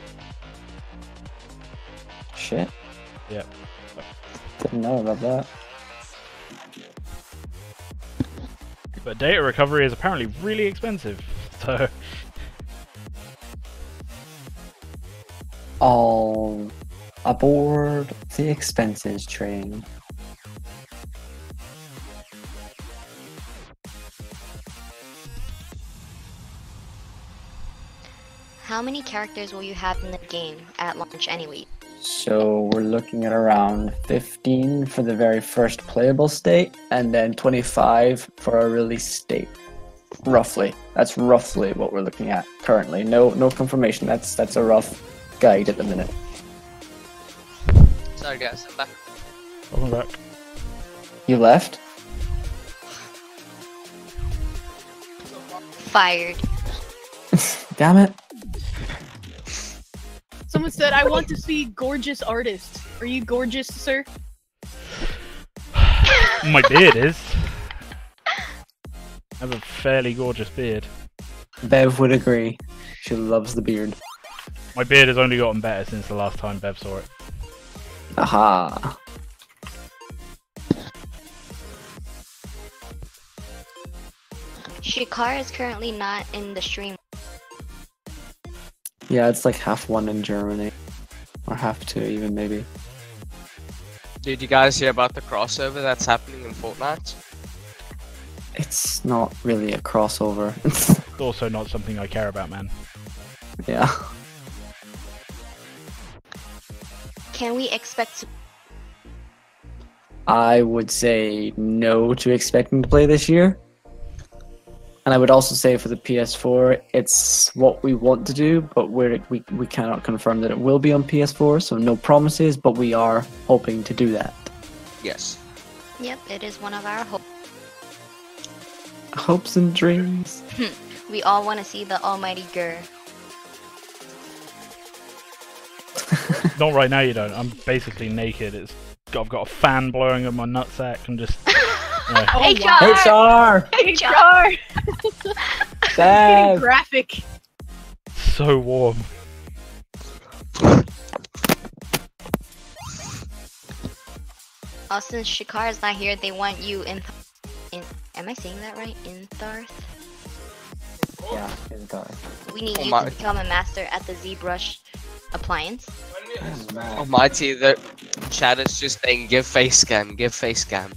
Shit. Yep. Didn't know about that. But data recovery is apparently really expensive, so... All aboard the expenses train. How many characters will you have in the game at launch anyway? So we're looking at around 15 for the very first playable state, and then 25 for a release state. Roughly. That's roughly what we're looking at currently. No confirmation. That's a rough guide at the minute. Sorry guys, I'm back. Welcome back. You left? Fired. Damn it. Someone said, I want to see gorgeous artists. Are you gorgeous, sir? My beard is. I have a fairly gorgeous beard. Bev would agree. She loves the beard. My beard has only gotten better since the last time Bev saw it. Aha. Shikar is currently not in the stream. Yeah, it's like half one in Germany. Or half two even, maybe. Did you guys hear about the crossover that's happening in Fortnite? It's not really a crossover. It's also not something I care about, man. Yeah. Can we expect... I would say no to expecting to play this year. And I would also say for the PS4, it's what we want to do, but we cannot confirm that it will be on PS4, so no promises, but we are hoping to do that. Yes. Yep, it is one of our hopes. Hopes and dreams. We all want to see the almighty Gur. Not right now, you don't. I'm basically naked. I've got a fan blowing on my nutsack and just... Oh, HR! Getting graphic. So warm. Since Shikar is not here, they want you in... Am I saying that right? Intharth? Yeah, Intharth. We need you to become a master at the ZBrush appliance. Almighty, the chat is just saying, give face cam, give face cam.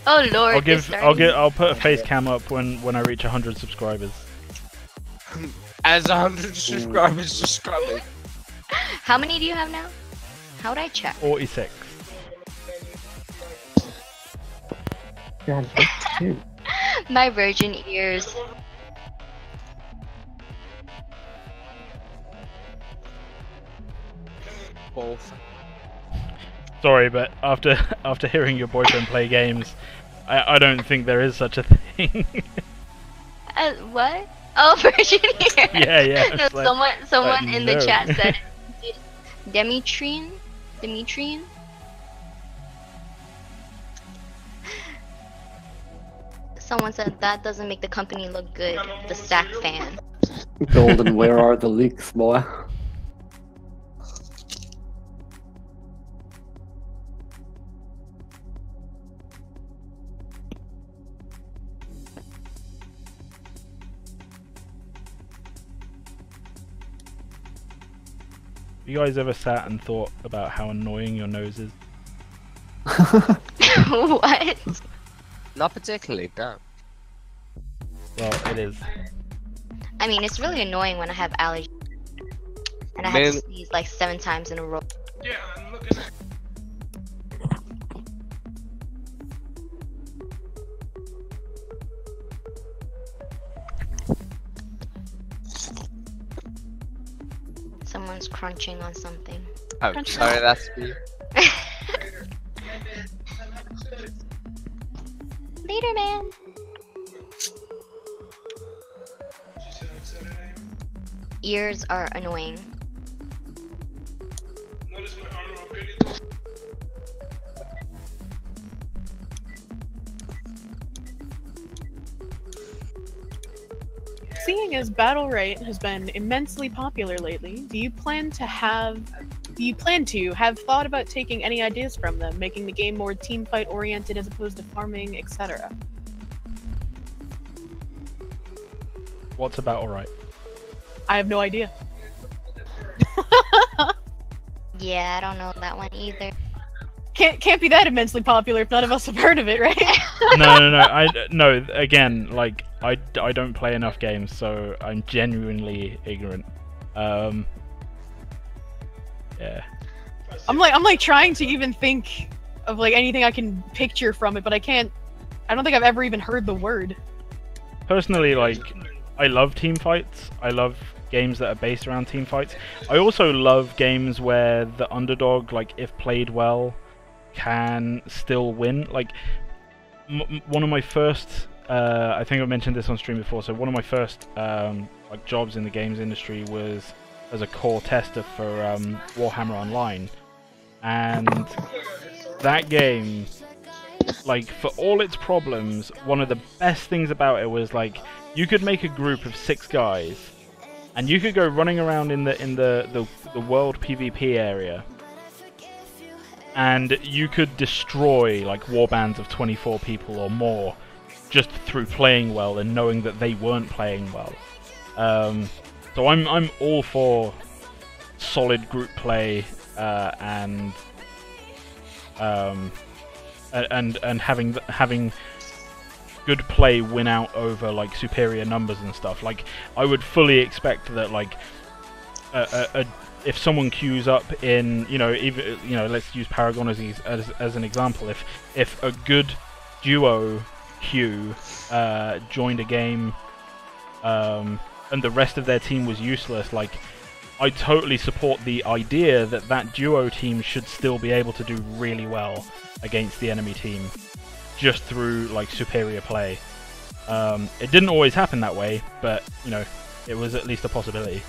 Oh lord. I'll put a face cam up when I reach 100 subscribers. As 100 subscribers just coming. How many do you have now? How would I check? 46. God, that's cute. My virgin ears. Both. Sorry, but after hearing your boyfriend play games, I don't think there is such a thing. What? Oh, virgin ears. Yeah. No, someone in the no. chat said Demetrian. Someone said that doesn't make the company look good. The Stack fan. Golden, where are the leaks, boy? You guys ever sat and thought about how annoying your nose is? What? Not particularly, no. Well, it is. I mean, it's really annoying when I have allergies. And I have to sneeze like 7 times in a row. Yeah, I'm looking at. Someone's crunching on something. Oh, sorry, that's me. Later, man. Ears are annoying. Seeing as Battle Right has been immensely popular lately, do you plan to have thought about taking any ideas from them, making the game more team fight oriented as opposed to farming, etc.? What's about alright? I have no idea. Yeah, I don't know that one either. Can't be that immensely popular if none of us have heard of it, right? No. Again, like I don't play enough games, so I'm genuinely ignorant. Yeah. I'm like trying to even think of like anything I can picture from it, but I can't. I don't think I've ever even heard the word. Personally, like, I love team fights. I love games that are based around team fights. I also love games where the underdog, like, if played well, can still win. Like, one of my first, I think I mentioned this on stream before. So one of my first like jobs in the games industry was as a core tester for Warhammer Online, and that game, like, for all its problems, one of the best things about it was, like, you could make a group of 6 guys, and you could go running around in the world PvP area, and you could destroy, like, warbands of 24 people or more just through playing well and knowing that they weren't playing well. So I'm all for solid group play and having good play win out over, like, superior numbers and stuff. Like, I would fully expect that, like, if someone queues up in, even, let's use Paragon as an example. If a good duo queue joined a game and the rest of their team was useless, like, I totally support the idea that that duo team should still be able to do really well against the enemy team just through, like, superior play. It didn't always happen that way, but, it was at least a possibility.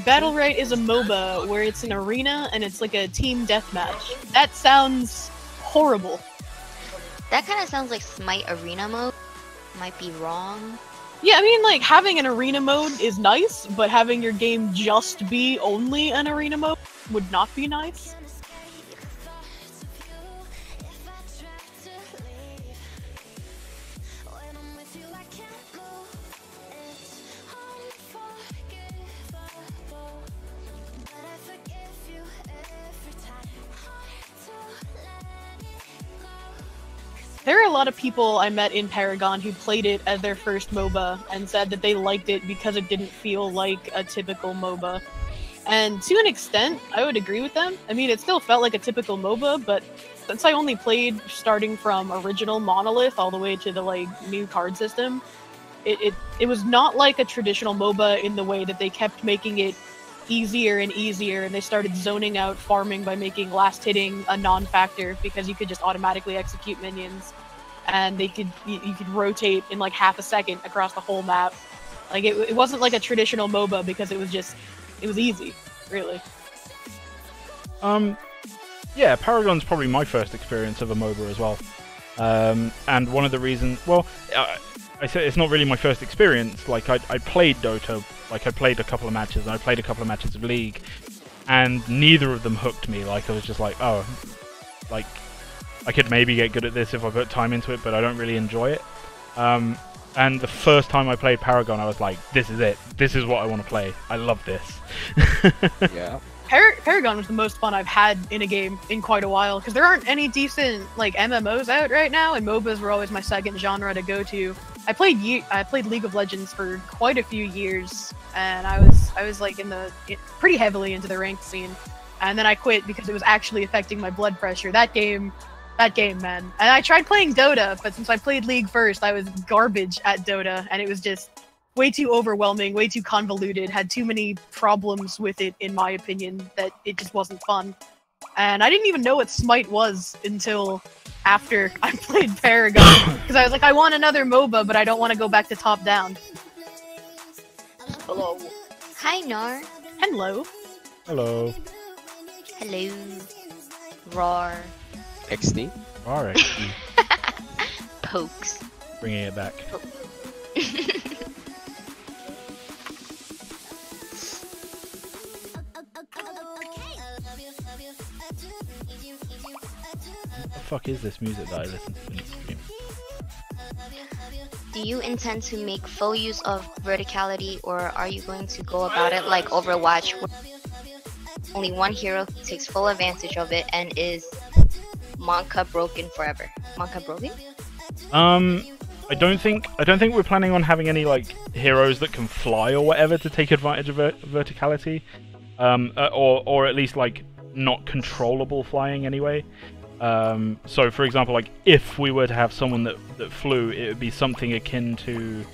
Battle Right is a MOBA where it's an arena and it's like a team deathmatch. That sounds horrible. That kind of sounds like Smite arena mode. Might be wrong. Yeah, I mean, like, having an arena mode is nice, but having your game just be only an arena mode would not be nice. there are a lot of people I met in Paragon who played it as their first MOBA and said that they liked it because it didn't feel like a typical MOBA. And to an extent, I would agree with them. I mean, it still felt like a typical MOBA, but since I only played starting from original Monolith all the way to the like new card system, it was not like a traditional MOBA in the way that they kept making it easier and easier, and they started zoning out farming by making last hitting a non-factor because you could just automatically execute minions, and you could rotate in like half a second across the whole map. Like it wasn't like a traditional MOBA because it was easy, really. Yeah, Paragon's probably my first experience of a MOBA as well. And one of the reasons, well, I say it's not really my first experience. Like I played Dota, like I played a couple of matches, and I played a couple of matches of League, and neither of them hooked me. Like I was just like, oh, like I could maybe get good at this if I put time into it, but I don't really enjoy it. And the first time I played Paragon, I was like, this is it. This is what I want to play. I love this. Yeah. Paragon was the most fun I've had in a game in quite a while, because there aren't any decent like MMOs out right now, and MOBAs were always my second genre to go to. I played League of Legends for quite a few years, and I was like pretty heavily into the ranked scene, and then I quit because it was actually affecting my blood pressure. That game, man. And I tried playing Dota, but since I played League first, I was garbage at Dota, and it was just way too overwhelming, way too convoluted, had too many problems with it, in my opinion, that it just wasn't fun. And I didn't even know what Smite was until after I played Paragon, because I was like, I want another MOBA, but I don't want to go back to top-down. Hello. Hi, Nar. Hello. Hello. Hello. Roar. XD? Alright. Pokes. Bringing it back. What the fuck is this music that I listen to when you stream? Do you intend to make full use of verticality, or are you going to go about it like Overwatch, where only one hero takes full advantage of it and is Monka broken forever? Monka broken? I don't think we're planning on having any like heroes that can fly or whatever to take advantage of verticality, or at least like not controllable flying anyway. So for example, like if we were to have someone that flew, it would be something akin to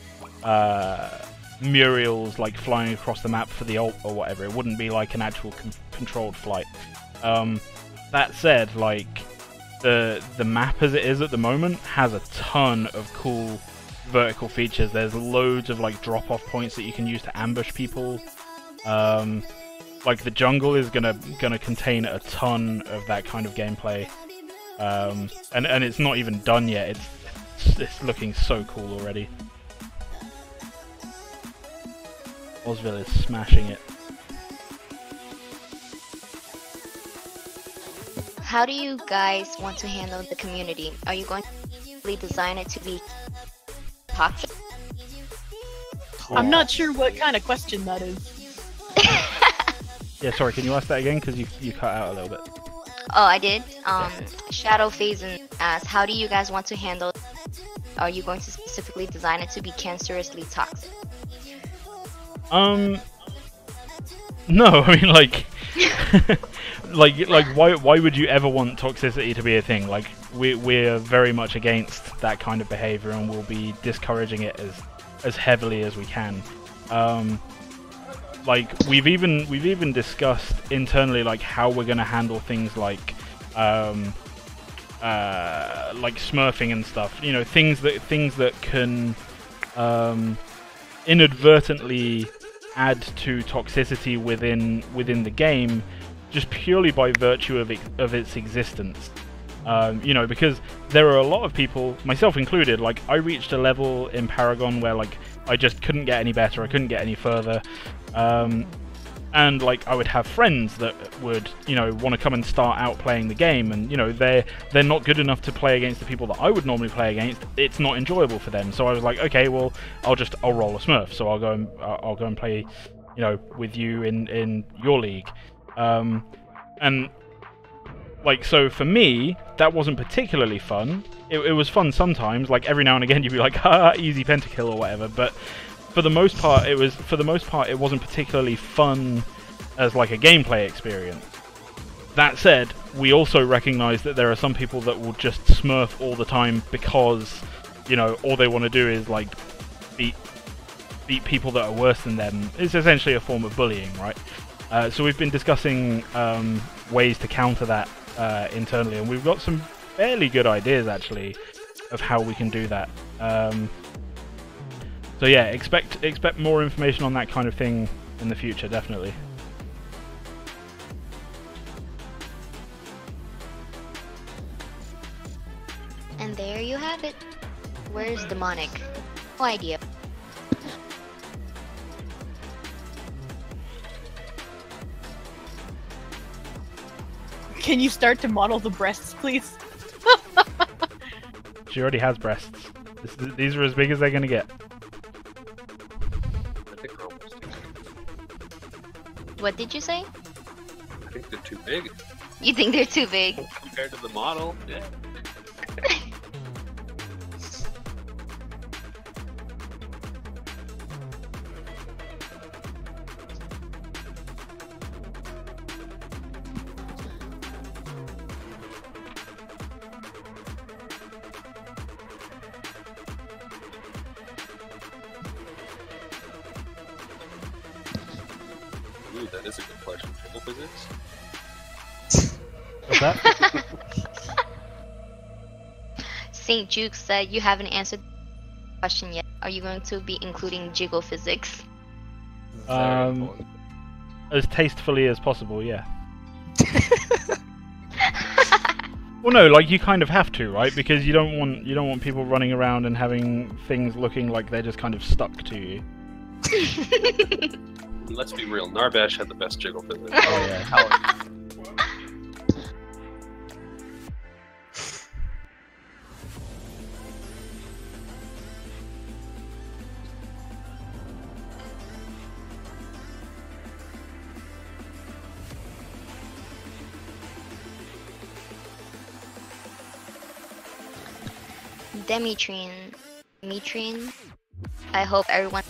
Muriel's like flying across the map for the ult or whatever. It wouldn't be like an actual controlled flight. That said, like the map as it is at the moment has a ton of cool vertical features. There's loads of like drop-off points that you can use to ambush people. Like the jungle is gonna contain a ton of that kind of gameplay, and it's not even done yet. It's looking so cool already. Osville is smashing it. How do you guys want to handle the community? Are you going to design it to be toxic? I'm not sure what kind of question that is. Yeah, sorry, can you ask that again? Because you cut out a little bit. Oh, I did? Shadow Phasen asks, how do you guys want to handle it? Are you going to specifically design it to be cancerously toxic? No, I mean, like... like why would you ever want toxicity to be a thing? Like, we're very much against that kind of behavior, and we'll be discouraging it as heavily as we can. Like we've even discussed internally like how we're gonna handle things like smurfing and stuff. You know, things that can inadvertently add to toxicity within the game, just purely by virtue of its existence. You know, because there are a lot of people, myself included, like I reached a level in Paragon where like I just couldn't get any better, I couldn't get any further. And like I would have friends that would, you know, want to come and start out playing the game, and you know they're not good enough to play against the people that I would normally play against. It's not enjoyable for them. So I was like, okay, well I'll roll a Smurf. So I'll go and play, you know, with you in your league. And like, so for me, that wasn't particularly fun. It was fun sometimes, like every now and again you'd be like, ha, easy pentakill or whatever, but for the most part it wasn't particularly fun as like a gameplay experience. That said, we also recognize that there are some people that will just smurf all the time because, you know, all they want to do is like beat people that are worse than them. It's essentially a form of bullying, right? So we've been discussing ways to counter that internally, and we've got some fairly good ideas actually of how we can do that. So yeah, expect more information on that kind of thing in the future, definitely. And there you have it. Where's Demonic? No idea. Can you start to model the breasts, please? She already has breasts. These are as big as they're gonna get. I think they're almost too big. What did you say? I think they're too big You think they're too big? compared to the model. Yeah. Ooh, that is a good question. Triple physics? What's that? St. Juke said you haven't answered the question yet. Are you going to be including jiggle physics? As tastefully as possible, yeah. Well, no, like you kind of have to, right? Because you don't want people running around and having things looking like they're just kind of stuck to you. Let's be real, Narbash had the best jiggle physics. Oh yeah. Demetrine, I hope everyone.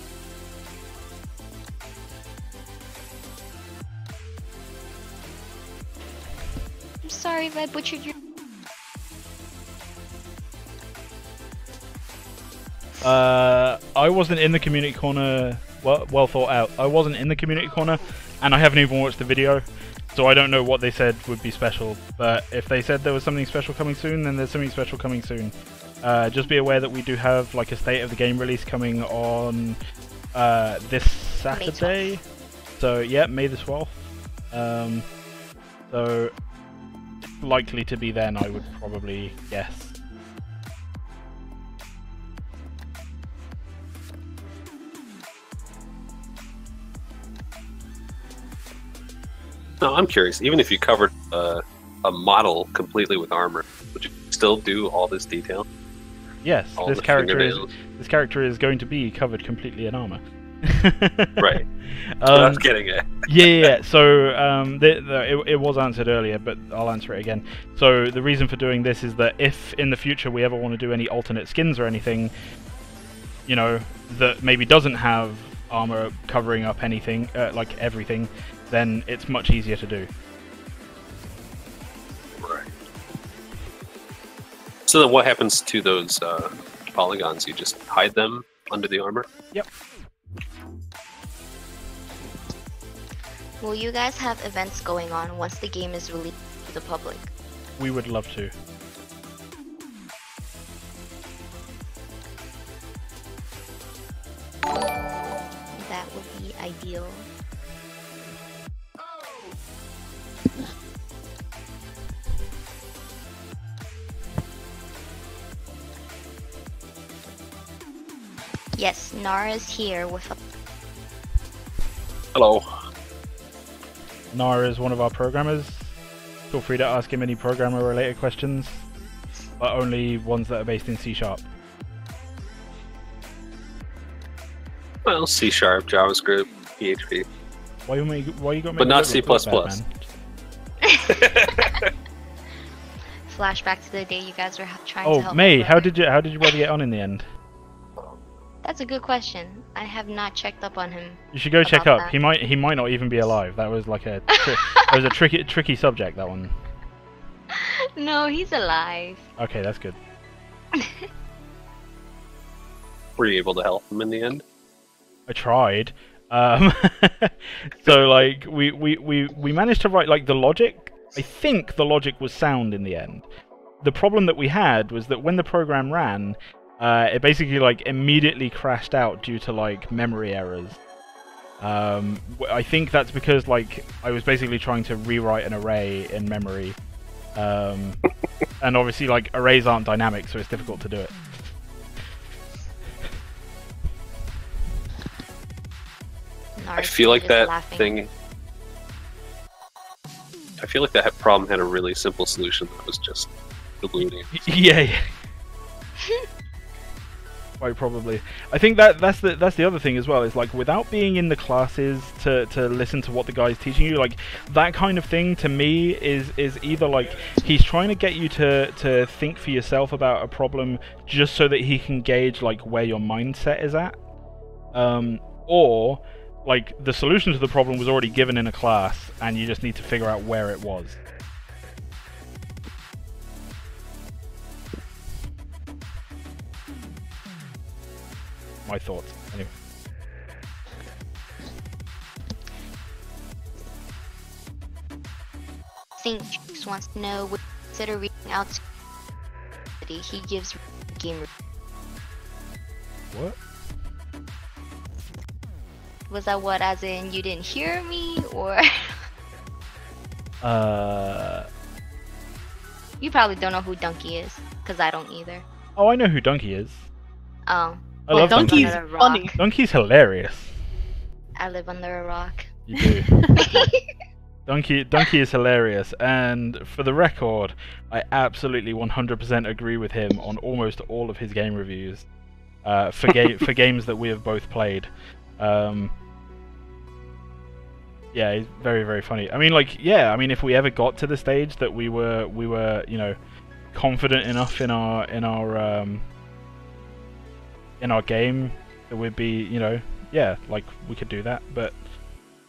I'm sorry if I butchered your. I wasn't in the community corner. Well thought out. I wasn't in the community corner, and I haven't even watched the video, so I don't know what they said would be special. But if they said there was something special coming soon, then there's something special coming soon. Just be aware that we do have like a state of the game release coming on this Saturday. So yeah, May the 12th. So likely to be then, I would probably guess. No, I'm curious. Even if you covered a model completely with armor, would you still do all this detail? Yes, All this the character is going to be covered completely in armor. Right. I'm getting it. Yeah. So it was answered earlier, but I'll answer it again. So the reason for doing this is that if in the future we ever want to do any alternate skins or anything, you know, that maybe doesn't have armor covering up anything, like everything, then it's much easier to do. Right. So then what happens to those polygons? You just hide them under the armor? Yep. Will you guys have events going on once the game is released to the public? We would love to. That would be ideal. Yes, Nara's here with a... Hello. Nara is one of our programmers. Feel free to ask him any programmer-related questions, but only ones that are based in C#. Well, C#, JavaScript, PHP. Why you got? But not C++. flashback to the day you guys were trying to help. Oh, May, my how brother. did you brother get on in the end? That's a good question. I have not checked up on him. You should go check about up. that. He might not even be alive. That was like that was a tricky subject, that one. No, he's alive. Okay, that's good. Were you able to help him in the end? I tried. So like we managed to write like the logic. I think the logic was sound in the end. The problem that we had was that when the program ran, it basically like immediately crashed out due to like memory errors. I think that's because like I was basically trying to rewrite an array in memory, and obviously like arrays aren't dynamic, so it's difficult to do it. I feel like that thing. I feel like that problem had a really simple solution that was just diluting. Yeah. Quite probably. I think that's the other thing as well, is like without being in the classes to listen to what the guy's teaching you, like that kind of thing to me is either like he's trying to get you to think for yourself about a problem just so that he can gauge like where your mindset is at, or like the solution to the problem was already given in a class and you just need to figure out where it was. My thoughts, anyway. I think Juice wants to know, would you consider reading out to he gives game. What? Was that what, as in you didn't hear me, or? You probably don't know who Donkey is, because I don't either. Oh, I know who Donkey is. Oh. I love Donkey. Donkey's funny. Donkey's hilarious. I live under a rock. You do. Donkey is hilarious, and for the record, I absolutely 100% agree with him on almost all of his game reviews for games that we have both played. Yeah, he's very, very funny. I mean, like, yeah, I mean, if we ever got to the stage that we were, you know, confident enough in our game, that we'd be, you know, yeah, like we could do that. But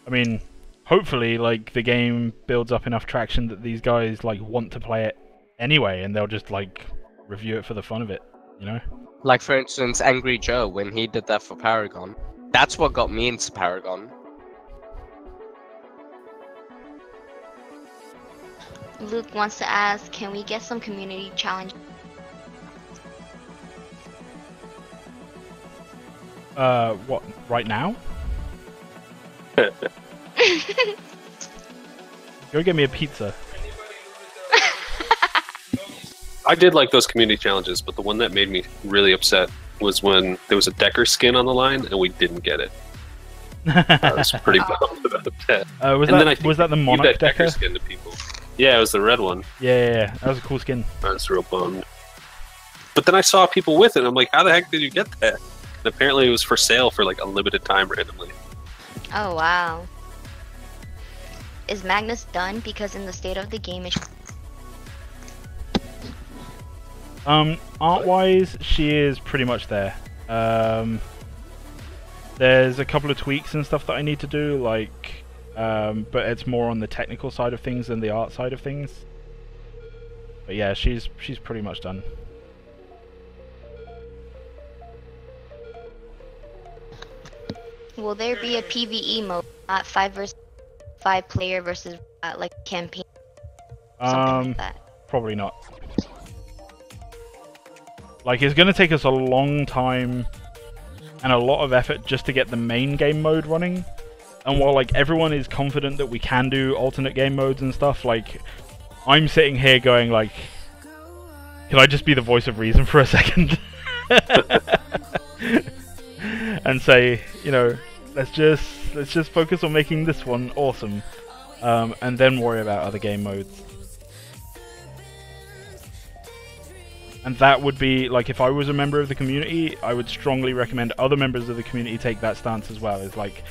I mean, hopefully, like the game builds up enough traction that these guys like want to play it anyway, and they'll just like review it for the fun of it, you know. Like for instance, Angry Joe when he did that for Paragon. That's what got me into Paragon. Luke wants to ask, can we get some community challenge? What, right now? Go get me a pizza. I did like those community challenges, but the one that made me really upset was when there was a Decker skin on the line and we didn't get it. I was pretty bummed about that. Was that the Monarch that Decker skin to people? Yeah, it was the red one. Yeah, that was a cool skin. I was real bummed. But then I saw people with it, and I'm like, how the heck did you get that? And apparently it was for sale for like a limited time randomly. Oh, wow. Is Magnus done? Because in the state of the game, art-wise, she is pretty much there. There's a couple of tweaks and stuff that I need to do, like, but it's more on the technical side of things than the art side of things. But yeah, she's pretty much done. will there be a PvE mode, not 5 versus 5 player versus like campaign? Something like that. Probably not. Like, it's gonna take us a long time and a lot of effort just to get the main game mode running. And while like everyone is confident that we can do alternate game modes and stuff, like I'm sitting here going like, can I just be the voice of reason for a second? And say, you know, let's just focus on making this one awesome, and then worry about other game modes. And that would be, like, if I was a member of the community, I would strongly recommend other members of the community take that stance as well. It's like,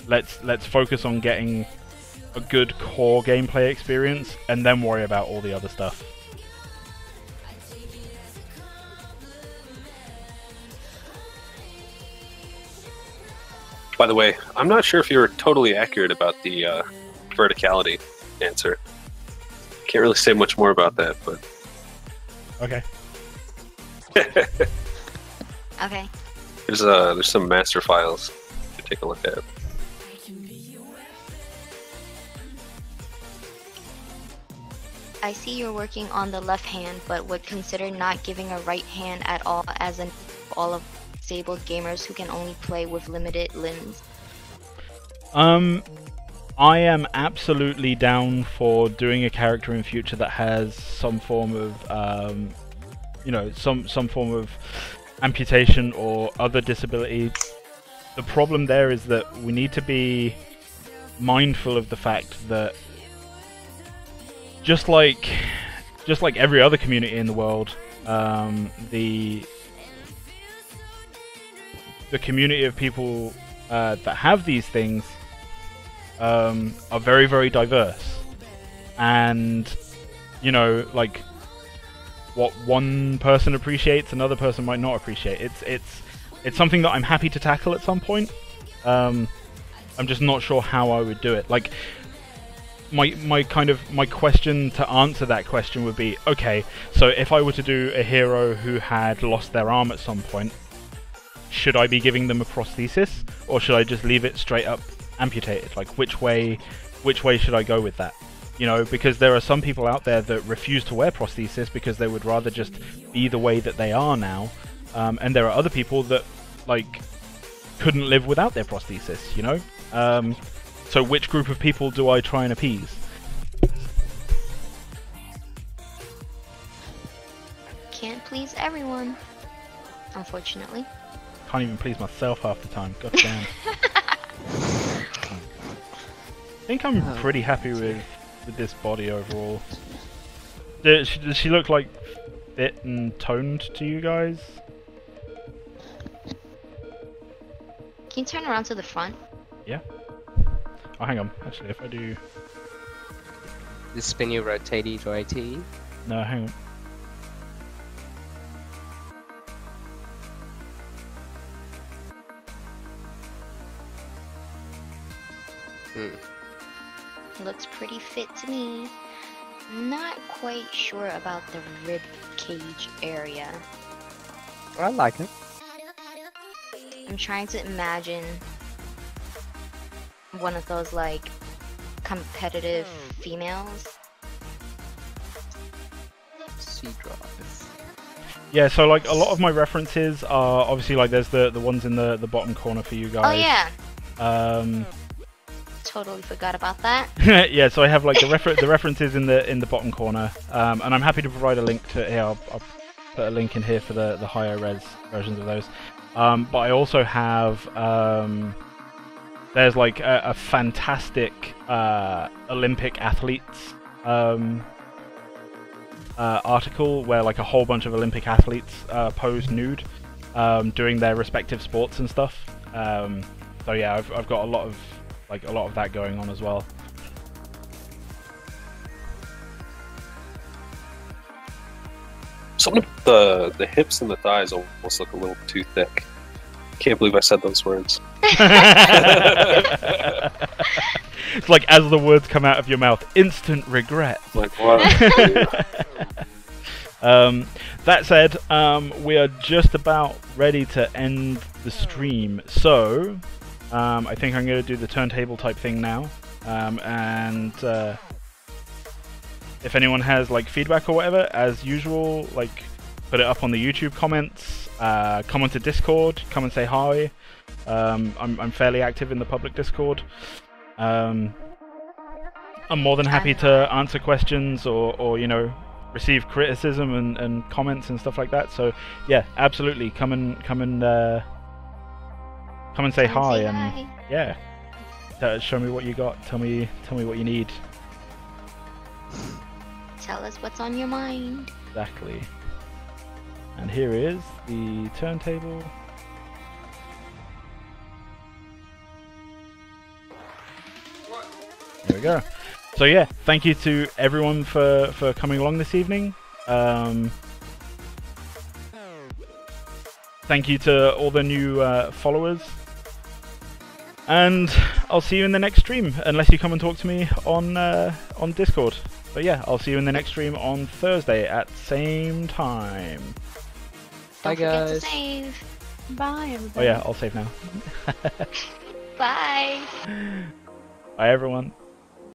let's focus on getting a good core gameplay experience, and then worry about all the other stuff. By the way, I'm not sure if you're totally accurate about the verticality answer. Can't really say much more about that, but Okay. Okay. There's some master files to take a look at. I see you're working on the left hand, but would consider not giving a right hand at all, as in all of disabled gamers who can only play with limited limbs. I am absolutely down for doing a character in future that has some form of, you know, some form of amputation or other disability. The problem there is that we need to be mindful of the fact that just like every other community in the world, the community of people that have these things are very, very diverse, and you know, like what one person appreciates, another person might not appreciate. It's something that I'm happy to tackle at some point. I'm just not sure how I would do it. Like my question to answer that question would be, okay, so if I were to do a hero who had lost their arm at some point, should I be giving them a prosthesis, or should I just leave it straight up amputated? Like, which way should I go with that? You know, because there are some people out there that refuse to wear prosthesis because they would rather just be the way that they are now, and there are other people that like couldn't live without their prosthesis. You know, so which group of people do I try and appease? Can't please everyone, unfortunately. Can't even please myself half the time. God damn. I think I'm pretty happy with this body overall. Does she look like fit and toned to you guys? Can you turn around to the front? Yeah. Oh, hang on. Actually, if I do... The spin you rotatey righty. No, hang on. Looks pretty fit to me. Not quite sure about the rib cage area. I like it. I'm trying to imagine one of those like competitive females. Yeah, so like a lot of my references are obviously like there's the ones in the bottom corner for you guys. Oh yeah. Totally forgot about that. Yeah, so I have like the references in the bottom corner, and I'm happy to provide a link to here. I'll put a link in here for the higher res versions of those. But I also have there's like a fantastic Olympic athletes article where like a whole bunch of Olympic athletes pose nude doing their respective sports and stuff. So yeah, I've got a lot of that going on as well. Some of the hips and the thighs almost look a little too thick. Can't believe I said those words. It's like as the words come out of your mouth, instant regret. Like what? That said, we are just about ready to end the stream, so I think I'm going to do the turntable type thing now, and if anyone has like feedback or whatever, as usual, like put it up on the YouTube comments, come onto Discord, come and say hi. I'm fairly active in the public Discord. I'm more than happy to answer questions or you know, receive criticism and comments and stuff like that. So yeah, absolutely, come and say hi and yeah, show me what you got. Tell me what you need. Tell us what's on your mind. Exactly. And here is the turntable. There we go. So yeah, thank you to everyone for coming along this evening. Thank you to all the new followers. And I'll see you in the next stream, unless you come and talk to me on Discord. But yeah, I'll see you in the next stream on Thursday at same time. Bye, Don't forget to guys. save. Bye, everybody. Oh yeah, I'll save now. Bye. Bye everyone.